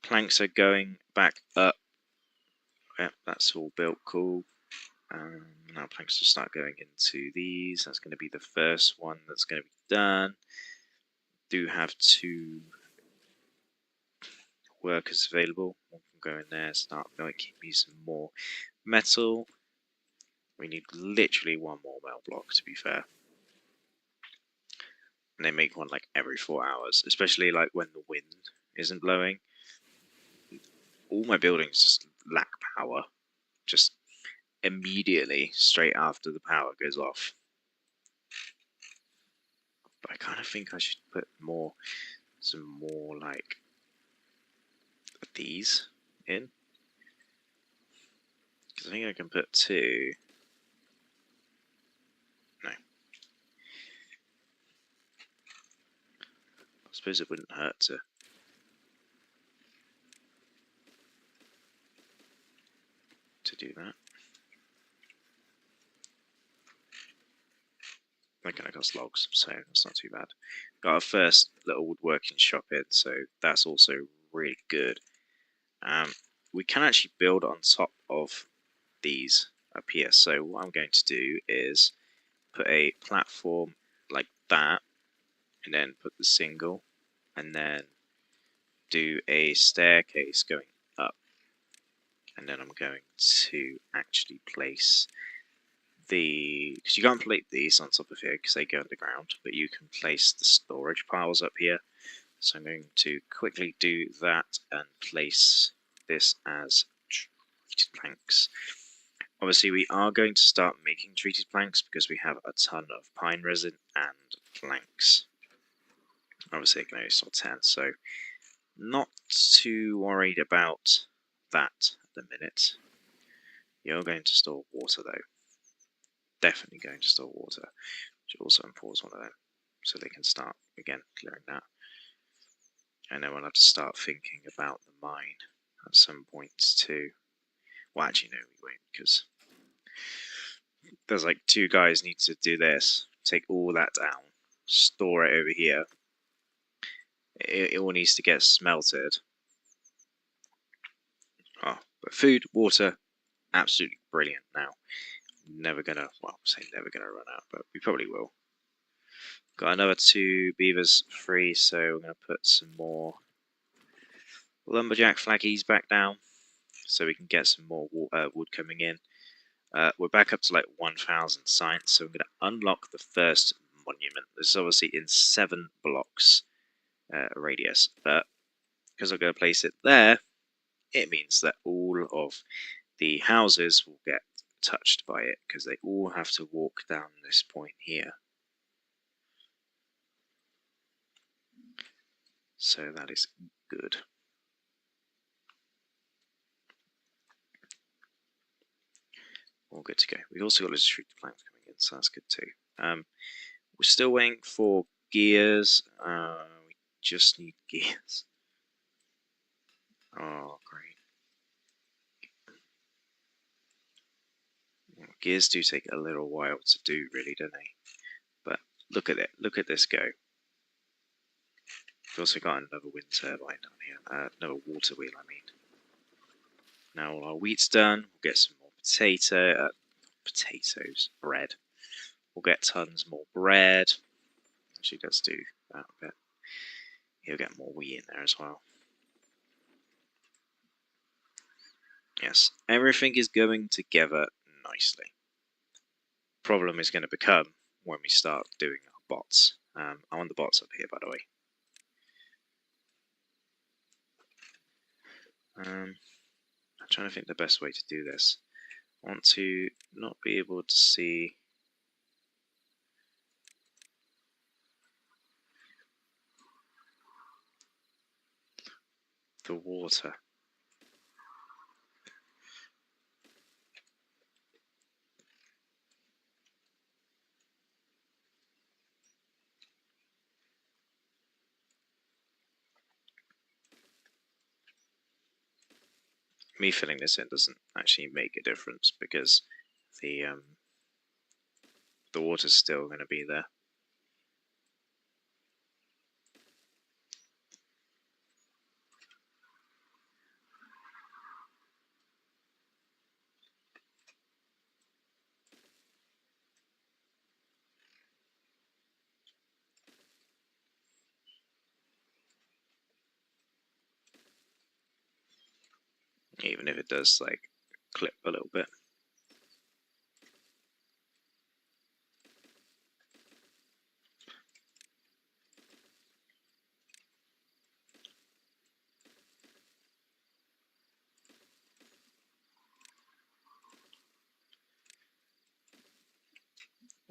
Planks are going back up. Yep, that's all built, cool. Now planks will start going into these. That's going to be the first one that's going to be done. Do have 2 workers available. One can go in there, start making me some more metal. We need literally one more metal block, to be fair. And they make one like every 4 hours, especially like when the wind isn't blowing. All my buildings just lack power. Just immediately, straight after the power goes off. But I kind of think I should put some more like these in. Because I think I can put 2. No. I suppose it wouldn't hurt to. Do that. They're going to cost logs, so that's not too bad. Got our first little woodworking shop in, so that's also really good. We can actually build on top of these up here. So what I'm going to do is put a platform like that, and then put the single, and then do a staircase going up. And then I'm going to actually place because you can't place these on top of here because they go underground, but you can place the storage piles up here. So I'm going to quickly do that and place this as treated planks. Obviously we are going to start making treated planks because we have a ton of pine resin and planks. Obviously I can only store 10, so not too worried about that at the minute. You're going to store water though. Definitely going to store water, which also imports one of them, so they can start again clearing that. And then we'll have to start thinking about the mine at some point too. Well, actually no, we won't, because there's like 2 guys need to do this, take all that down, store it over here. It all needs to get smelted. Oh, but food, water, absolutely brilliant now. Never gonna, well, say never gonna run out, but we probably will. Got another 2 beavers free, so we're gonna put some more lumberjack flaggies back down, so we can get some more wood coming in. We're back up to like 1,000 science, so I'm gonna unlock the first monument. This is obviously in 7 blocks radius, but because I'm gonna place it there, it means that all of the houses will get touched by it because they all have to walk down this point here. So that is good. All good to go. We've also got loads of treated planks coming in, so that's good too. We're still waiting for gears. We just need gears. Oh, great. Gears do take a little while to do, really, don't they? But look at it. Look at this go. We've also got another wind turbine down here. Another water wheel, I mean. Now all our wheat's done. We'll get some more bread. We'll get tons more bread. Actually, let's do that a bit. He'll get more wheat in there as well. Yes, everything is going together nicely. Problem is going to become when we start doing our bots. I want the bots up here, by the way. I'm trying to think the best way to do this. I want to not be able to see the water. Me filling this in doesn't actually make a difference because the water's still going to be there. even if it does like clip a little bit.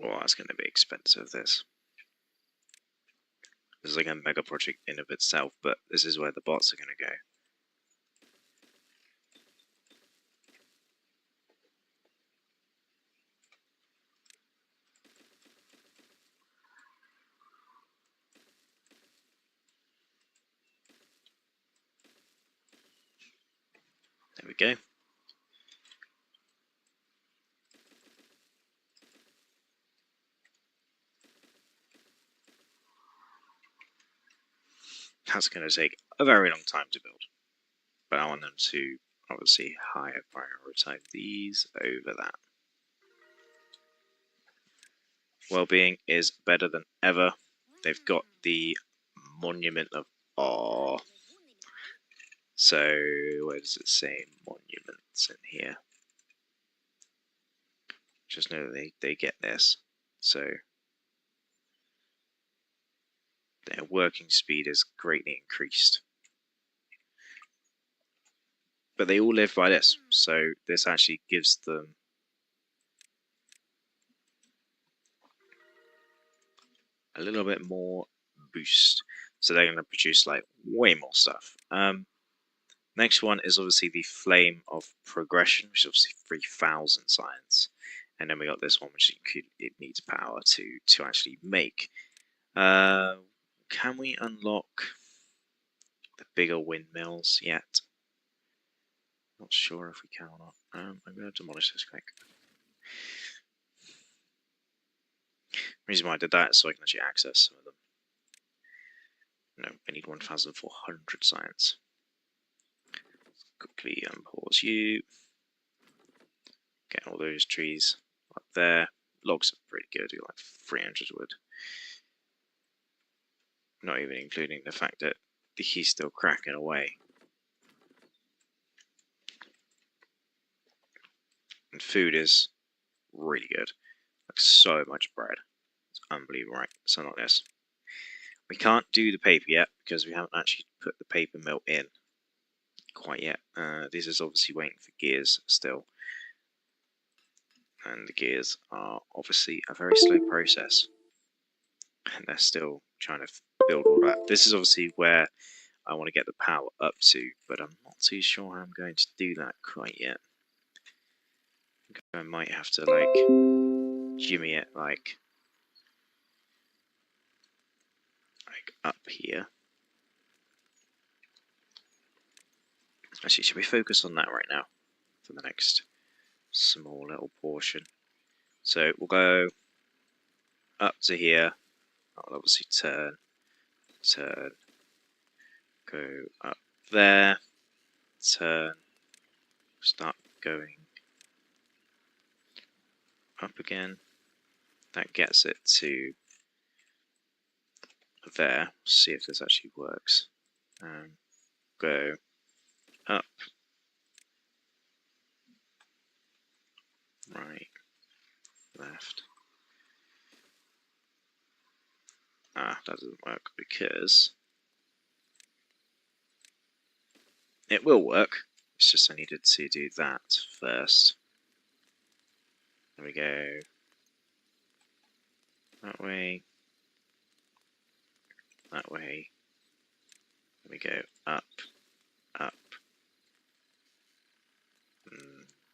Oh, that's going to be expensive, this. This is like a mega project in of itself, but this is where the bots are going to go. There we go. That's going to take a very long time to build. But I want them to obviously higher prioritize these over that. Wellbeing is better than ever. They've got the Monument of Awe. So, where does it say monuments in here? Just know that they get this. So, their working speed is greatly increased. But they all live by this, so this actually gives them a little bit more boost. So they're going to produce like way more stuff. Next one is obviously the Flame of Progression, which is obviously 3,000 science. And then we got this one, which it needs power to actually make. Can we unlock the bigger windmills yet? Not sure if we can or not. I'm going to demolish this quick. The reason why I did that is so I can actually access some of them. No, I need 1,400 science. Quickly unpause you. Get all those trees up there. Logs are pretty good, you're like 300 wood. Not even including the fact that he's still cracking away. And food is really good. Like so much bread. It's unbelievable, right? So not this. We can't do the paper yet because we haven't actually put the paper mill in quite yet. This is obviously waiting for gears still. And the gears are obviously a very slow process. And they're still trying to build all that. This is obviously where I want to get the power up to, but I'm not too sure how I'm going to do that quite yet. I might have to like jimmy it like up here. Actually, should we focus on that right now for the next small little portion? So we'll go up to here. I'll obviously turn, go up there, turn, start going up again. That gets it to there. See if this actually works. Go up, right, left. That doesn't work because it will work. It's just I needed to do that first. There we go. That way. That way. There we go. Up, up,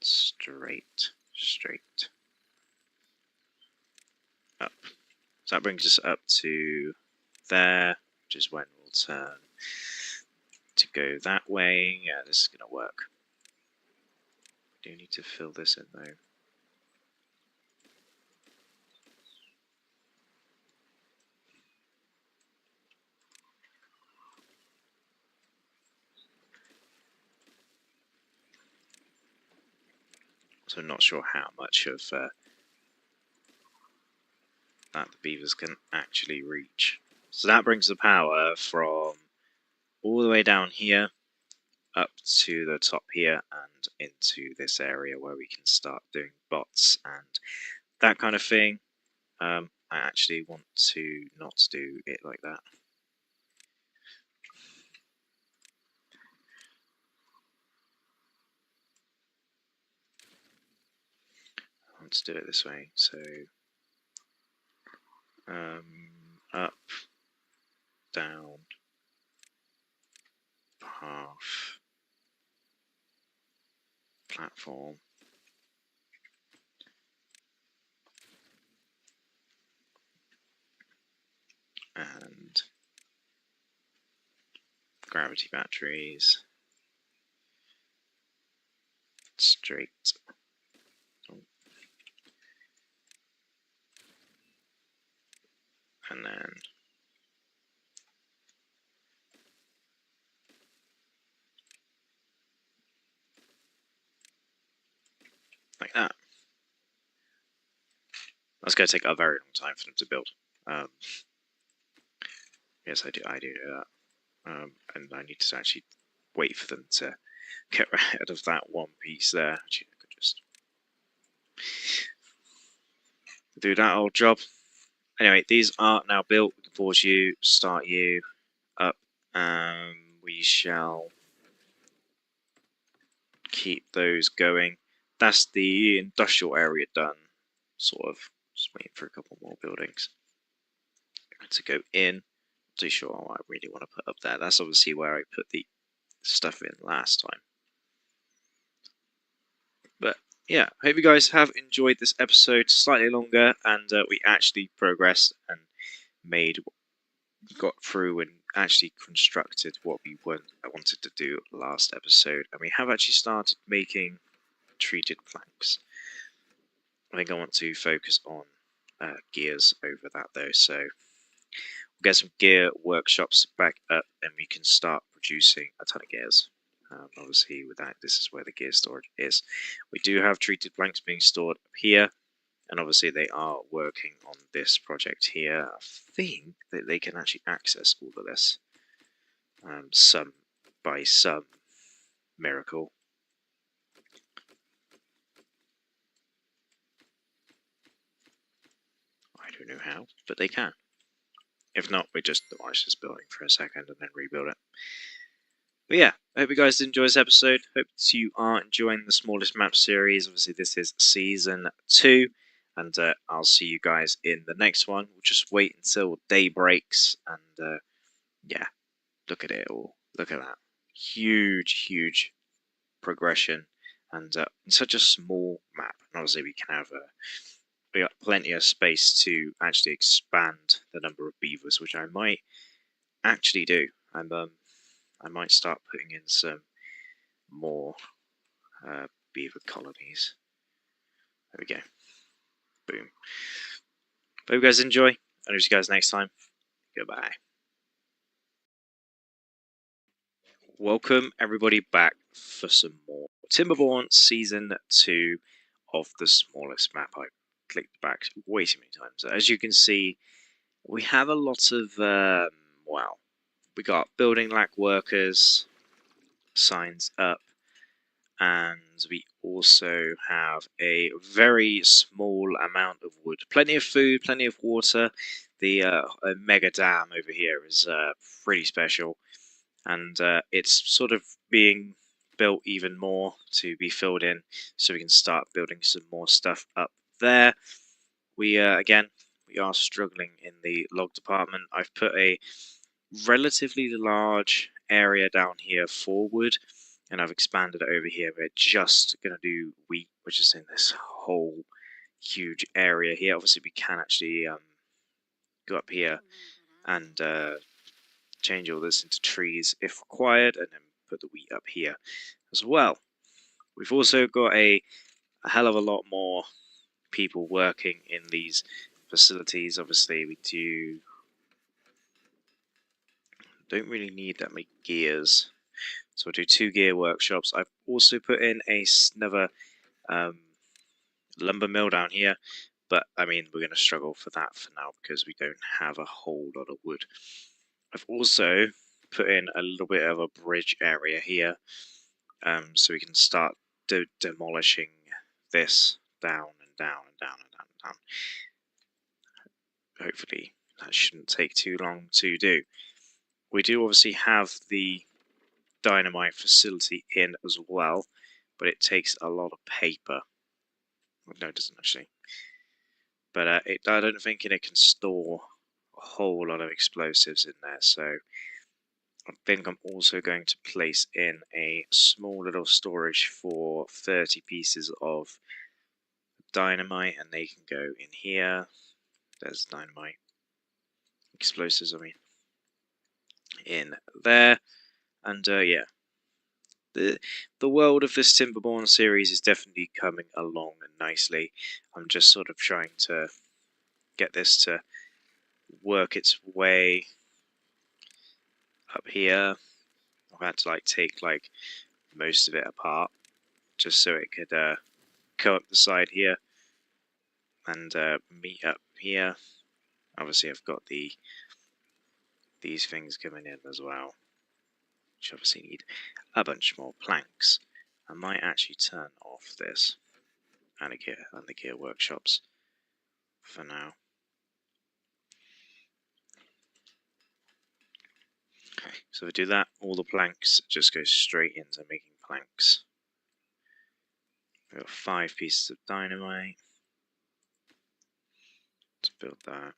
straight, straight, up. So that brings us up to there, which is when we'll turn to go that way. Yeah, this is going to work. Do need to fill this in though. So I'm not sure how much of that the beavers can actually reach. So that brings the power from all the way down here up to the top here and into this area where we can start doing bots and that kind of thing. I actually want to not do it like that. I want to do it this way. So up, down, path, platform, and gravity batteries, straight, and then like that. That's going to take a very long time for them to build. Yes, I do that. And I need to actually wait for them to get rid of that one piece there. Actually, I could just do that old job. Anyway, these are now built. We can pause you, start you up. We shall keep those going. That's the industrial area done. Sort of just waiting for a couple more buildings to go in. Not too sure what I really want to put up there. That's obviously where I put the stuff in last time. But yeah, I hope you guys have enjoyed this episode. Slightly longer, and we actually progressed and got through and actually constructed what we wanted to do last episode. And we have actually started making treated planks. I think I want to focus on gears over that though, so we'll get some gear workshops back up and we can start producing a ton of gears. Obviously with that, this is where the gear storage is. We do have treated planks being stored up here, and obviously they are working on this project here. I think that they can actually access all of this by some miracle. I don't know how, but they can. If not, we just demolish this building for a second and then rebuild it. But yeah, I hope you guys enjoy this episode. Hope you are enjoying the smallest map series. Obviously, this is season 2, and I'll see you guys in the next one. We'll just wait until day breaks, and yeah, look at it all. Look at that. Huge, huge progression, and in such a small map. And obviously, we can have we got plenty of space to actually expand the number of beavers, which I might actually do. I might start putting in some more beaver colonies. There we go. Boom. Hope you guys enjoy. I'll see you guys next time. Goodbye. Welcome everybody back for some more Timberborn Season 2 of the smallest map. I clicked back way too many times. As you can see, we have a lot of, well, we got building lack workers signs up, and we also have a very small amount of wood. Plenty of food, plenty of water. The mega dam over here is pretty special, and it's sort of being built even more to be filled in, so we can start building some more stuff up there. We again, we are struggling in the log department. I've put a relatively large area down here for wood, and I've expanded it over here. We're just going to do wheat, which is in this whole huge area here. Obviously, we can actually go up here and change all this into trees if required, and then put the wheat up here as well. We've also got a hell of a lot more people working in these facilities. Obviously, we don't really need that many gears, so we'll do 2 gear workshops. I've also put in another lumber mill down here, but I mean we're going to struggle for that for now because we don't have a whole lot of wood. I've also put in a little bit of a bridge area here, so we can start demolishing this down and down and down and down and down. Hopefully that shouldn't take too long to do. We do obviously have the dynamite facility in as well, but it takes a lot of paper. No, it doesn't actually. But I don't think it can store a whole lot of explosives in there, so I think I'm also going to place in a small little storage for 30 pieces of dynamite, and they can go in here. There's dynamite. Explosives, I mean. In there. And yeah. The world of this Timberborn series is definitely coming along nicely. I'm just sort of trying to get this to work its way up here. I've had to take most of it apart just so it could go up the side here and meet up here. Obviously I've got these things coming in as well, which obviously need a bunch more planks. I might actually turn off this and the gear workshops for now. So if we do that, all the planks just go straight into making planks. We've got 5 pieces of dynamite. Let's build that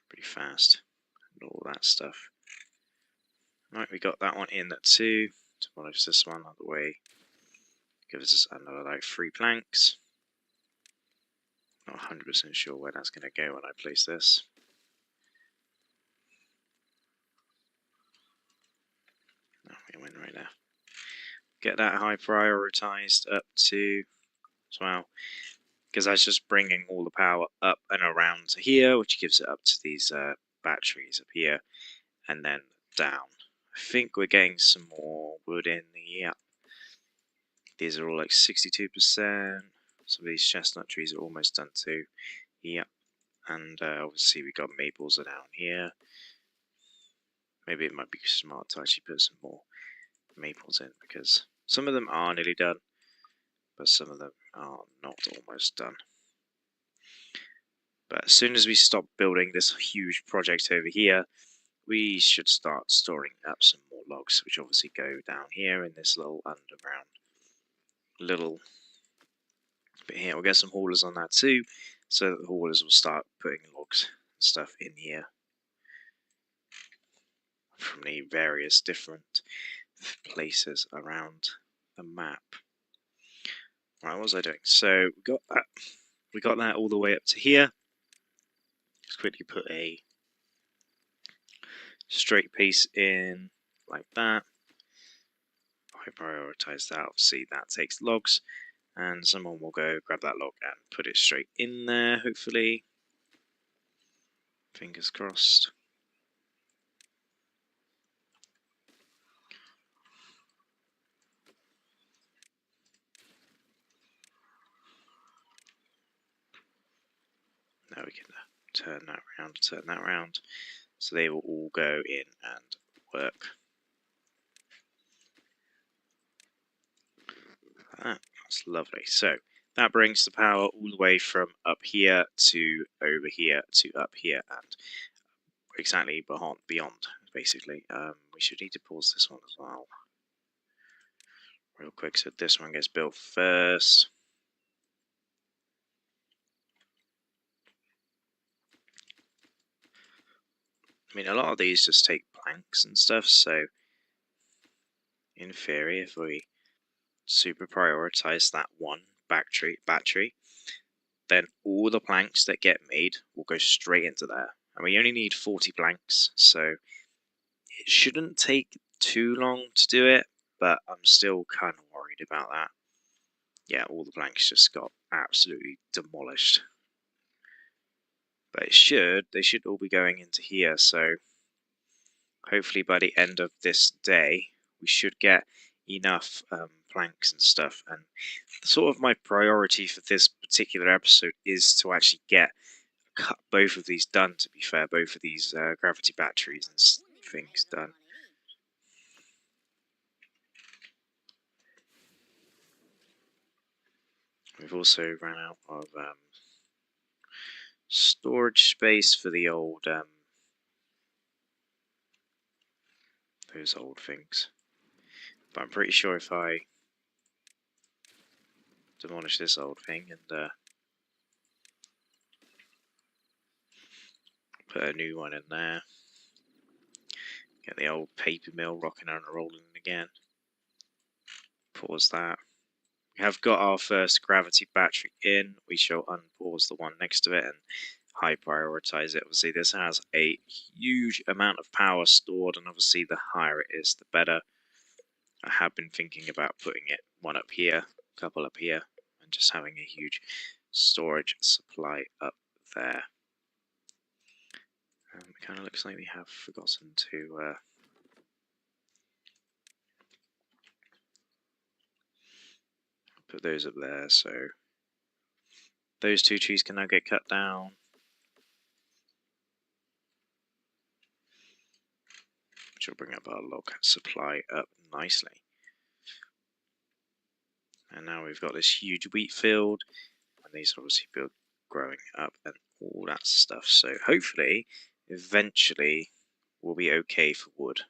pretty fast and all that stuff. Right, we got that one in that too. Demolish this one out of the way. Gives us another 3 planks. Not 100% sure where that's going to go when I place this. Oh, it went right there. Get that high prioritized up to as well, because that's just bringing all the power up and around to here, which gives it up to these batteries up here and then down. I think we're getting some more wood in here. These are all 62%. Some of these chestnut trees are almost done too. Yep. And obviously we got maples down here. Maybe it might be smart to actually put some more maples in, because some of them are nearly done, but some of them are not almost done. But as soon as we stop building this huge project over here, we should start storing up some more logs, which obviously go down here in this little underground little bit here. We'll get some haulers on that too, so that the haulers will start putting logs and stuff in here from the various different places around the map. Right, what was I doing? So we got that all the way up to here. Just quickly put a straight piece in like that. I prioritize that. Obviously that takes logs, and someone will go grab that log and put it straight in there, hopefully. Fingers crossed. Now we can turn that round, so they will all go in and work. That's lovely. So that brings the power all the way from up here to over here to up here and exactly beyond, basically. We should need to pause this one as well real quick, so this one gets built first. I mean, a lot of these just take planks and stuff, so in theory, if we super prioritize that one battery, then all the planks that get made will go straight into there. And we only need 40 planks, so it shouldn't take too long to do it, but I'm still kind of worried about that. Yeah, all the planks just got absolutely demolished. But they should all be going into here, so hopefully by the end of this day, we should get enough planks and stuff. And sort of my priority for this particular episode is to actually get cut both of these done, to be fair, both of these gravity batteries and things done. We've also run out of storage space for the old those old things. But I'm pretty sure if I demolish this old thing and put a new one in there, get the old paper mill rocking and rolling again. Pause that. We have got our first gravity battery in. We shall unpause the one next to it and high prioritize it. Obviously this has a huge amount of power stored, and obviously the higher it is the better. I have been thinking about putting it one up here, a couple up here, and just having a huge storage supply up there. It kind of looks like we have forgotten to put those up there, so those two trees can now get cut down. Which will bring up our log supply up nicely. And now we've got this huge wheat field, and these obviously growing up and all that stuff. So hopefully, eventually, we'll be okay for wood.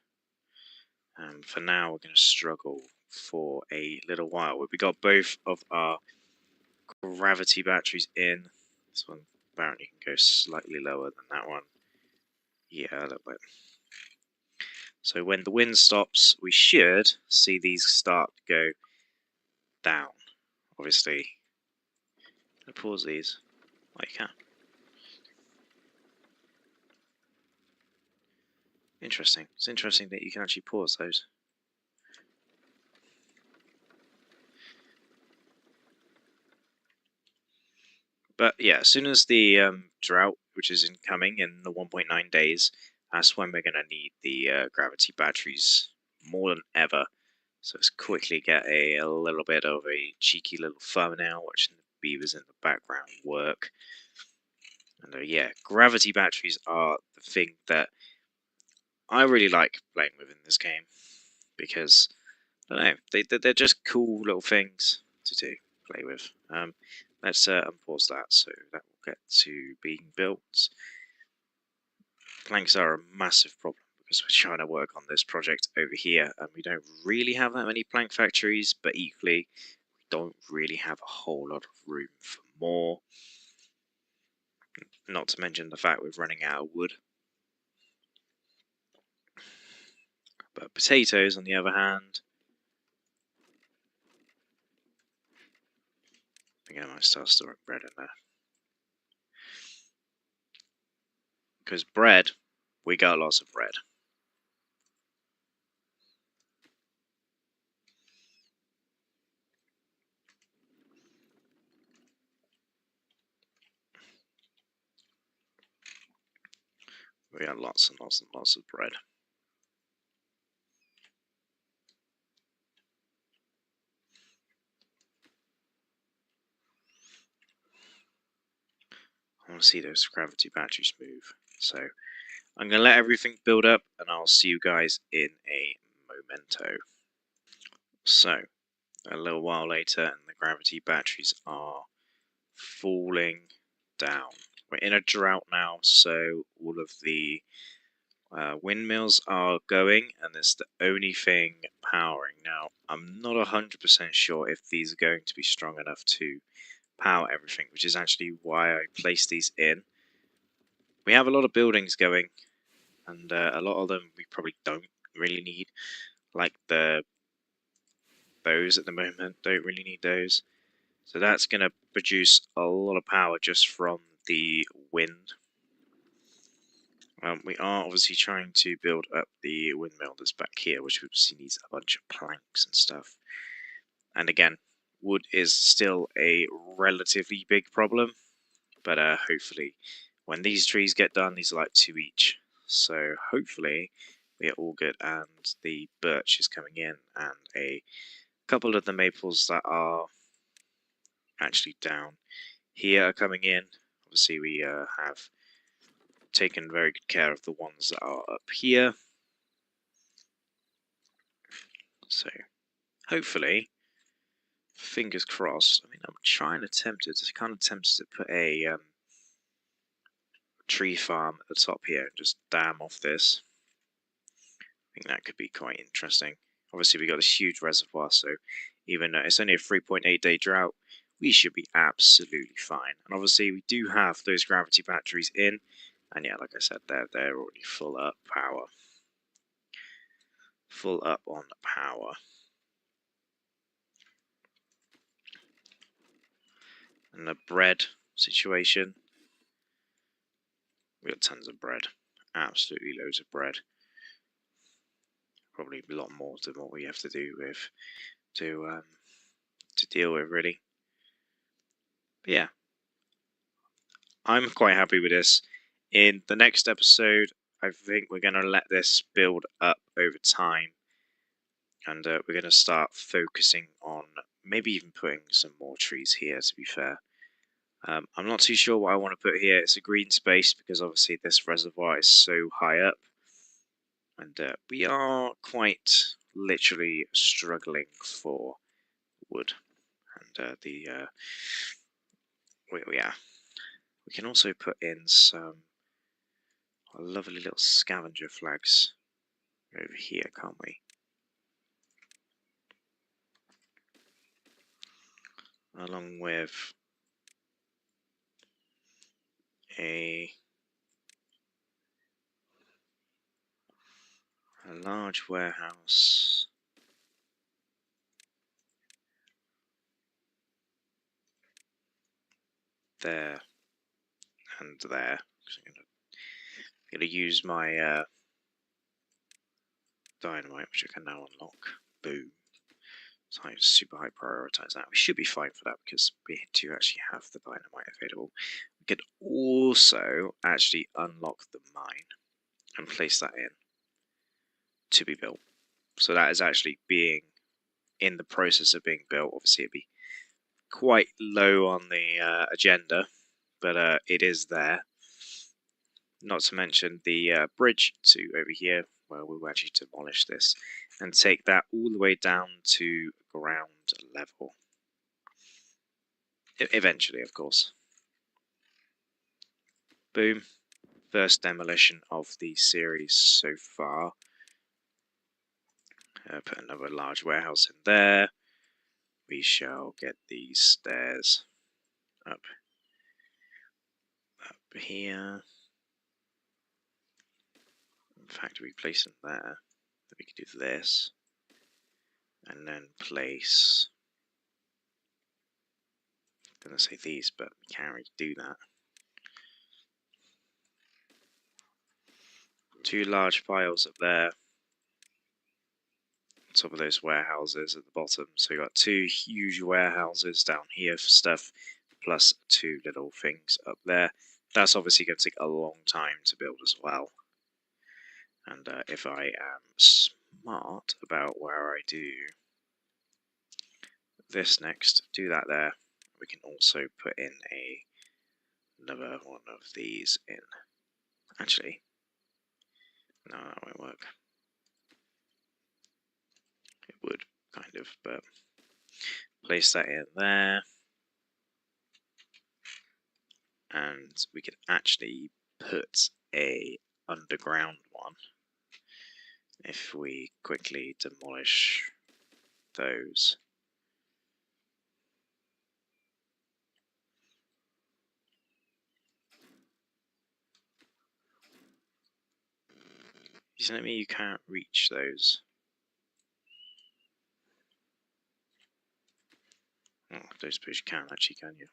For now, we're going to struggle for a little while. We got both of our gravity batteries in. This one apparently can go slightly lower than that one. Yeah, a little bit. So when the wind stops, we should see these start to go down. Obviously, I'm gonna pause these. Well, you can. Interesting. It's interesting that you can actually pause those. But yeah, as soon as the drought, which is incoming in the 1.9 days, that's when we're going to need the gravity batteries more than ever. So let's quickly get a little bit of a cheeky little thumbnail watching the beavers in the background work. And yeah, gravity batteries are the thing that I really like playing with in this game, because I don't know, they're just cool little things to play with. Let's unpause that, so that will get to being built. Planks are a massive problem because we're trying to work on this project over here, and we don't really have that many plank factories, but equally we don't really have a whole lot of room for more. Not to mention the fact we're running out of wood. But potatoes, on the other hand, I think I might start storing bread in there. Because bread, we got lots of bread. We got lots and lots and lots of bread. I want to see those gravity batteries move. So I'm going to let everything build up, and I'll see you guys in a momento. So a little while later, and the gravity batteries are falling down. We're in a drought now, so all of the windmills are going, and it's the only thing powering. Now, I'm not 100% sure if these are going to be strong enough to power everything, which is actually why I placed these in. We have a lot of buildings going, and a lot of them we probably don't really need, like those at the moment. Don't really need those. So that's going to produce a lot of power just from the wind. We are obviously trying to build up the windmill that's back here, which obviously needs a bunch of planks and stuff. And again, wood is still a relatively big problem, but hopefully when these trees get done, these are like 2 each. So hopefully we are all good, and the birch is coming in, and a couple of the maples that are actually down here are coming in. Obviously, we have taken very good care of the ones that are up here. So, hopefully, fingers crossed. I mean, I'm kind of tempted to put a tree farm at the top here and just dam off this. I think that could be quite interesting. Obviously, we got this huge reservoir, so even though it's only a 3.8 day drought, we should be absolutely fine. And obviously, we do have those gravity batteries in, and yeah, like I said, they're already full up power. Full up on power. And the bread situation, we got tons of bread, absolutely loads of bread. Probably a lot more than what we have to do with to deal with, really. But yeah, I'm quite happy with this. In the next episode, I think we're going to let this build up over time, and we're going to start focusing on maybe even putting some more trees here, to be fair. I'm not too sure what I want to put here. It's a green space because obviously this reservoir is so high up, and we are quite literally struggling for wood. And we can also put in some lovely little scavenger flags over here, can't we? Along with a large warehouse there and there. I'm gonna use my dynamite, which I can now unlock. Boom. So I super high prioritize that. We should be fine for that because we do actually have the dynamite available. We could also actually unlock the mine and place that in to be built. So that is actually being in the process of being built. Obviously, it'd be quite low on the agenda, but it is there. Not to mention the bridge to over here, where we'll actually demolish this and take that all the way down to ground level. Eventually, of course. Boom. First demolition of the series so far. Put another large warehouse in there. We shall get these stairs up here. In fact, we place them there. Then we can do this. And then place, I'm going to say these, but we can't really do that. Two large piles up there. On top of those warehouses at the bottom. So you've got two huge warehouses down here for stuff, plus two little things up there. That's obviously going to take a long time to build as well. And if I am smart about where I do this next, do that there. We can also put in another one of these in. Actually, no, that won't work. It would, kind of, but place that in there. And we could actually put a underground one if we quickly demolish those. You telling me you can't reach those? Oh, I don't suppose you can actually, can you?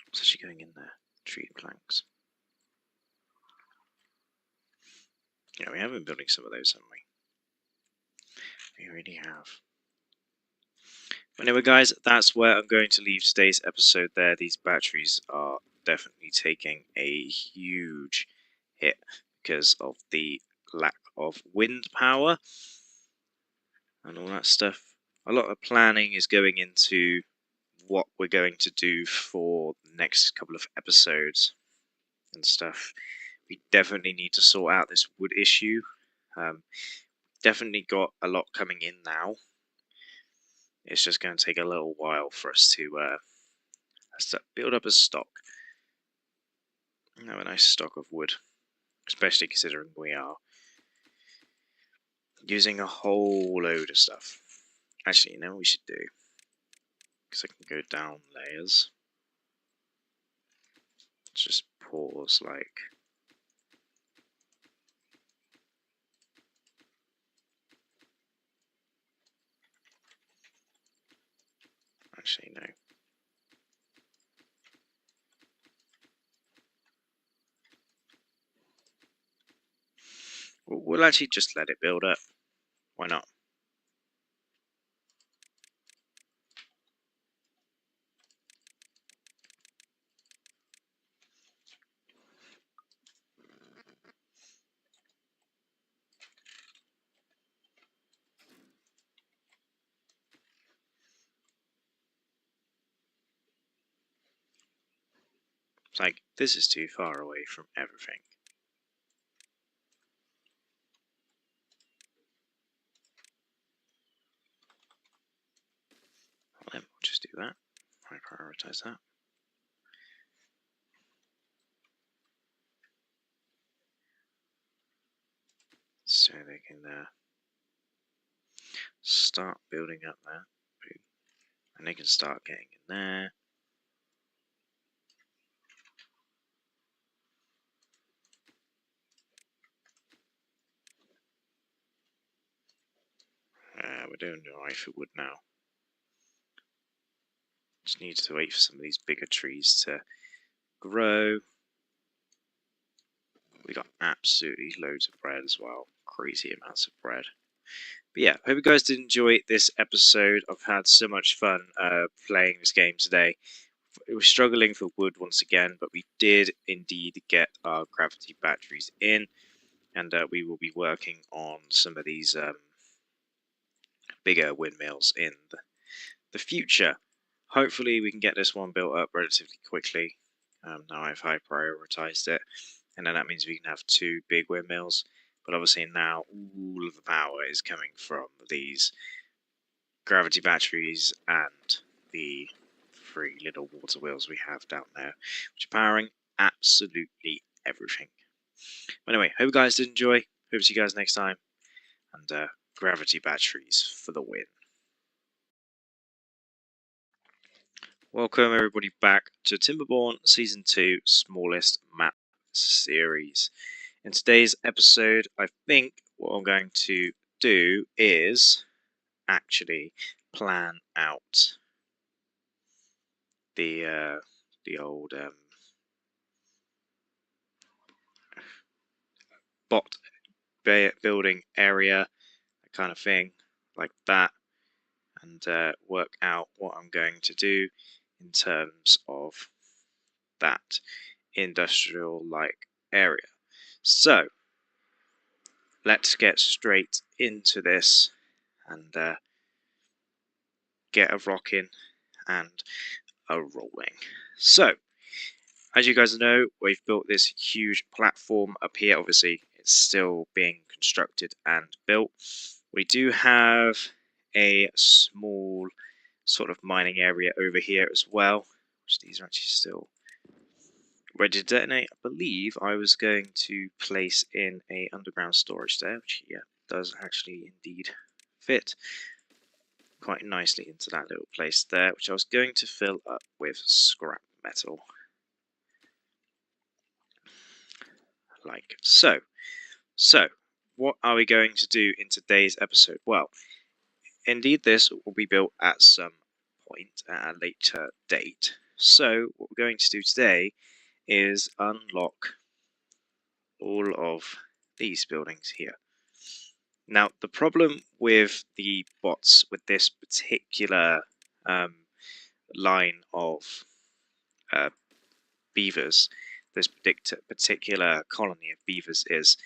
What's actually going in there? Tree planks. Yeah, we have been building some of those, haven't we? We already have. Anyway guys, that's where I'm going to leave today's episode there. These batteries are definitely taking a huge hit because of the lack of wind power and all that stuff. A lot of planning is going into what we're going to do for the next couple of episodes and stuff. We definitely need to sort out this wood issue. Definitely got a lot coming in now. It's just going to take a little while for us to build up a stock. Have a nice stock of wood, especially considering we are using a whole load of stuff. Actually, you know what we should do? Because I can go down layers. Let's just pause like... Actually, no. We'll actually just let it build up. Why not? It's like, this is too far away from everything. Well, then we'll just do that. I prioritize that. So they can start building up there. Boom. And they can start getting in there. We're doing alright for wood now. Just need to wait for some of these bigger trees to grow. We got absolutely loads of bread as well. Crazy amounts of bread. But yeah, hope you guys did enjoy this episode. I've had so much fun playing this game today. It was struggling for wood once again, but we did indeed get our gravity batteries in, and we will be working on some of these bigger windmills in the future. Hopefully we can get this one built up relatively quickly. Now I've high prioritized it, and then that means we can have 2 big windmills. But obviously now all of the power is coming from these gravity batteries and the 3 little water wheels we have down there, which are powering absolutely everything. Anyway, hope you guys did enjoy. Hope to see you guys next time. And gravity batteries for the win. Welcome everybody back to Timberborn Season 2 Smallest Map Series. In today's episode, I think what I'm going to do is actually plan out the old bot building area, that kind of thing, like that, and work out what I'm going to do in terms of that industrial-like area. So, let's get straight into this and get a rocking and a rolling. So, as you guys know, we've built this huge platform up here. Obviously, it's still being constructed and built. We do have a small sort of mining area over here as well, which these are actually still ready to detonate. I believe I was going to place in a underground storage there, which does actually indeed fit quite nicely into that little place there, which I was going to fill up with scrap metal. Like so. So, what are we going to do in today's episode? Well, indeed this will be built at some point at a later date. So, what we're going to do today is unlock all of these buildings here. Now, the problem with the bots with this particular line of beavers, this particular colony of beavers is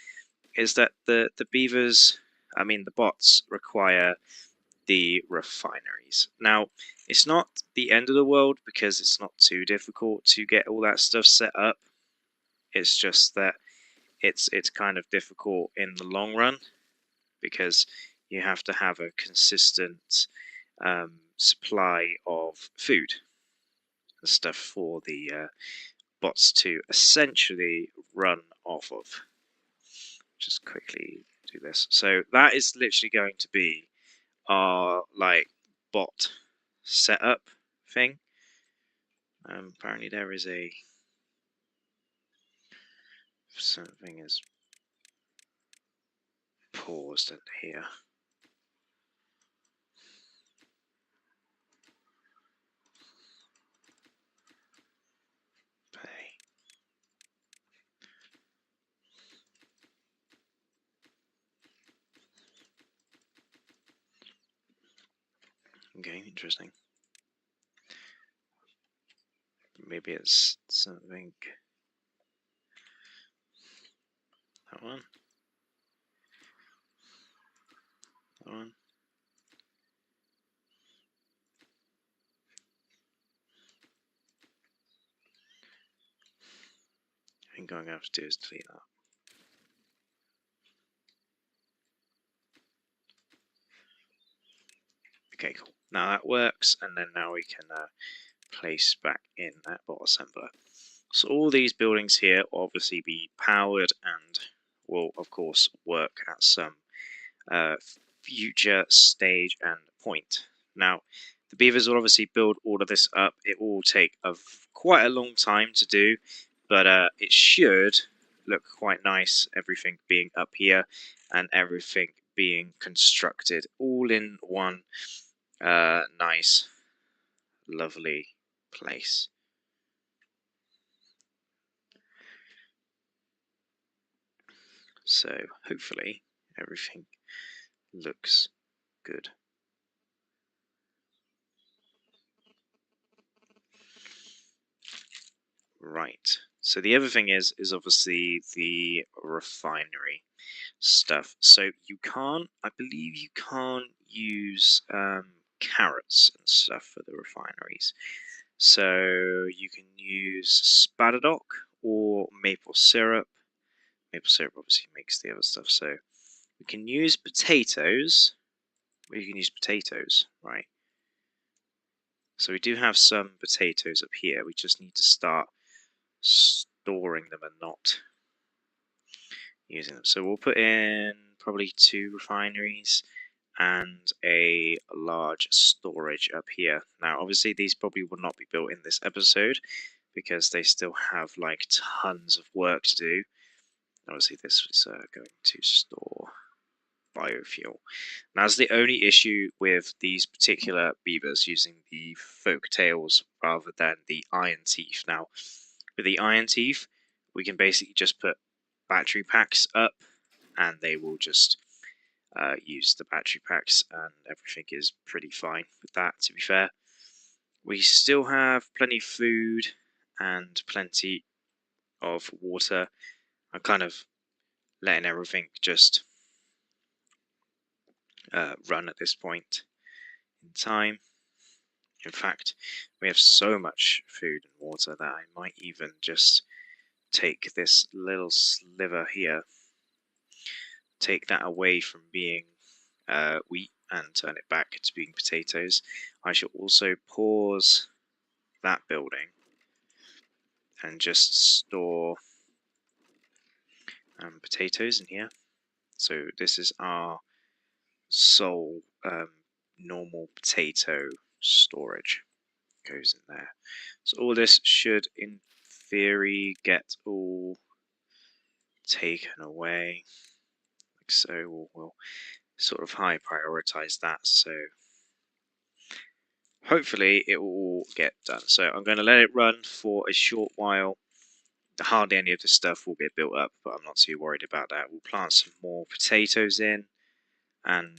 that the beavers, I mean the bots, require the refineries. Now, it's not the end of the world because it's not too difficult to get all that stuff set up. It's just that it's kind of difficult in the long run because you have to have a consistent supply of food and stuff for the bots to essentially run off of. Just quickly do this. So that is literally going to be our like bot setup thing. Apparently there is a something is paused at here. Okay, interesting. Maybe it's something. That one. That one. I think all I'm going to have to do is delete that. Okay, cool. Now that works, and then now we can place back in that bot assembler. So all these buildings here will obviously be powered and will, of course, work at some future stage and point. Now, the beavers will obviously build all of this up. It will take quite a long time to do, but it should look quite nice, everything being up here and everything being constructed all in one nice, lovely place. So hopefully everything looks good. Right. So the other thing is obviously the refinery stuff. So you can't, I believe you can't use carrots and stuff for the refineries. So you can use spadadoc or maple syrup. Maple syrup obviously makes the other stuff. So we can use potatoes. Well, you can use potatoes, right? So we do have some potatoes up here. We just need to start storing them and not using them. So we'll put in probably 2 refineries and a large storage up here. Now, obviously, these probably will not be built in this episode because they still have like tons of work to do. Obviously, this is going to store biofuel. Now, that's the only issue with these particular beavers using the folk tails rather than the iron teeth. Now, with the iron teeth, we can basically just put battery packs up and they will just use the battery packs and everything is pretty fine with that, to be fair. We still have plenty of food and plenty of water. I'm kind of letting everything just run at this point in time. In fact, we have so much food and water that I might even just take this little sliver here, take that away from being wheat and turn it back to being potatoes. I shall also pause that building and just store potatoes in here. So this is our sole normal potato storage. Goes in there. So all this should, in theory, get all taken away. Like so, we'll sort of high prioritize that. So hopefully it will all get done. So I'm going to let it run for a short while. Hardly any of this stuff will get built up, but I'm not too worried about that. We'll plant some more potatoes in and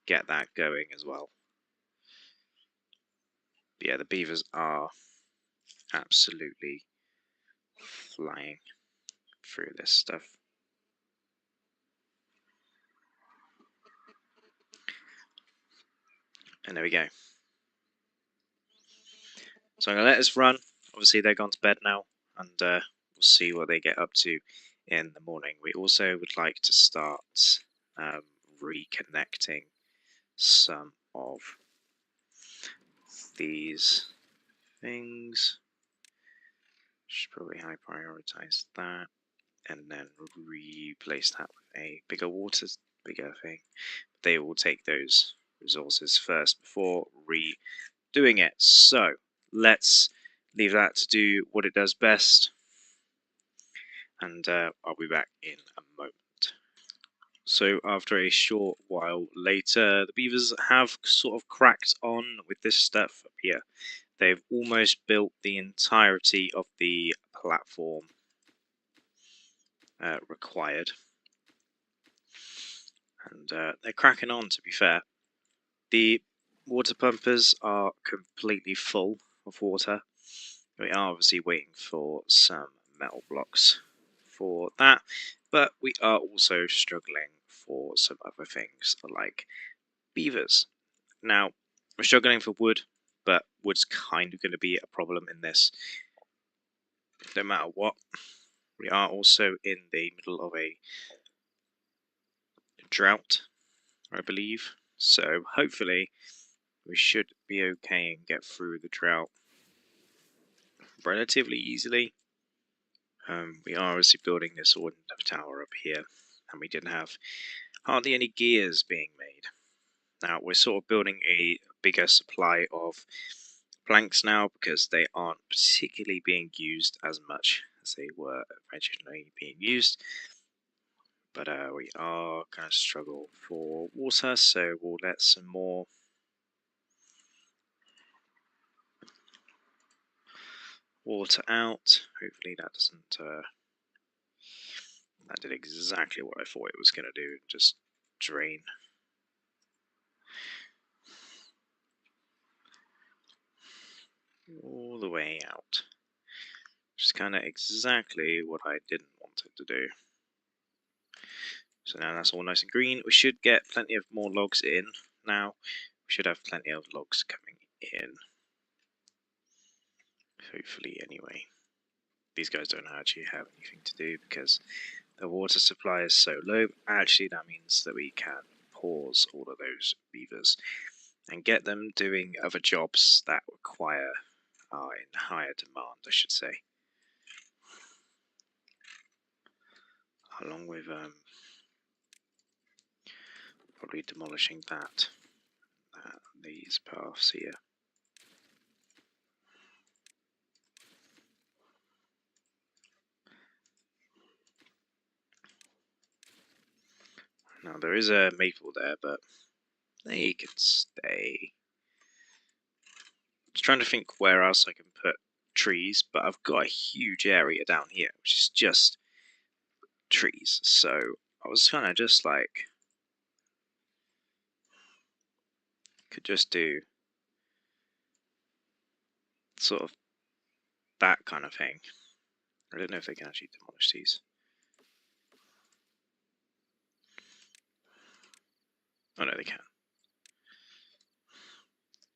get that going as well. But yeah, the beavers are absolutely flying through this stuff. And there we go. So I'm going to let this run. Obviously, they're gone to bed now, and we'll see what they get up to in the morning. We also would like to start reconnecting some of these things. Should probably high prioritize that, and then replace that with a bigger thing. They will take those resources first before redoing it. So let's leave that to do what it does best, and I'll be back in a moment. So after a short while later, the beavers have sort of cracked on with this stuff up here. They've almost built the entirety of the platform required, and they're cracking on, to be fair. The water pumpers are completely full of water. We are obviously waiting for some metal blocks for that, but we are also struggling for some other things like beavers. Now, we're struggling for wood, but wood's kind of going to be a problem in this no matter what. We are also in the middle of a drought, I believe, so hopefully we should be okay and get through the drought relatively easily. We are obviously building this ordnance tower up here, and we didn't have hardly any gears being made. Now we're sort of building a bigger supply of planks now because they aren't particularly being used as much as they were originally being used. But we are going to struggle for water, so we'll let some more water out. Hopefully that doesn't that did exactly what I thought it was going to do, just drain. All the way out. Which is kind of exactly what I didn't want it to do. So now that's all nice and green. We should get plenty of more logs in now. We should have plenty of logs coming in. Hopefully, anyway. These guys don't actually have anything to do because the water supply is so low. Actually, that means that we can pause all of those beavers and get them doing other jobs that require in higher demand, I should say. Along with probably demolishing these paths here. Now there is a maple there, but they can stay. Just trying to think where else I can put trees, but I've got a huge area down here, which is just trees. So I was kind of just like, could just do sort of that kind of thing. I don't know if they can actually demolish these. Oh no, they can.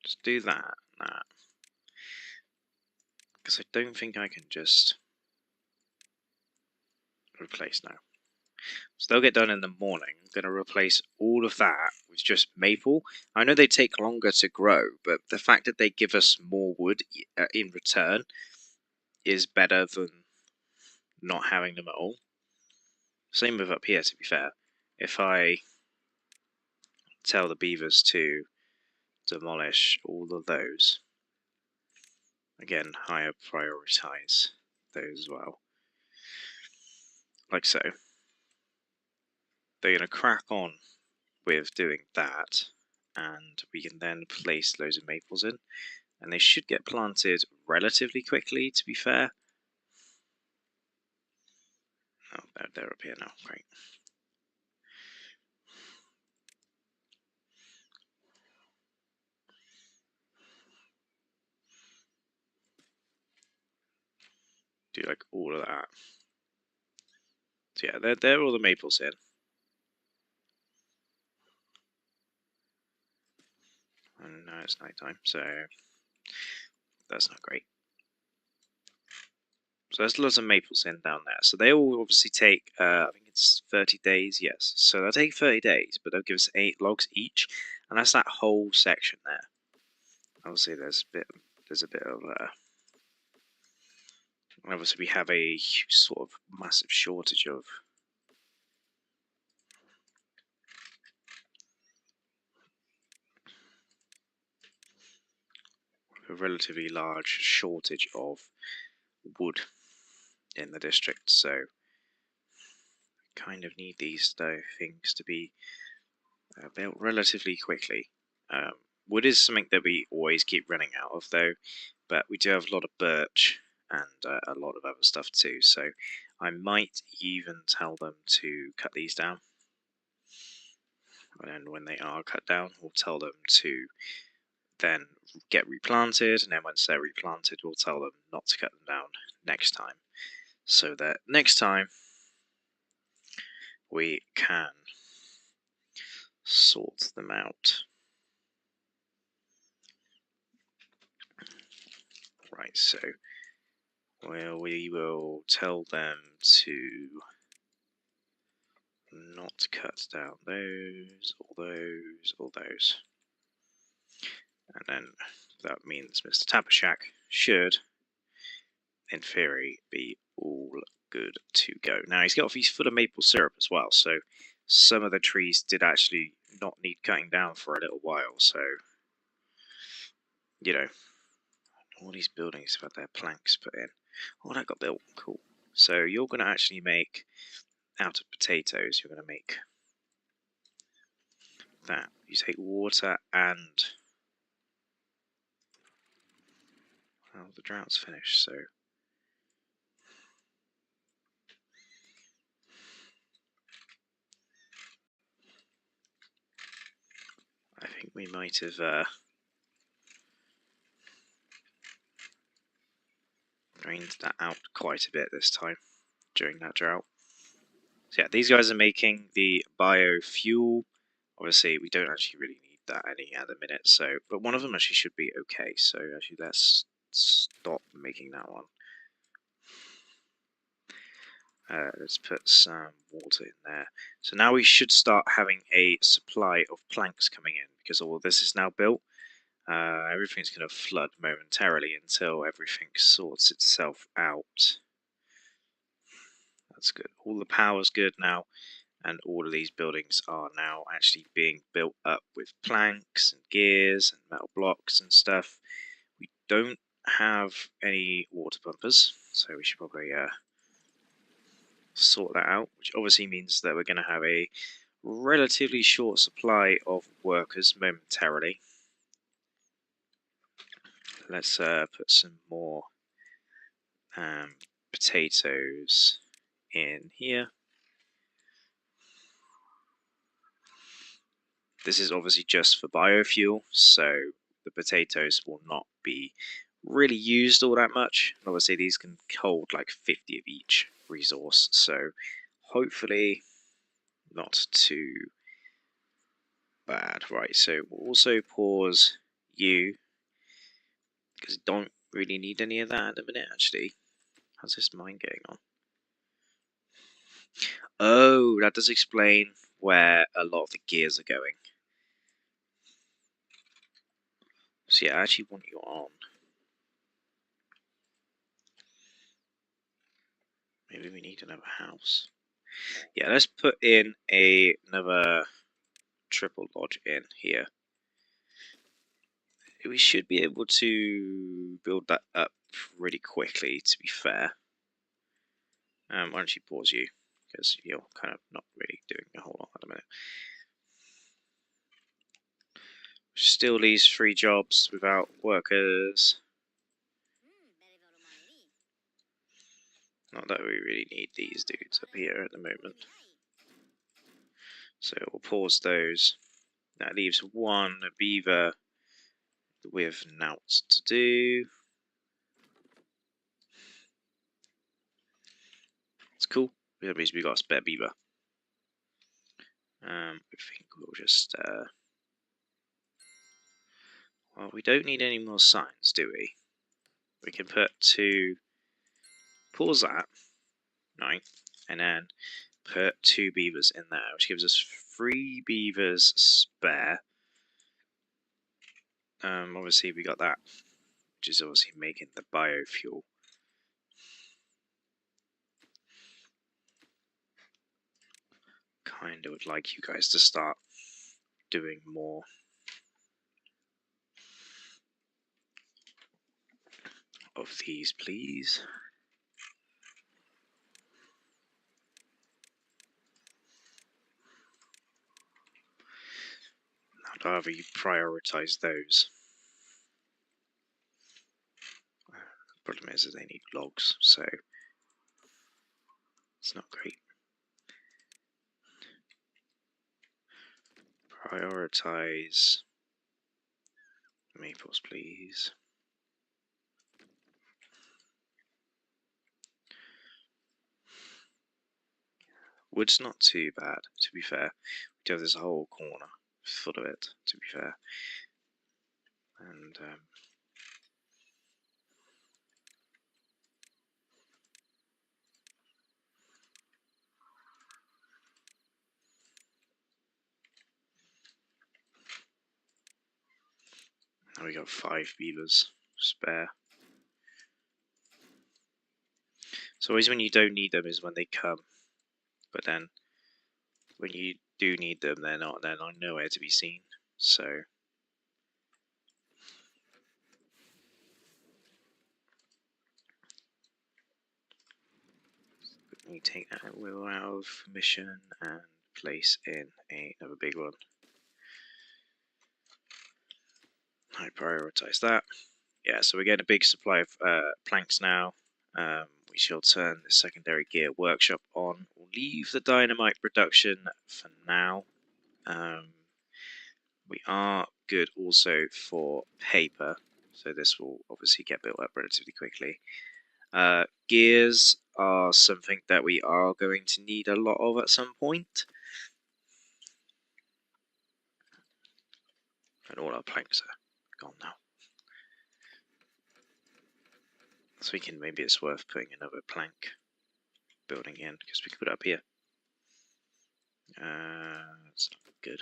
Just do that, because I don't think I can just replace now. So they'll get done in the morning. I'm going to replace all of that with just maple. I know they take longer to grow, but the fact that they give us more wood in return is better than not having them at all. Same with up here, to be fair. If I tell the beavers to demolish all of those, again, higher prioritize those as well. Like so. They're going to crack on with doing that, and we can then place loads of maples in, and they should get planted relatively quickly, to be fair. Oh, they're up here now, great. do like all of that. So yeah, they're all the maples in. And now it's nighttime, so that's not great. So there's lots of maples in down there. So they all obviously take, I think it's 30 days, yes. So they'll take 30 days, but they'll give us 8 logs each, and that's that whole section there. Obviously, there's a bit of, obviously we have a sort of massive shortage of a relatively large shortage of wood in the district, so kind of need these things to be built relatively quickly. Wood is something that we always keep running out of though, but we do have a lot of birch and a lot of other stuff too, so I might even tell them to cut these down. And then when they are cut down, we'll tell them to then get replanted, and then once they're replanted, we'll tell them not to cut them down next time, so that next time we can sort them out. Right, so we will tell them to not cut down those, or those. And then that means Mr. Tapashak should, in theory, be all good to go. Now, he's full of maple syrup as well, so some of the trees did actually not need cutting down for a little while, so, you know, all these buildings have had their planks put in. Oh, that got built. Cool. So you're going to actually make, out of potatoes, you're going to make that. You take water and... well, the drought's finished, so... I think we might have drained that out quite a bit this time during that drought. So yeah, these guys are making the biofuel. Obviously, we don't actually really need that any at the minute, so, but one of them actually should be okay, so actually let's stop making that one. Let's put some water in there. So now we should start having a supply of planks coming in, because all of this is now built. Everything's going to flood momentarily until everything sorts itself out. That's good. All the power's good now, and all of these buildings are now actually being built up with planks and gears and metal blocks and stuff. We don't have any water pumpers, so we should probably sort that out, which obviously means that we're going to have a relatively short supply of workers momentarily. Let's put some more potatoes in here. This is obviously just for biofuel, so the potatoes will not be really used all that much. Obviously these can hold like 50 of each resource, so hopefully not too bad. Right, so we'll also pause you, because I don't really need any of that at the minute actually. How's this mine getting on? Oh, that does explain where a lot of the gears are going. So yeah, I actually want you on. Maybe we need another house. Yeah, let's put in another triple lodge in here. We should be able to build that up really quickly, to be fair. Why don't you pause you? Because you're kind of not really doing a whole lot at the minute. Still leaves 3 jobs without workers. Not that we really need these dudes up here at the moment. So we'll pause those. That leaves 1 beaver with naught to do. It's cool. That means we got a spare beaver. I think we'll just well, we don't need any more signs, do we? We can put 2. Pause that. 9, and then put 2 beavers in there, which gives us 3 beavers spare. Obviously we got that, which is obviously making the biofuel. Kinda would like you guys to start doing more. Of these, please. However, you prioritize those. The problem is that they need logs, so it's not great. Prioritize maples, please. Wood's not too bad, to be fair. We do have this whole corner full of it, to be fair. And now we got 5 beavers spare. So always when you don't need them is when they come, but then when you do need them, they're nowhere to be seen. So we take that wheel out of mission and place in another big one. I prioritize that. Yeah, so we're getting a big supply of planks now. We shall turn the secondary gear workshop on. We'll leave the dynamite production for now. We are good also for paper, so this will obviously get built up relatively quickly. Gears are something that we are going to need a lot of at some point. And all our planks are gone now. So we can, maybe it's worth putting another plank building in, because we can put it up here. It's not good.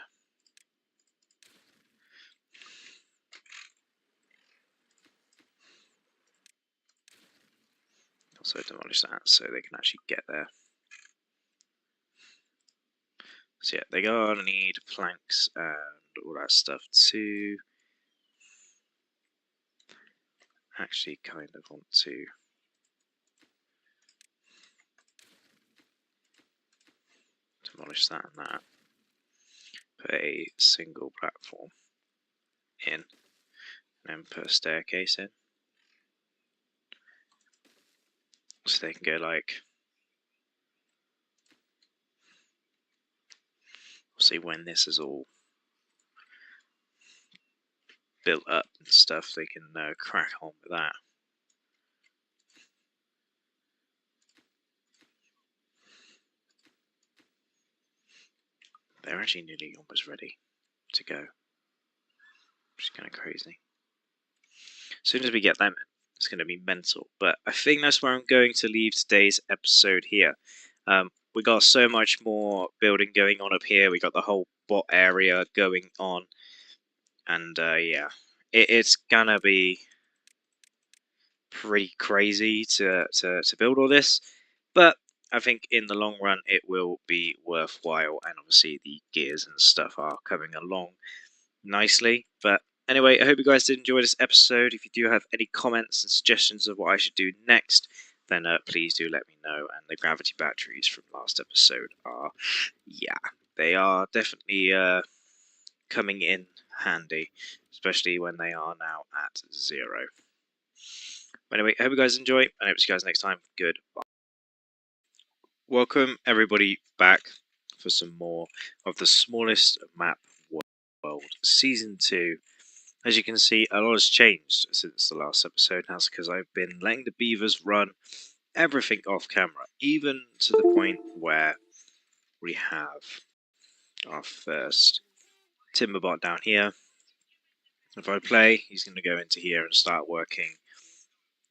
Also demolish that so they can actually get there. So yeah, they're gonna need planks and all that stuff too. Actually kind of want to demolish that and that. Put a single platform in, and then put a staircase in. So they can go like, see when this is all built up and stuff, they can crack on with that. They're actually nearly almost ready to go, which is kind of crazy. As soon as we get them in, it's going to be mental. But I think that's where I'm going to leave today's episode here. We got so much more building going on up here. We got the whole bot area going on. And yeah, it's going to be pretty crazy to build all this. But I think in the long run it will be worthwhile. And obviously the gears and stuff are coming along nicely. But anyway, I hope you guys did enjoy this episode. If you do have any comments and suggestions of what I should do next, then please do let me know. And the gravity batteries from last episode are, yeah, they are definitely coming in handy, especially when they are now at 0. But anyway, I hope you guys enjoy, and I hope to see you guys next time. Goodbye. Welcome everybody back for some more of the smallest map world, season 2. As you can see, a lot has changed since the last episode. That's because I've been letting the beavers run everything off camera, even to the point where we have our first Timberbot down here. If I play, he's going to go into here and start working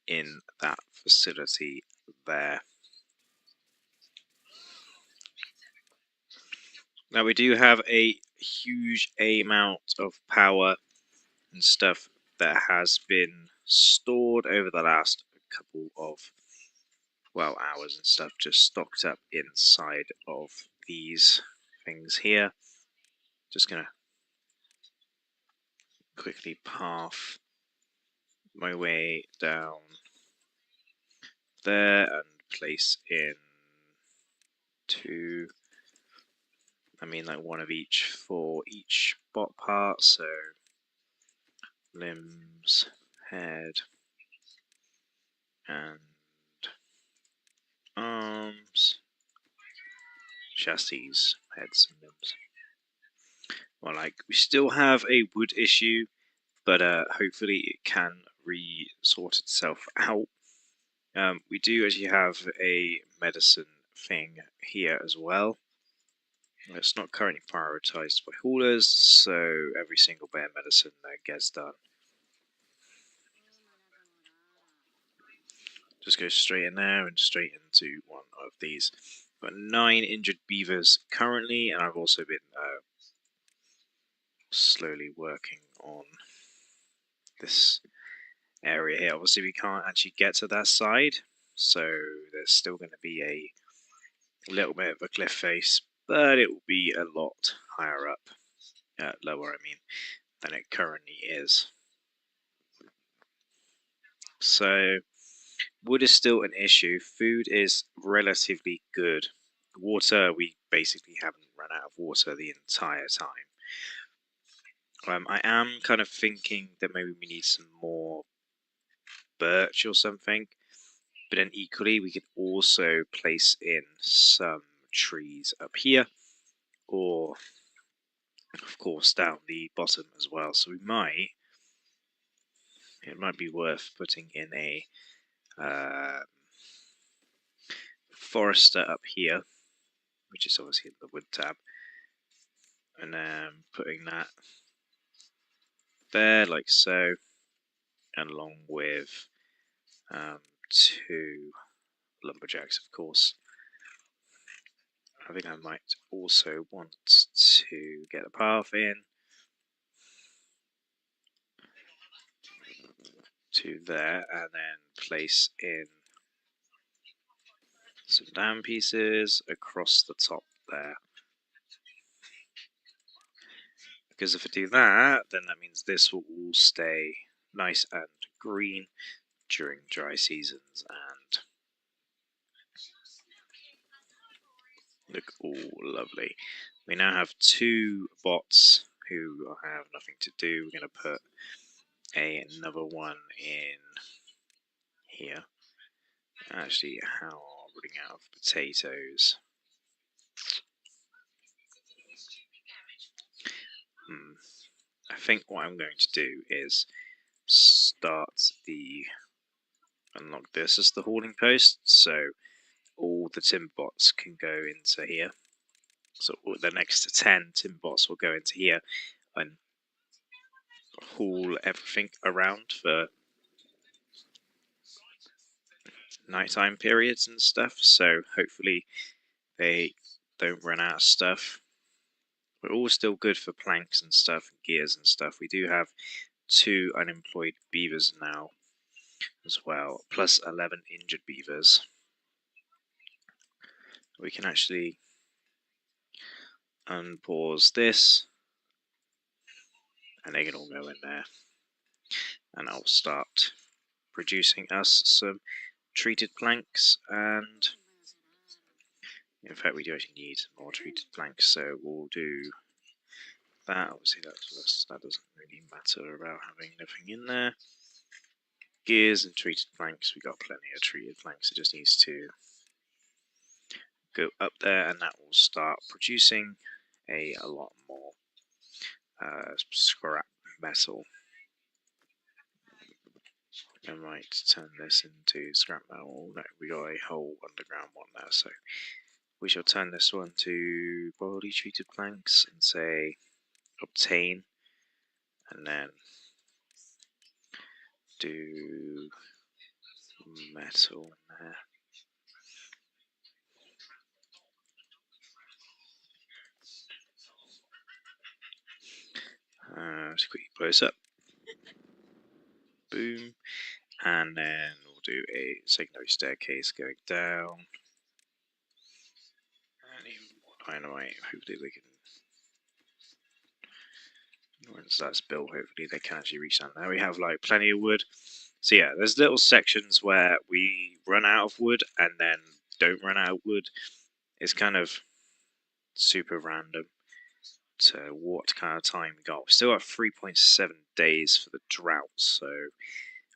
in that facility there. Now we do have a huge amount of power and stuff that has been stored over the last couple of, well, hours and stuff, just stocked up inside of these things here. Just gonna quickly path my way down there and place in two, I mean like one of each for each bot part, so limbs, head, and arms, chassis, heads and limbs. Well, like, we still have a wood issue, but hopefully it can sort itself out. We do actually have a medicine thing here as well. It's not currently prioritized by haulers, so every single bit of medicine gets done. Just go straight in there and straight into one of these. Got 9 injured beavers currently, and I've also been slowly working on this area here. Obviously we can't actually get to that side, so there's still going to be a little bit of a cliff face, but it will be a lot higher up, lower I mean, than it currently is. So wood is still an issue. Food is relatively good. Water, we basically haven't run out of water the entire time. I am kind of thinking that maybe we need some more birch or something, but then equally we could also place in some trees up here, or of course down the bottom as well. So it might be worth putting in a forester up here, which is obviously in the wood tab, and then putting that there like so, and along with 2 lumberjacks, of course. I think I might also want to get a path in to there, and then place in some dam pieces across the top there. Because if I do that, then that means this will all stay nice and green during dry seasons and look all lovely. We now have 2 bots who have nothing to do. We're going to put another one in here. Actually, how are we running out of potatoes? I think what I'm going to do is unlock this as the hauling post, so all the timber bots can go into here. So the next 10 timber bots will go into here and haul everything around for nighttime periods and stuff, so hopefully they don't run out of stuff. We're all still good for planks and stuff, and gears and stuff. We do have 2 unemployed beavers now as well, plus 11 injured beavers. We can actually unpause this, and they can all go in there, and I'll start producing us some treated planks. And in fact we do actually need more treated planks, so we'll do that. Obviously that doesn't really matter about having nothing in there. Gears and treated planks, we got plenty of treated planks. It just needs to go up there, and that will start producing a lot more scrap metal. I might turn this into scrap metal. No, we got a whole underground one there, so we shall turn this one to body treated planks and say obtain, and then do metal there. Just quickly close up. Boom. And then we'll do a secondary staircase going down. And even more dynamite. Hopefully they can. Once that's built, hopefully they can actually reach down. Now we have like plenty of wood. So yeah, there's little sections where we run out of wood and then don't run out of wood. It's kind of super random to what kind of time we got. We've still got 3.7 days for the drought, so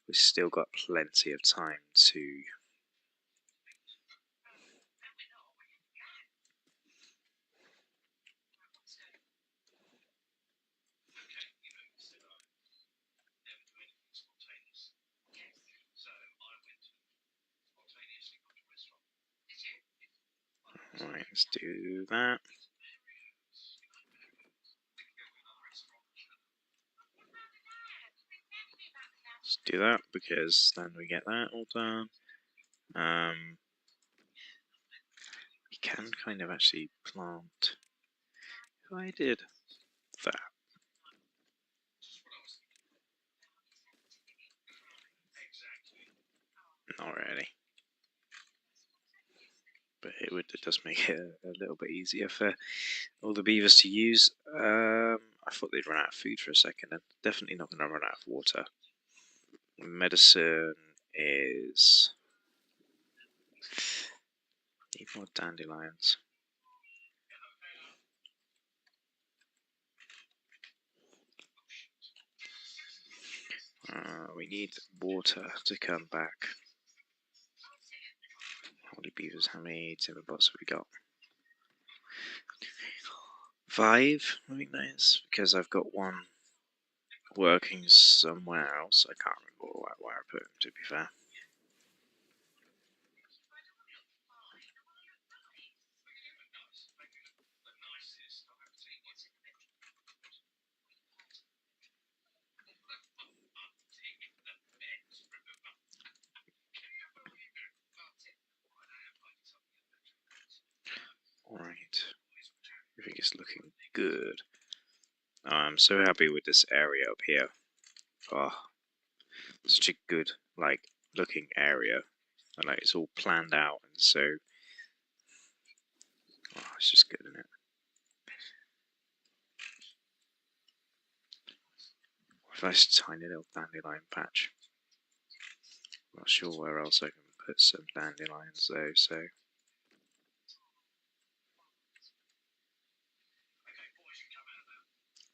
we've still got plenty of time to Alright, let's do that. Let's do that because then we get that all done. We can kind of actually plant. If I did that. Not really. But it does make it a little bit easier for all the beavers to use. I thought they'd run out of food for a second, and definitely not going to run out of water. Medicine is... Need more dandelions. We need water to come back. Holy beavers, how many timber bots have we got? 5, I think that is, because I've got one working somewhere else. I can't remember where I put him, to be fair. Alright, I think it's looking good. I'm so happy with this area up here. Oh, such a good, like, looking area. And like, it's all planned out, and so... Oh, it's just good, isn't it? What a nice tiny little dandelion patch. Not sure where else I can put some dandelions though, so...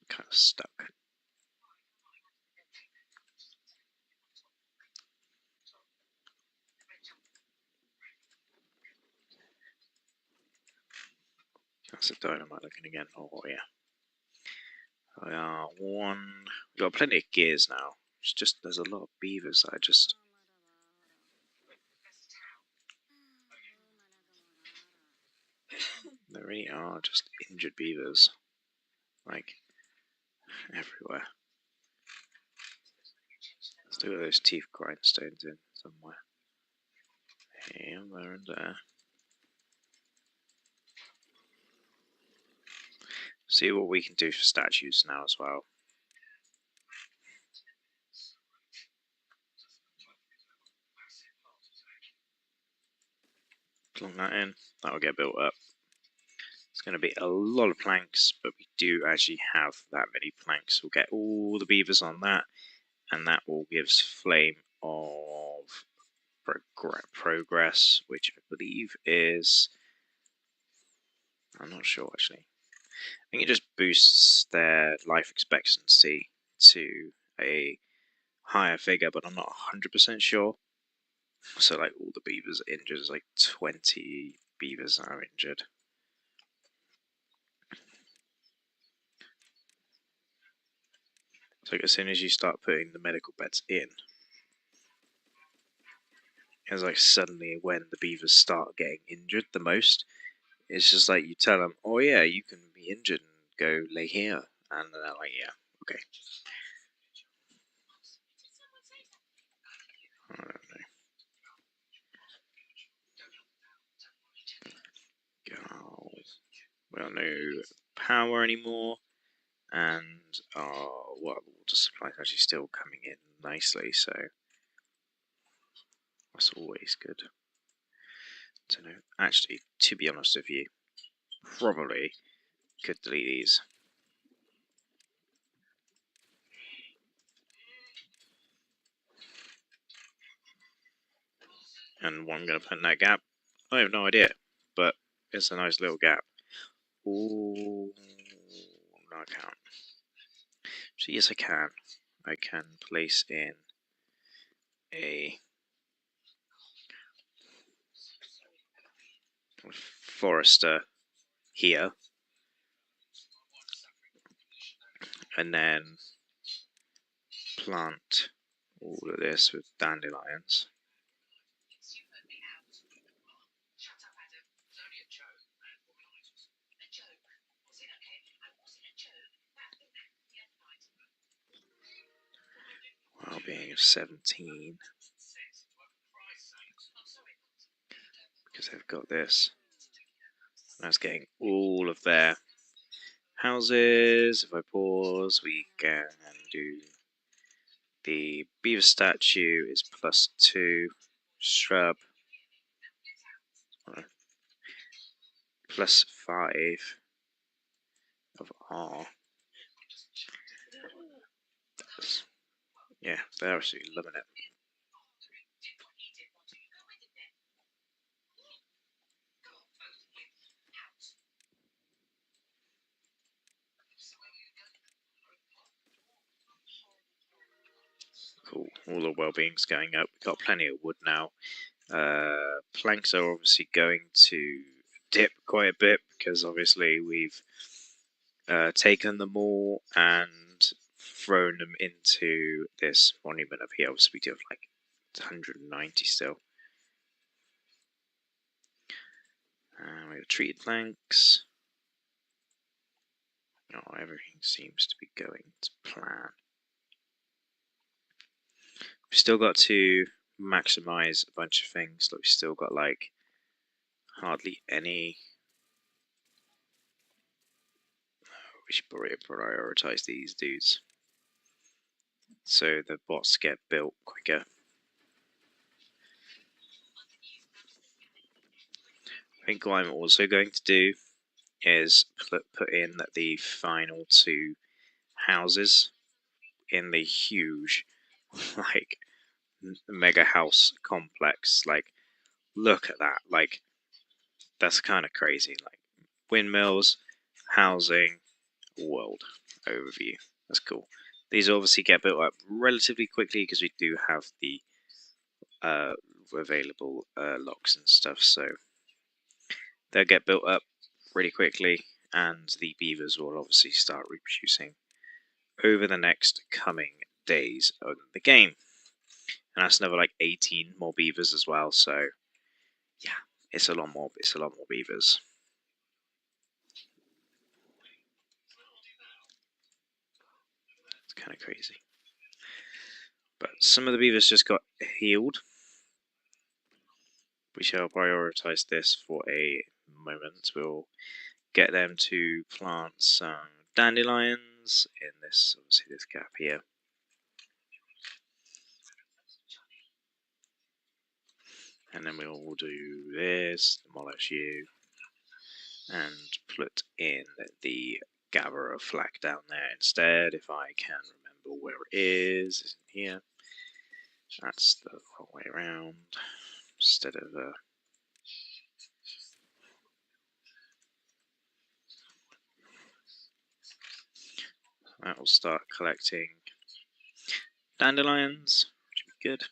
Kind of stuck. That's a dynamite looking again. Oh yeah. We are one. We've got plenty of gears now. It's just there's a lot of beavers that I just. There really are just injured beavers, like everywhere. Let's do those teeth grindstones in somewhere. Here, there, and there. See what we can do for statues now as well. Plug that in. That will get built up. It's going to be a lot of planks, but we do actually have that many planks. We'll get all the beavers on that, and that will give us flame of progress, which I believe is... I'm not sure actually. I think it just boosts their life expectancy to a higher figure, but I'm not 100% sure. So like all the beavers are injured, there's like 20 beavers that are injured. So as soon as you start putting the medical beds in, Because like suddenly when the beavers start getting injured the most, it's just like you tell them, oh yeah, you can be injured and go lay here. And they're like, yeah, okay. I don't know. Go. We don't know power anymore. And our water supply is actually still coming in nicely, so that's always good to know. Actually, to be honest with you, probably could delete these. And what I'm going to put in that gap, I have no idea, but it's a nice little gap. Ooh, no, I can't. So yes, I can. I can place in a forester here, and then plant all of this with dandelions. While being of 17. Because they've got this. And that's getting all of their houses. If I pause, we can do the beaver statue is +2, shrub +5 of R. Yeah, they're absolutely loving it. Cool, all the well-being's going up. We've got plenty of wood now. Planks are obviously going to dip quite a bit because obviously we've taken them all and thrown them into this monument up here. Obviously we do have like 190 still. We have treated planks. Oh, everything seems to be going to plan. We've still got to maximize a bunch of things. Like we've still got like hardly any. We should probably prioritize these dudes so the bots get built quicker. I think what I'm also going to do is put in the final 2 houses in the huge, like, mega house complex. Like, look at that. Like, that's kind of crazy. Like, windmills, housing, world overview. That's cool. These obviously get built up relatively quickly because we do have the available locks and stuff, so they'll get built up really quickly, and the beavers will obviously start reproducing over the next coming days of the game. And that's another like 18 more beavers as well, so yeah, it's a lot more beavers. It's kind of crazy. But some of the beavers just got healed. We shall prioritize this for a moment. We'll get them to plant some dandelions in this, obviously this gap here. And then we'll do this, demolish you, and put in the gatherer flag down there instead, if I can remember where it is. It's in here. That's the wrong way around. Instead of that will start collecting dandelions, which would be good.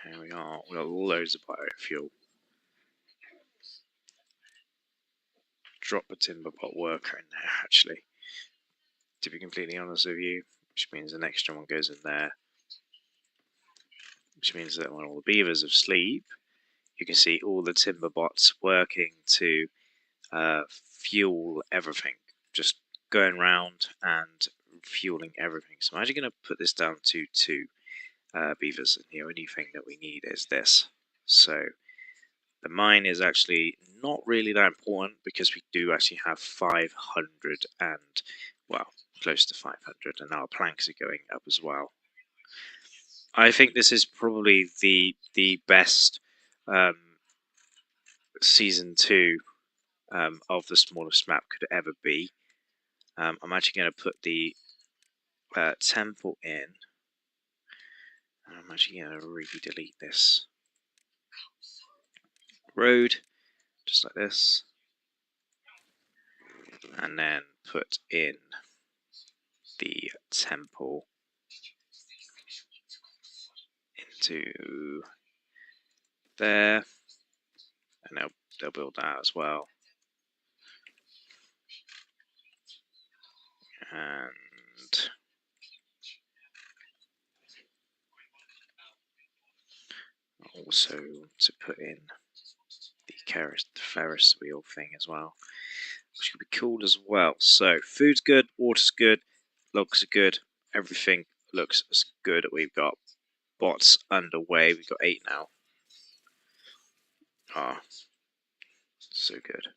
There we are. We've got loads of biofuel. Drop a timber pot worker in there, actually. to be completely honest with you, which means an extra one goes in there, which means that when all the beavers are asleep, you can see all the timber bots working to fuel everything, just going around and fueling everything. So I'm actually going to put this down to 2 beavers, and the only thing that we need is this. So the mine is actually not really that important because we do actually have 500 and, well, close to 500, and our planks are going up as well. I think this is probably the best season 2 of the smallest map could ever be. I'm actually going to put the temple in, and I'm actually going to really delete this road, just like this, and then put in the temple into there, and they'll build that as well. And also to put in the Ferris wheel thing as well, which could be cool as well. So food's good, water's good, logs are good, everything looks as good. We've got bots underway. We've got 8 now. Ah, so good.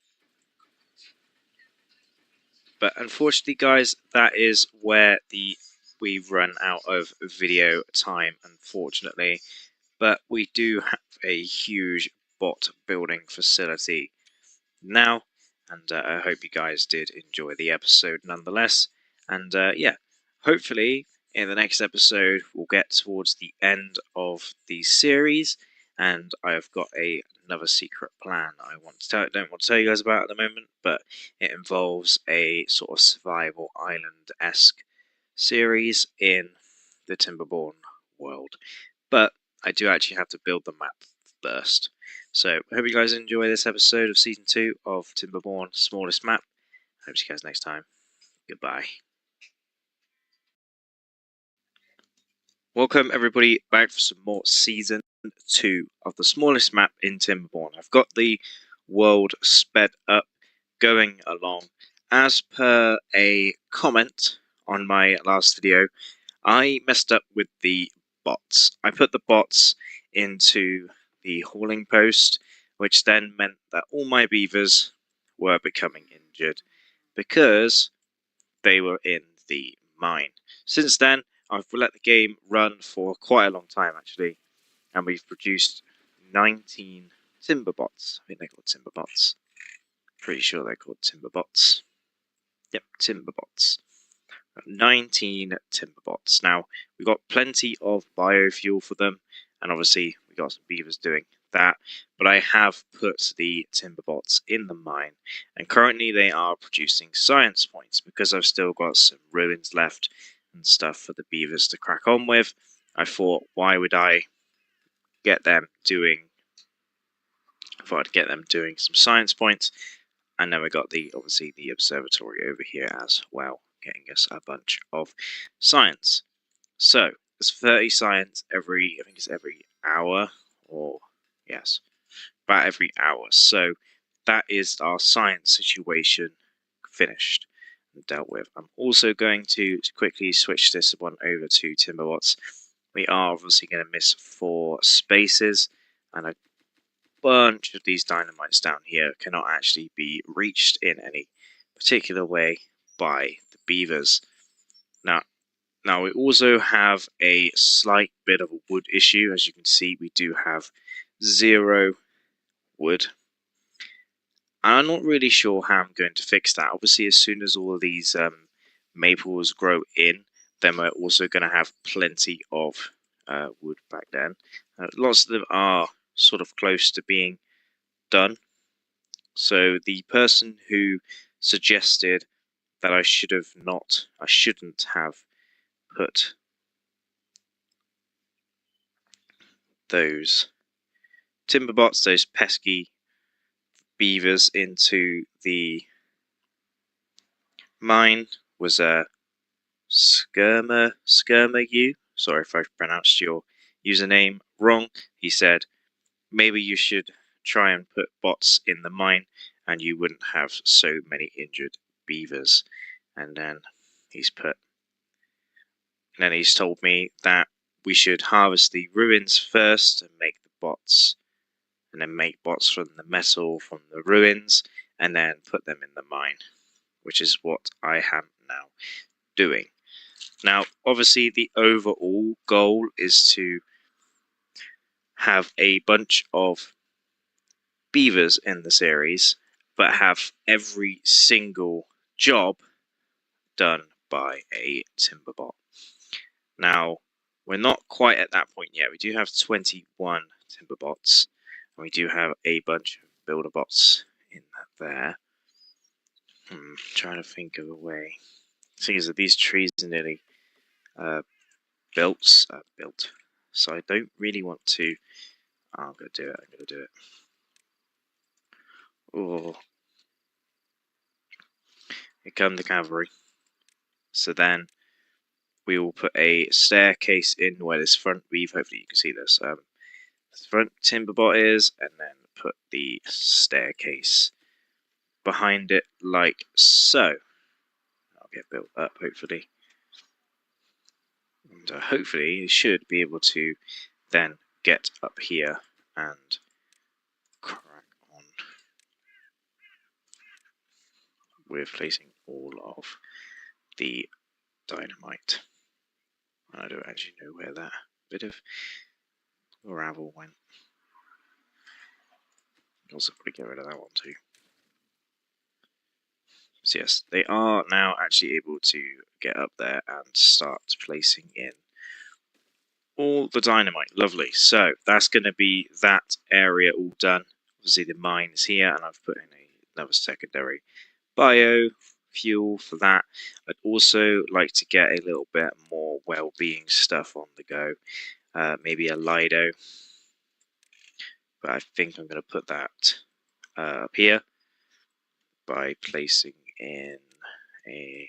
But unfortunately, guys, that is where we've run out of video time, unfortunately. But we do have a huge bot building facility now, and I hope you guys did enjoy the episode nonetheless. And yeah, hopefully in the next episode we'll get towards the end of the series, and I've got another secret plan I don't want to tell you guys about at the moment, but it involves a sort of survival island-esque series in the Timberborn world. But I do actually have to build the map first. So I hope you guys enjoy this episode of Season 2 of Timberborn Smallest Map. I hope to see you guys next time. Goodbye. Welcome everybody back for some more Season 2 of the smallest map in Timberborn. I've got the world sped up, going along. As per a comment on my last video, I messed up with the bots. I put the bots into the hauling post, which then meant that all my beavers were becoming injured because they were in the mine. Since then, I've let the game run for quite a long time actually, and we've produced 19 timber bots. I think they're called timber bots. Pretty sure they're called timber bots. Yep, timber bots. 19 timber bots. Now, we've got plenty of biofuel for them, and obviously we got some beavers doing that, but I have put the timber bots in the mine, and currently they are producing science points because I've still got some ruins left and stuff for the beavers to crack on with. I thought, why would I get them doing some science points? And then we got obviously the observatory over here as well, getting us a bunch of science. So there's 30 science I think it's every hour, or yes, about every hour. So that is our science situation finished and dealt with. I'm also going to quickly switch this one over to Timberbots. We are obviously going to miss 4 spaces, and a bunch of these dynamites down here cannot actually be reached in any particular way by the beavers. Now we also have a slight bit of a wood issue. As you can see, we do have 0 wood. And I'm not really sure how I'm going to fix that. Obviously, as soon as all of these maples grow in, then we're also going to have plenty of wood back then. Lots of them are sort of close to being done. So the person who suggested that I shouldn't have put those timber bots, those pesky beavers, into the mine was Skirmer, sorry if I pronounced your username wrong. He said, maybe you should try and put bots in the mine and you wouldn't have so many injured beavers. And then he's told me that we should harvest the ruins first and make the bots, and then make bots from the metal from the ruins, and then put them in the mine, which is what I am now doing. Now, obviously, the overall goal is to have a bunch of beavers in the series, but have every single job done by a Timberbot. Now, we're not quite at that point yet. We do have 21 Timberbots, and we do have a bunch of builder bots in there. Trying to think of a way. The thing is that these trees are nearly built, so I don't really want to. Oh, I'm gonna do it. Oh, here come the cavalry. So then we will put a staircase in where this front weave. Hopefully you can see this. Front Timberbot is, and then put the staircase behind it like so. I'll get built up hopefully. And hopefully you should be able to then get up here and crack on with placing all of the dynamite. I don't actually know where that bit of gravel went. Also probably get rid of that one too. So yes, they are now actually able to get up there and start placing in all the dynamite. Lovely. So that's going to be that area all done. Obviously the mine is here, and I've put in another secondary biofuel for that. I'd also like to get a little bit more well-being stuff on the go. Maybe a Lido. But I think I'm going to put that up here by placing in a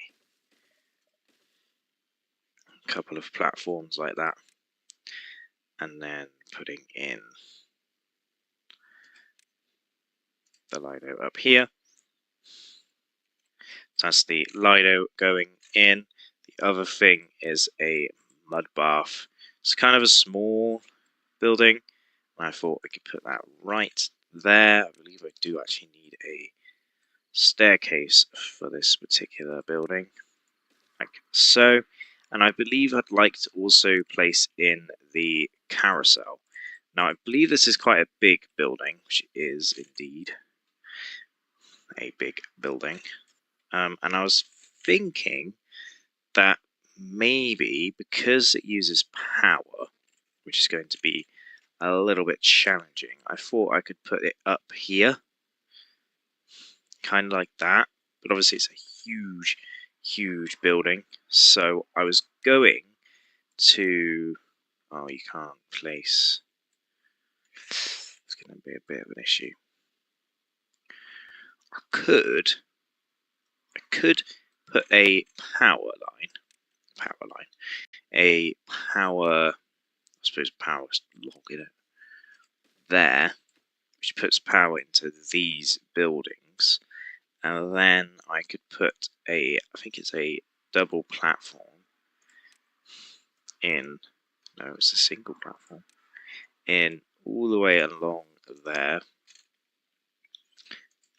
couple of platforms like that, and then putting in the Lido up here. So that's the Lido going in. The other thing is a mud bath. It's kind of a small building, and I thought I could put that right there. I believe I do actually need a staircase for this particular building, like so. And I believe I'd like to also place in the carousel. Now I believe this is quite a big building, which is indeed a big building. And I was thinking that maybe because it uses power, which is going to be a little bit challenging, I thought I could put it up here, kind of like that. But obviously it's a huge building, so I was going to... Oh, you can't place... It's going to be a bit of an issue. I could put a power line, a power, I suppose power log in it there, which puts power into these buildings, and then I could put a, I think it's a double platform in, no, it's a single platform, in all the way along there,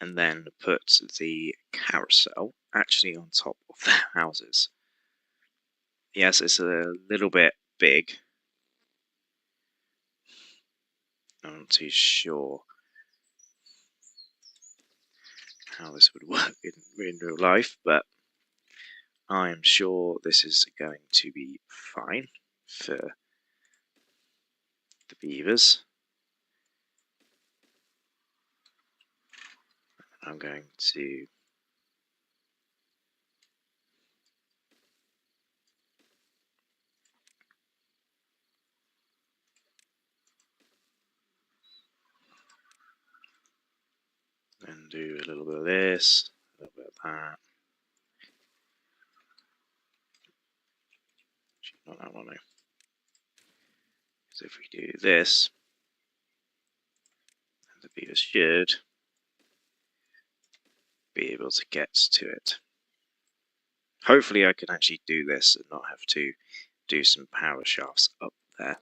and then put the carousel actually on top of the houses. Yes, it's a little bit big. I'm not too sure how this would work in real life, but I'm sure this is going to be fine for the beavers. I'm going to then do a little bit of this, a little bit of that. So if we do this, the beaver should be able to get to it. Hopefully I can actually do this and not have to do some power shafts up there.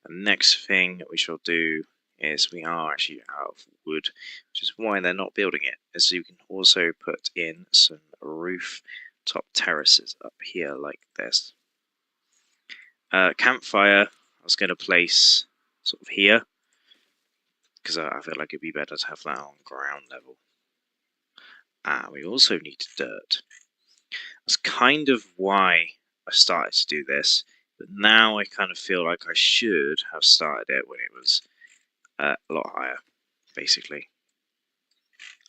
The next thing we shall do is we are actually out of wood, which is why they're not building it. So you can also put in some rooftop terraces up here like this. Campfire I was going to place sort of here, because I feel like it'd be better to have that on ground level. We also need dirt. That's kind of why I started to do this, but now I kind of feel like I should have started it when it was a lot higher, basically.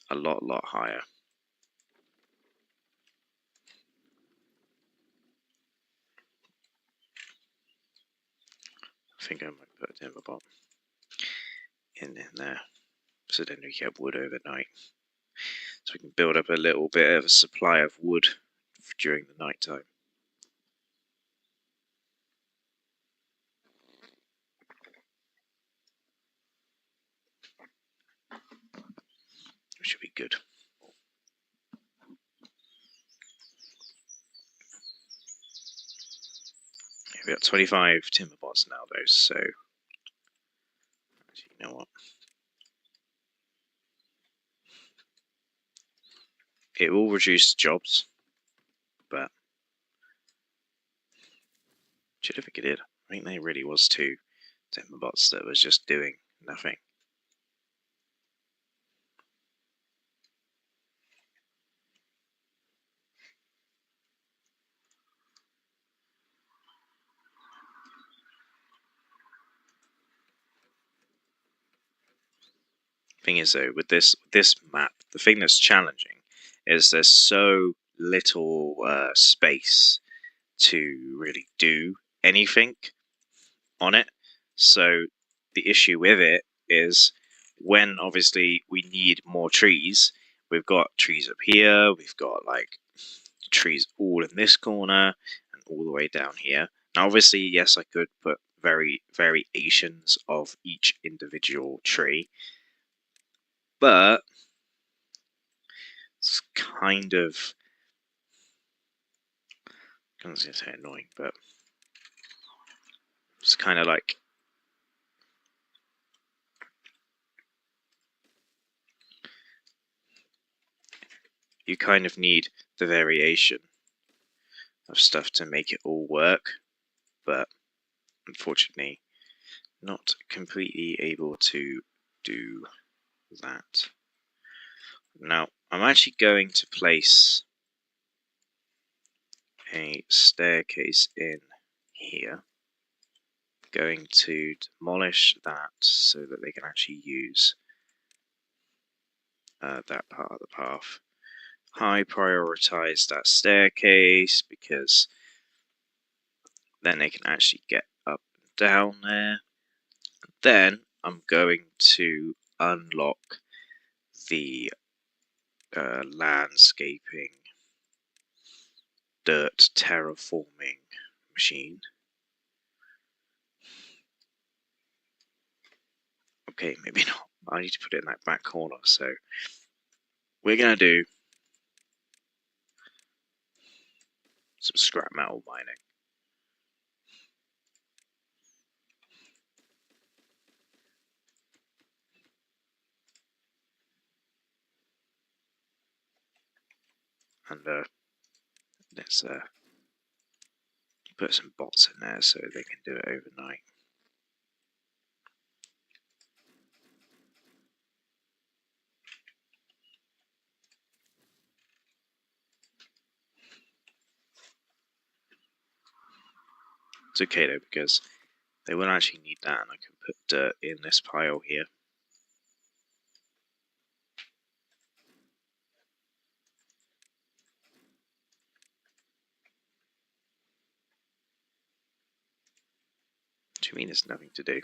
A lot higher. I think I might put a Timberborn in there, so then we get wood overnight. So we can build up a little bit of a supply of wood during the night time. Which should be good. We've got 25 Timberborns now though, so actually, you know what? It will reduce jobs, but I don't think it did. I think there really was 2 Timberbots that was just doing nothing. Thing is though, with this map, the thing that's challenging is there's so little space to really do anything on it. So the issue with it is when obviously we need more trees, we've got trees up here, we've got like trees all in this corner and all the way down here. Now obviously, yes, I could put variations of each individual tree, but it's kind of, I was going to say annoying, but it's kind of like you kind of need the variation of stuff to make it all work, but unfortunately not completely able to do that. Now I'm actually going to place a staircase in here. Going to demolish that so that they can actually use that part of the path. High prioritize that staircase because then they can actually get up and down there. Then I'm going to unlock the landscaping dirt terraforming machine. Okay, maybe not. I need to put it in that back corner. So we're going to do some scrap metal mining. And let's put some bots in there so they can do it overnight. It's okay though, because they won't actually need that, and I can put dirt in this pile here. What do you mean there's nothing to do?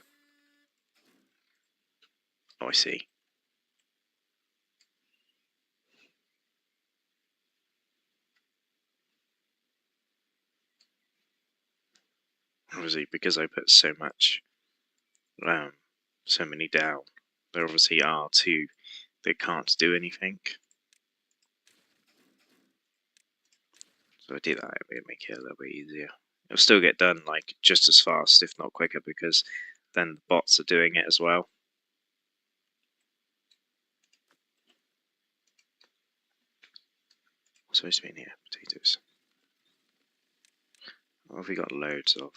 Oh, I see. Obviously, because I put so much so many down. There obviously are two that can't do anything. So I do that, it'll make it a little bit easier. It'll still get done like just as fast, if not quicker, because then the bots are doing it as well. What's supposed to be in here? Potatoes. What have we got? Loads of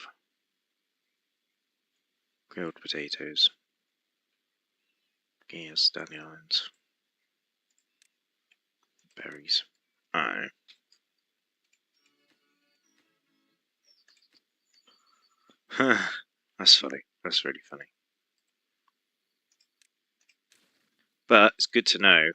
grilled potatoes. Gears, dandelions, berries. I don't know. That's funny. That's really funny. But it's good to know.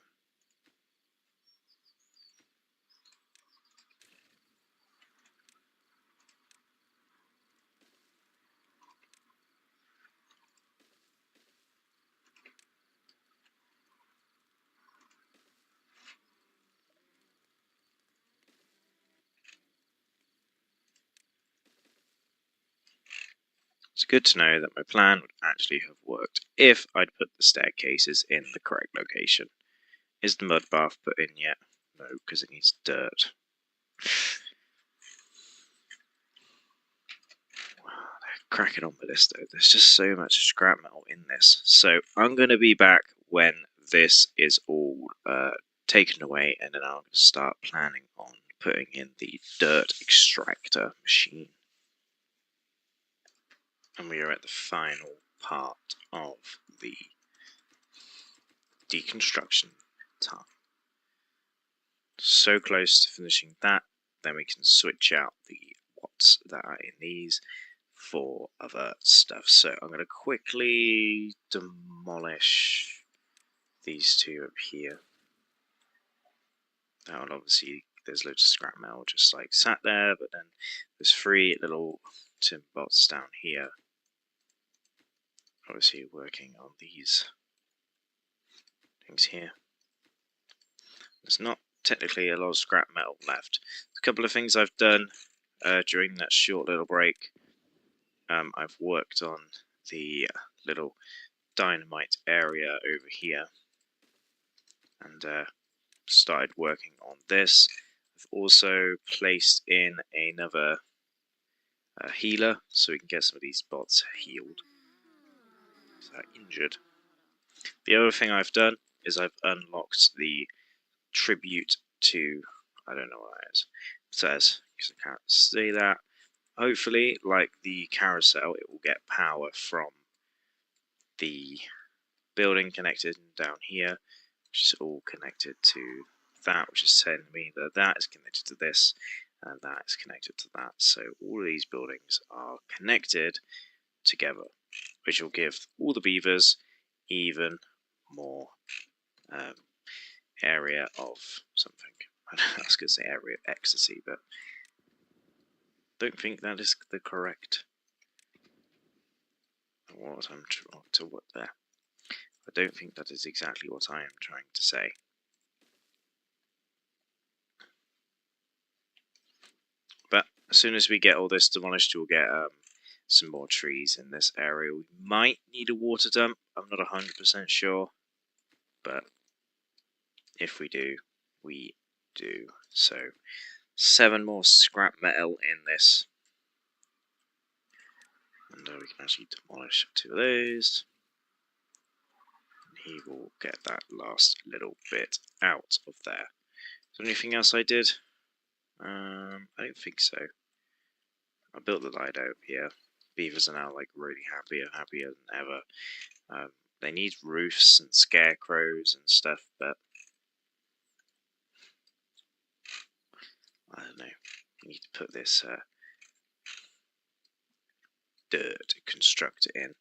It's good to know that my plan would actually have worked if I'd put the staircases in the correct location. Is the mud bath put in yet? No, because it needs dirt. Wow, they're cracking on with this though. There's just so much scrap metal in this. So I'm going to be back when this is all taken away, and then I'm going to start planning on putting in the dirt extractor machine. And we are at the final part of the deconstruction time. So close to finishing that, then we can switch out the watts that are in these for other stuff. So I'm going to quickly demolish these two up here. That one, obviously, there's loads of scrap metal just like sat there, but then there's 3 little tin bots down here. Obviously working on these things here. There's not technically a lot of scrap metal left. A couple of things I've done during that short little break. I've worked on the little dynamite area over here and started working on this. I've also placed in another healer so we can get some of these bots healed. So injured. The other thing I've done is I've unlocked the tribute to, I don't know what that is. It says, because I can't see that. Hopefully, like the carousel, it will get power from the building connected down here, which is all connected to that, which is telling me that that is connected to this, and that is connected to that. So all of these buildings are connected together, which will give all the beavers even more area of something. I was going to say area of ecstasy, but don't think that is the correct. What I'm trying to what there. I don't think that is exactly what I am trying to say. But as soon as we get all this demolished, we'll get some more trees in this area. We might need a water dump. I'm not 100% sure, but if we do, we do. So 7 more scrap metal in this. And we can actually demolish 2 of those. And he will get that last little bit out of there. Is there anything else I did? I don't think so. I built the light out here. Beavers are now like really happier than ever. They need roofs and scarecrows and stuff, but I don't know. We need to put this dirt constructor in.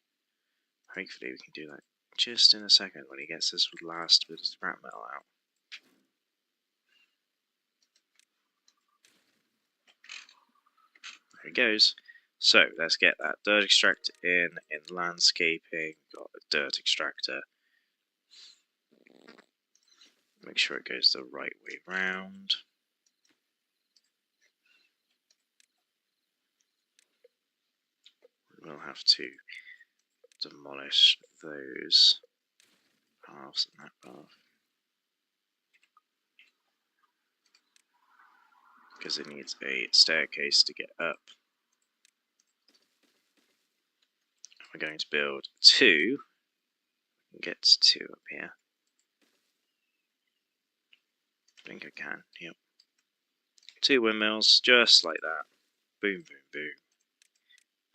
Hopefully we can do that just in a second when he gets this last bit of scrap metal out. There it goes. So let's get that dirt extractor in landscaping. Got a dirt extractor. Make sure it goes the right way round. We'll have to demolish those paths and that path. Because it needs a staircase to get up. We're going to build 2. Get 2 up here. I think I can, yep. 2 windmills, just like that. Boom, boom, boom.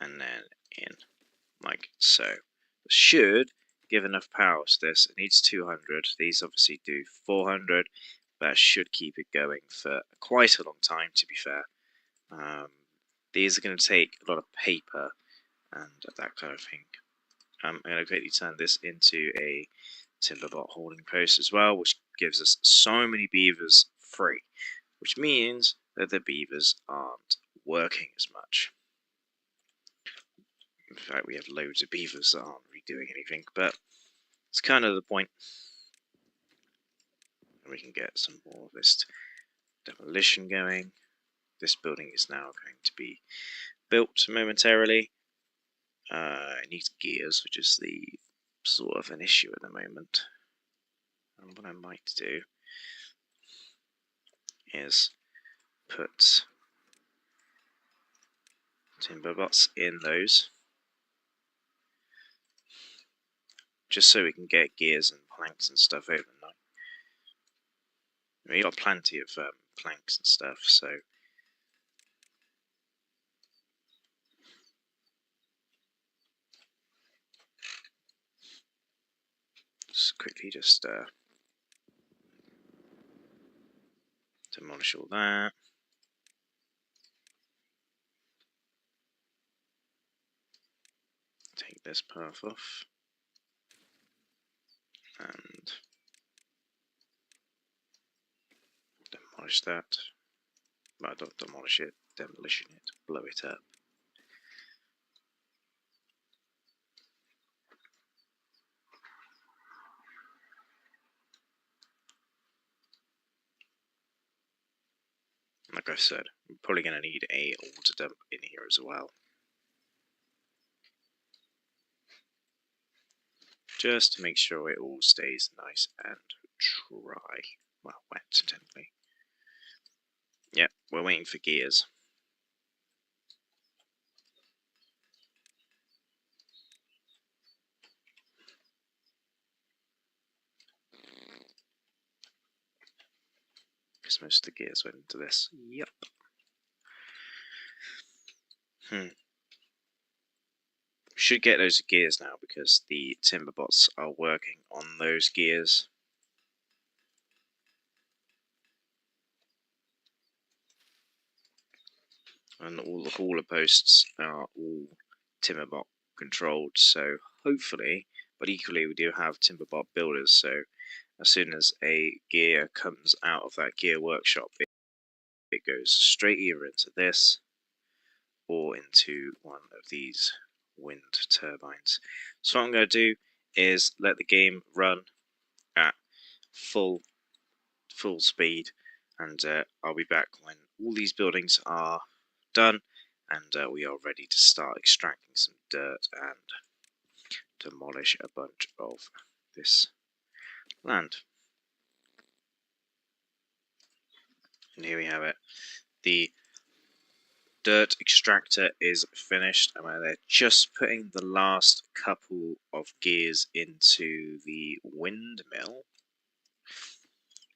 And then in, like so. It should give enough power to this. It needs 200. These obviously do 400. That should keep it going for quite a long time, to be fair. These are going to take a lot of paper and that kind of thing. I'm going to quickly turn this into a Timberbot holding post as well, which gives us so many beavers free, which means that the beavers aren't working as much. In fact, we have loads of beavers that aren't really doing anything, but it's kind of the point. And we can get some more of this demolition going. This building is now going to be built momentarily. It needs gears, which is the sort of an issue at the moment. And what I might do is put Timberbots in those, just so we can get gears and planks and stuff overnight. We got plenty of planks and stuff, so quickly demolish all that. Take this path off. And demolish that. Well, don't demolish it, demolition it, blow it up. Like I said, I'm probably going to need a water dump in here as well. Just to make sure it all stays nice and dry. Well, wet, technically. Yep, we're waiting for gears. Because most of the gears went into this. Yep. We should get those gears now because the Timberbots are working on those gears. And all the cooler posts are all Timberbot controlled, so hopefully, but equally we do have Timberbot builders, so as soon as a gear comes out of that gear workshop, it goes straight either into this or into one of these wind turbines. So what I'm going to do is let the game run at full speed, and I'll be back when all these buildings are done and we are ready to start extracting some dirt and demolish a bunch of this land. And here we have it. The dirt extractor is finished, and they're just putting the last couple of gears into the windmill.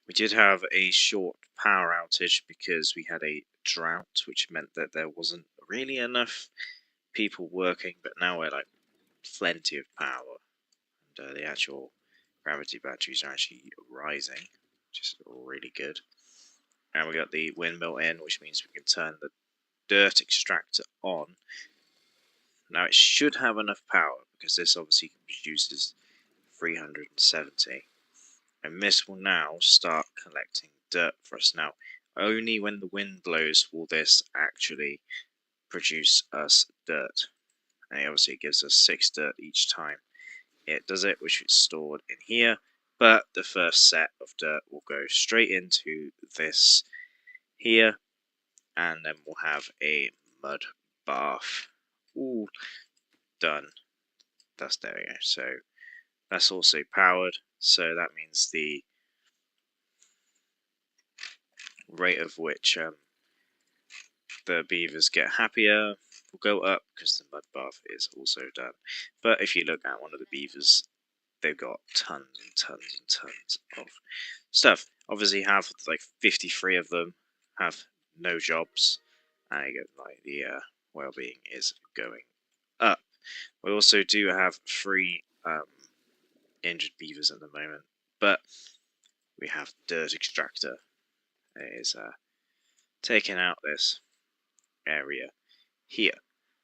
We did have a short power outage because we had a drought, which meant that there wasn't really enough people working, but now we're like plenty of power, and the actual gravity batteries are actually rising, which is really good. And we got the windmill in, which means we can turn the dirt extractor on. Now it should have enough power because this obviously produces 370. And this will now start collecting dirt for us. Now, only when the wind blows will this actually produce us dirt. And it obviously gives us 6 dirt each time it does it, which is stored in here. But the first set of dirt will go straight into this here, and then we'll have a mud bath all done. there we go. So that's also powered. So that means the rate of which the beavers get happier will go up because the mud bath is also done. But if you look at one of the beavers, they've got tons and tons and tons of stuff. Obviously, have like 53 of them have no jobs, and like the well-being is going up. We also do have 3 injured beavers at the moment, but we have dirt extractor is taking out this area here.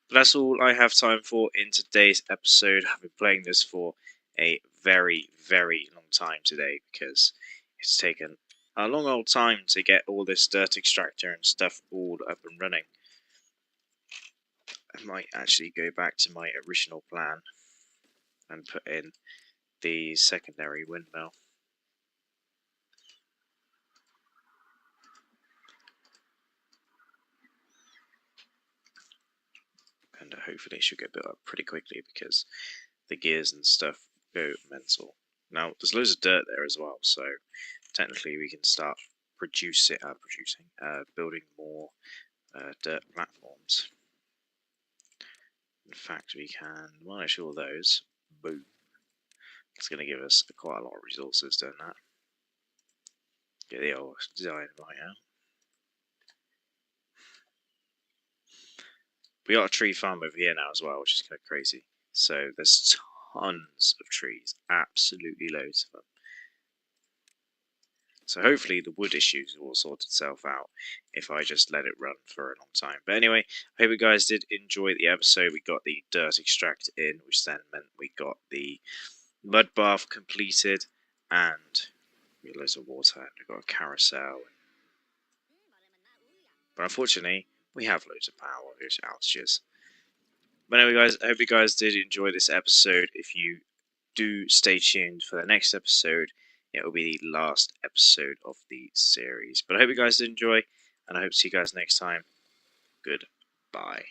But that's all I have time for in today's episode. I've been playing this for a very, very long time today because it's taken a long old time to get all this dirt extractor and stuff all up and running. I might actually go back to my original plan and put in the secondary windmill. And hopefully it should get built up pretty quickly because the gears and stuff go mental. Now, there's loads of dirt there as well, so technically we can start building more dirt platforms. In fact, we can demolish all those. Boom. It's going to give us quite a lot of resources doing that. Get the old design right out. We got a tree farm over here now as well, which is kind of crazy. So there's tons of trees, absolutely loads of them. So hopefully the wood issues will sort itself out if I just let it run for a long time. But anyway, I hope you guys did enjoy the episode. We got the dirt extract in, which then meant we got the mud bath completed, and we got loads of water, and we got a carousel. But unfortunately, we have loads of power outages. But anyway, guys, I hope you guys did enjoy this episode. If you do stay tuned for the next episode, it will be the last episode of the series. But I hope you guys did enjoy, and I hope to see you guys next time. Goodbye.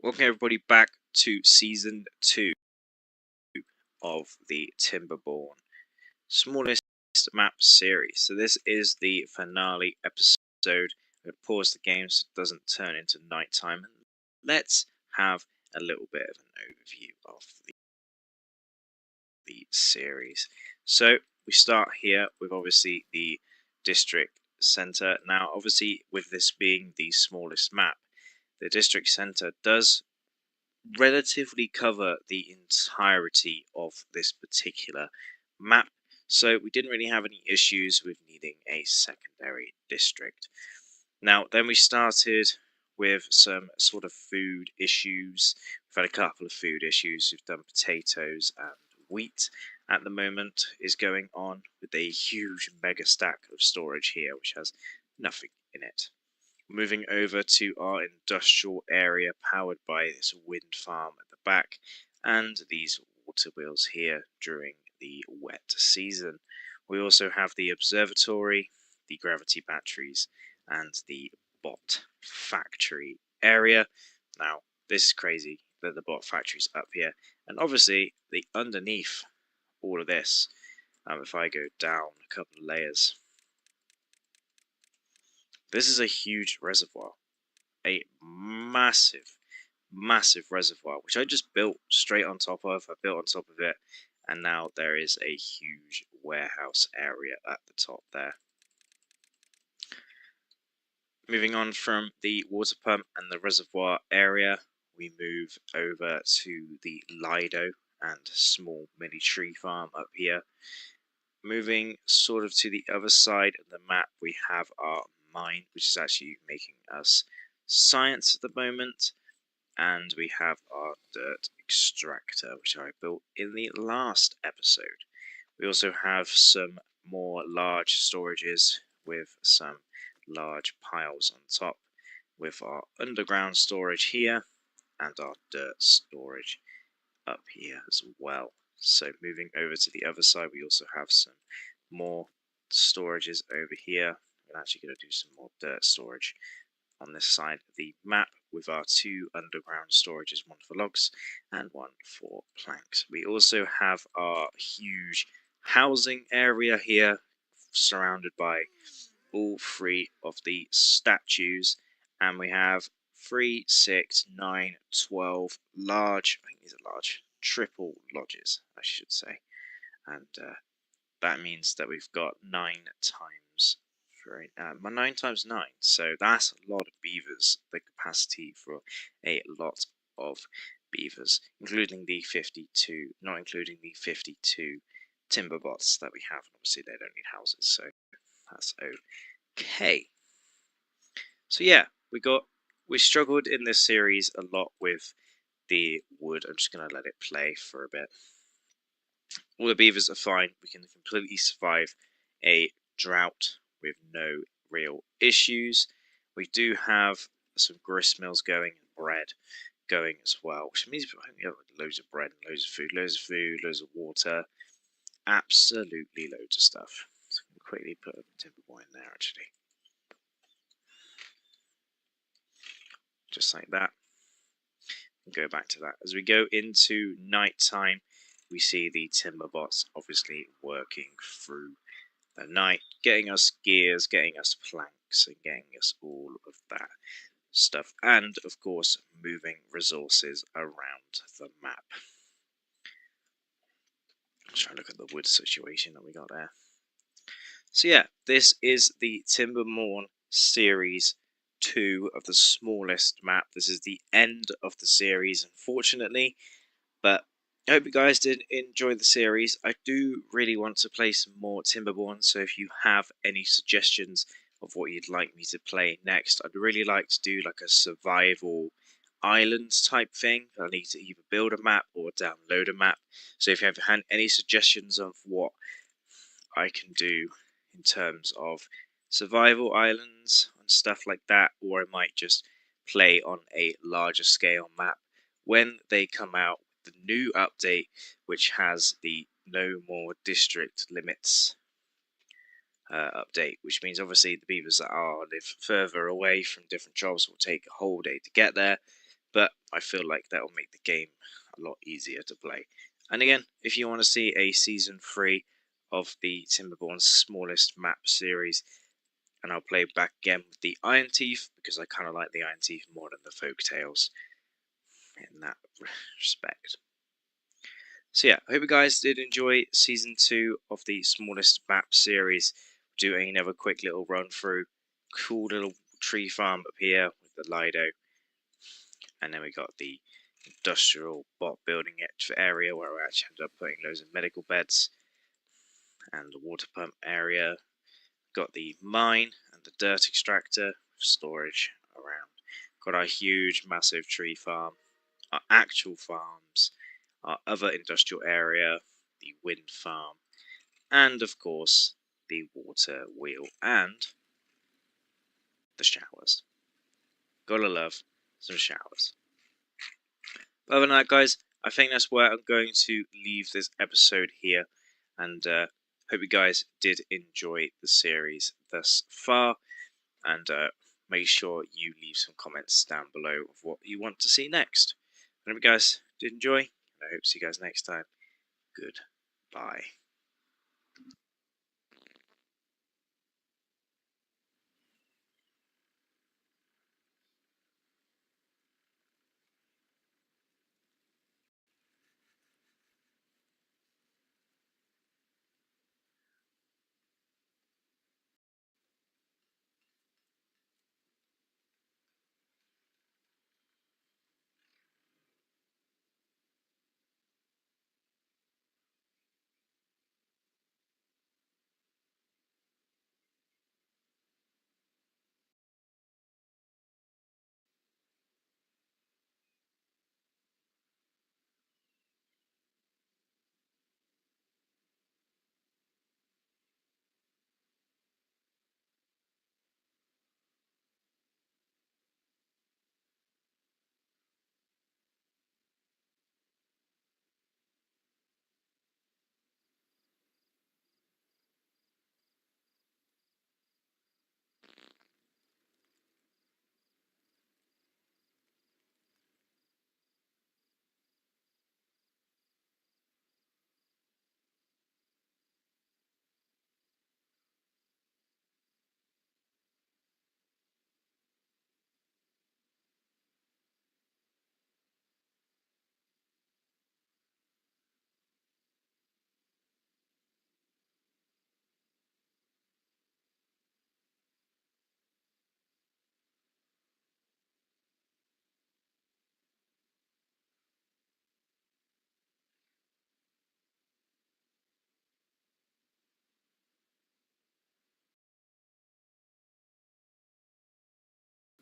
Welcome everybody back to Season 2 of the Timberborn smallest map series. So this is the finale episode. I'm going to pause the game so it doesn't turn into nighttime. Let's have a little bit of an overview of the series. So we start here with obviously the district center. Now obviously with this being the smallest map, the district center does relatively cover the entirety of this particular map, so we didn't really have any issues with needing a secondary district. Now then we started with some sort of food issues. We've had a couple of food issues. We've done potatoes and wheat at the moment is going on with a huge mega stack of storage here which has nothing in it. Moving over to our industrial area powered by this wind farm at the back and these water wheels here during the wet season. We also have the observatory, the gravity batteries and the bot factory area. Now this is crazy that the bot factory's up here, and obviously the underneath all of this, if I go down a couple of layers, this is a huge reservoir, a massive reservoir, which I just built straight on top of. I built on top of it, and now there is a huge warehouse area at the top there. Moving on from the water pump and the reservoir area, we move over to the Lido and small mini tree farm up here. Moving sort of to the other side of the map, we have our mine, which is actually making us science at the moment, and we have our dirt extractor, which I built in the last episode. We also have some more large storages with some large piles on top, with our underground storage here and our dirt storage up here as well. So moving over to the other side, we also have some more storages over here. I'm actually going to do some more dirt storage on this side of the map with our 2 underground storages, 1 for logs and 1 for planks. We also have our huge housing area here, surrounded by all 3 of the statues, and we have 3, 6, 9, 12 large, I think these are large, triple lodges, I should say, and that means that we've got 9 times 3, 9 times 9, so that's a lot of beavers, the capacity for a lot of beavers, including the 52, not including the 52 timber bots that we have. Obviously they don't need houses, so that's okay. So yeah, we struggled in this series a lot with the wood. I'm just gonna let it play for a bit. All the beavers are fine. We can completely survive a drought with no real issues. We do have some grist mills going and bread going as well, which means we have loads of bread and loads of food, loads of water, absolutely loads of stuff. So I'm gonna quickly put a Timberborn in there actually. Just like that. And go back to that. As we go into night time, we see the timber bots obviously working through the night, getting us gears, getting us planks, and getting us all of that stuff. And of course, moving resources around the map. Let's try and look at the wood situation that we got there. So yeah, this is the Timberborn series 2 of the smallest map. This is the end of the series, unfortunately, but I hope you guys did enjoy the series. I do really want to play some more Timberborn, so if you have any suggestions of what you'd like me to play next, I'd really like to do like a survival island type thing. I need to either build a map or download a map, so if you have any suggestions of what I can do in terms of survival islands and stuff like that, or I might just play on a larger scale map when they come out with the new update, which has the no more district limits update, which means obviously the beavers that live further away from different jobs will take a whole day to get there, but I feel like that will make the game a lot easier to play. And again, if you want to see a season 3 of the Timberborn smallest map series, and I'll play back again with the Iron Teeth, because I kind of like the Iron Teeth more than the Folk Tales in that respect. So yeah, I hope you guys did enjoy season 2 of the smallest map series. Doing another quick little run through. Cool little tree farm up here with the Lido, and then we got the industrial bot building area where we actually ended up putting loads of medical beds, and the water pump area. Got the mine and the dirt extractor with storage around. Got our huge massive tree farm, our actual farms, our other industrial area, the wind farm, and of course the water wheel and the showers. Gotta love some showers. Other than that, guys, I think that's where I'm going to leave this episode here, and hope you guys did enjoy the series thus far, and make sure you leave some comments down below of what you want to see next. I hope you guys did enjoy, and I hope to see you guys next time. Goodbye.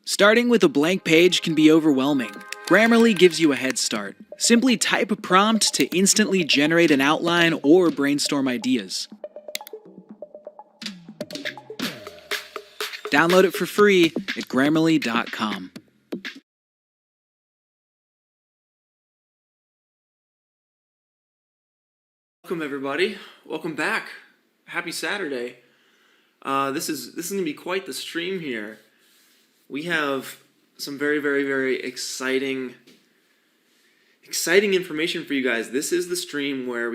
Starting with a blank page can be overwhelming. Grammarly gives you a head start. Simply type a prompt to instantly generate an outline or brainstorm ideas. Download it for free at Grammarly.com. Welcome everybody. Welcome back. Happy Saturday. This is gonna be quite the stream here. We have some very exciting information for you guys. This is the stream where we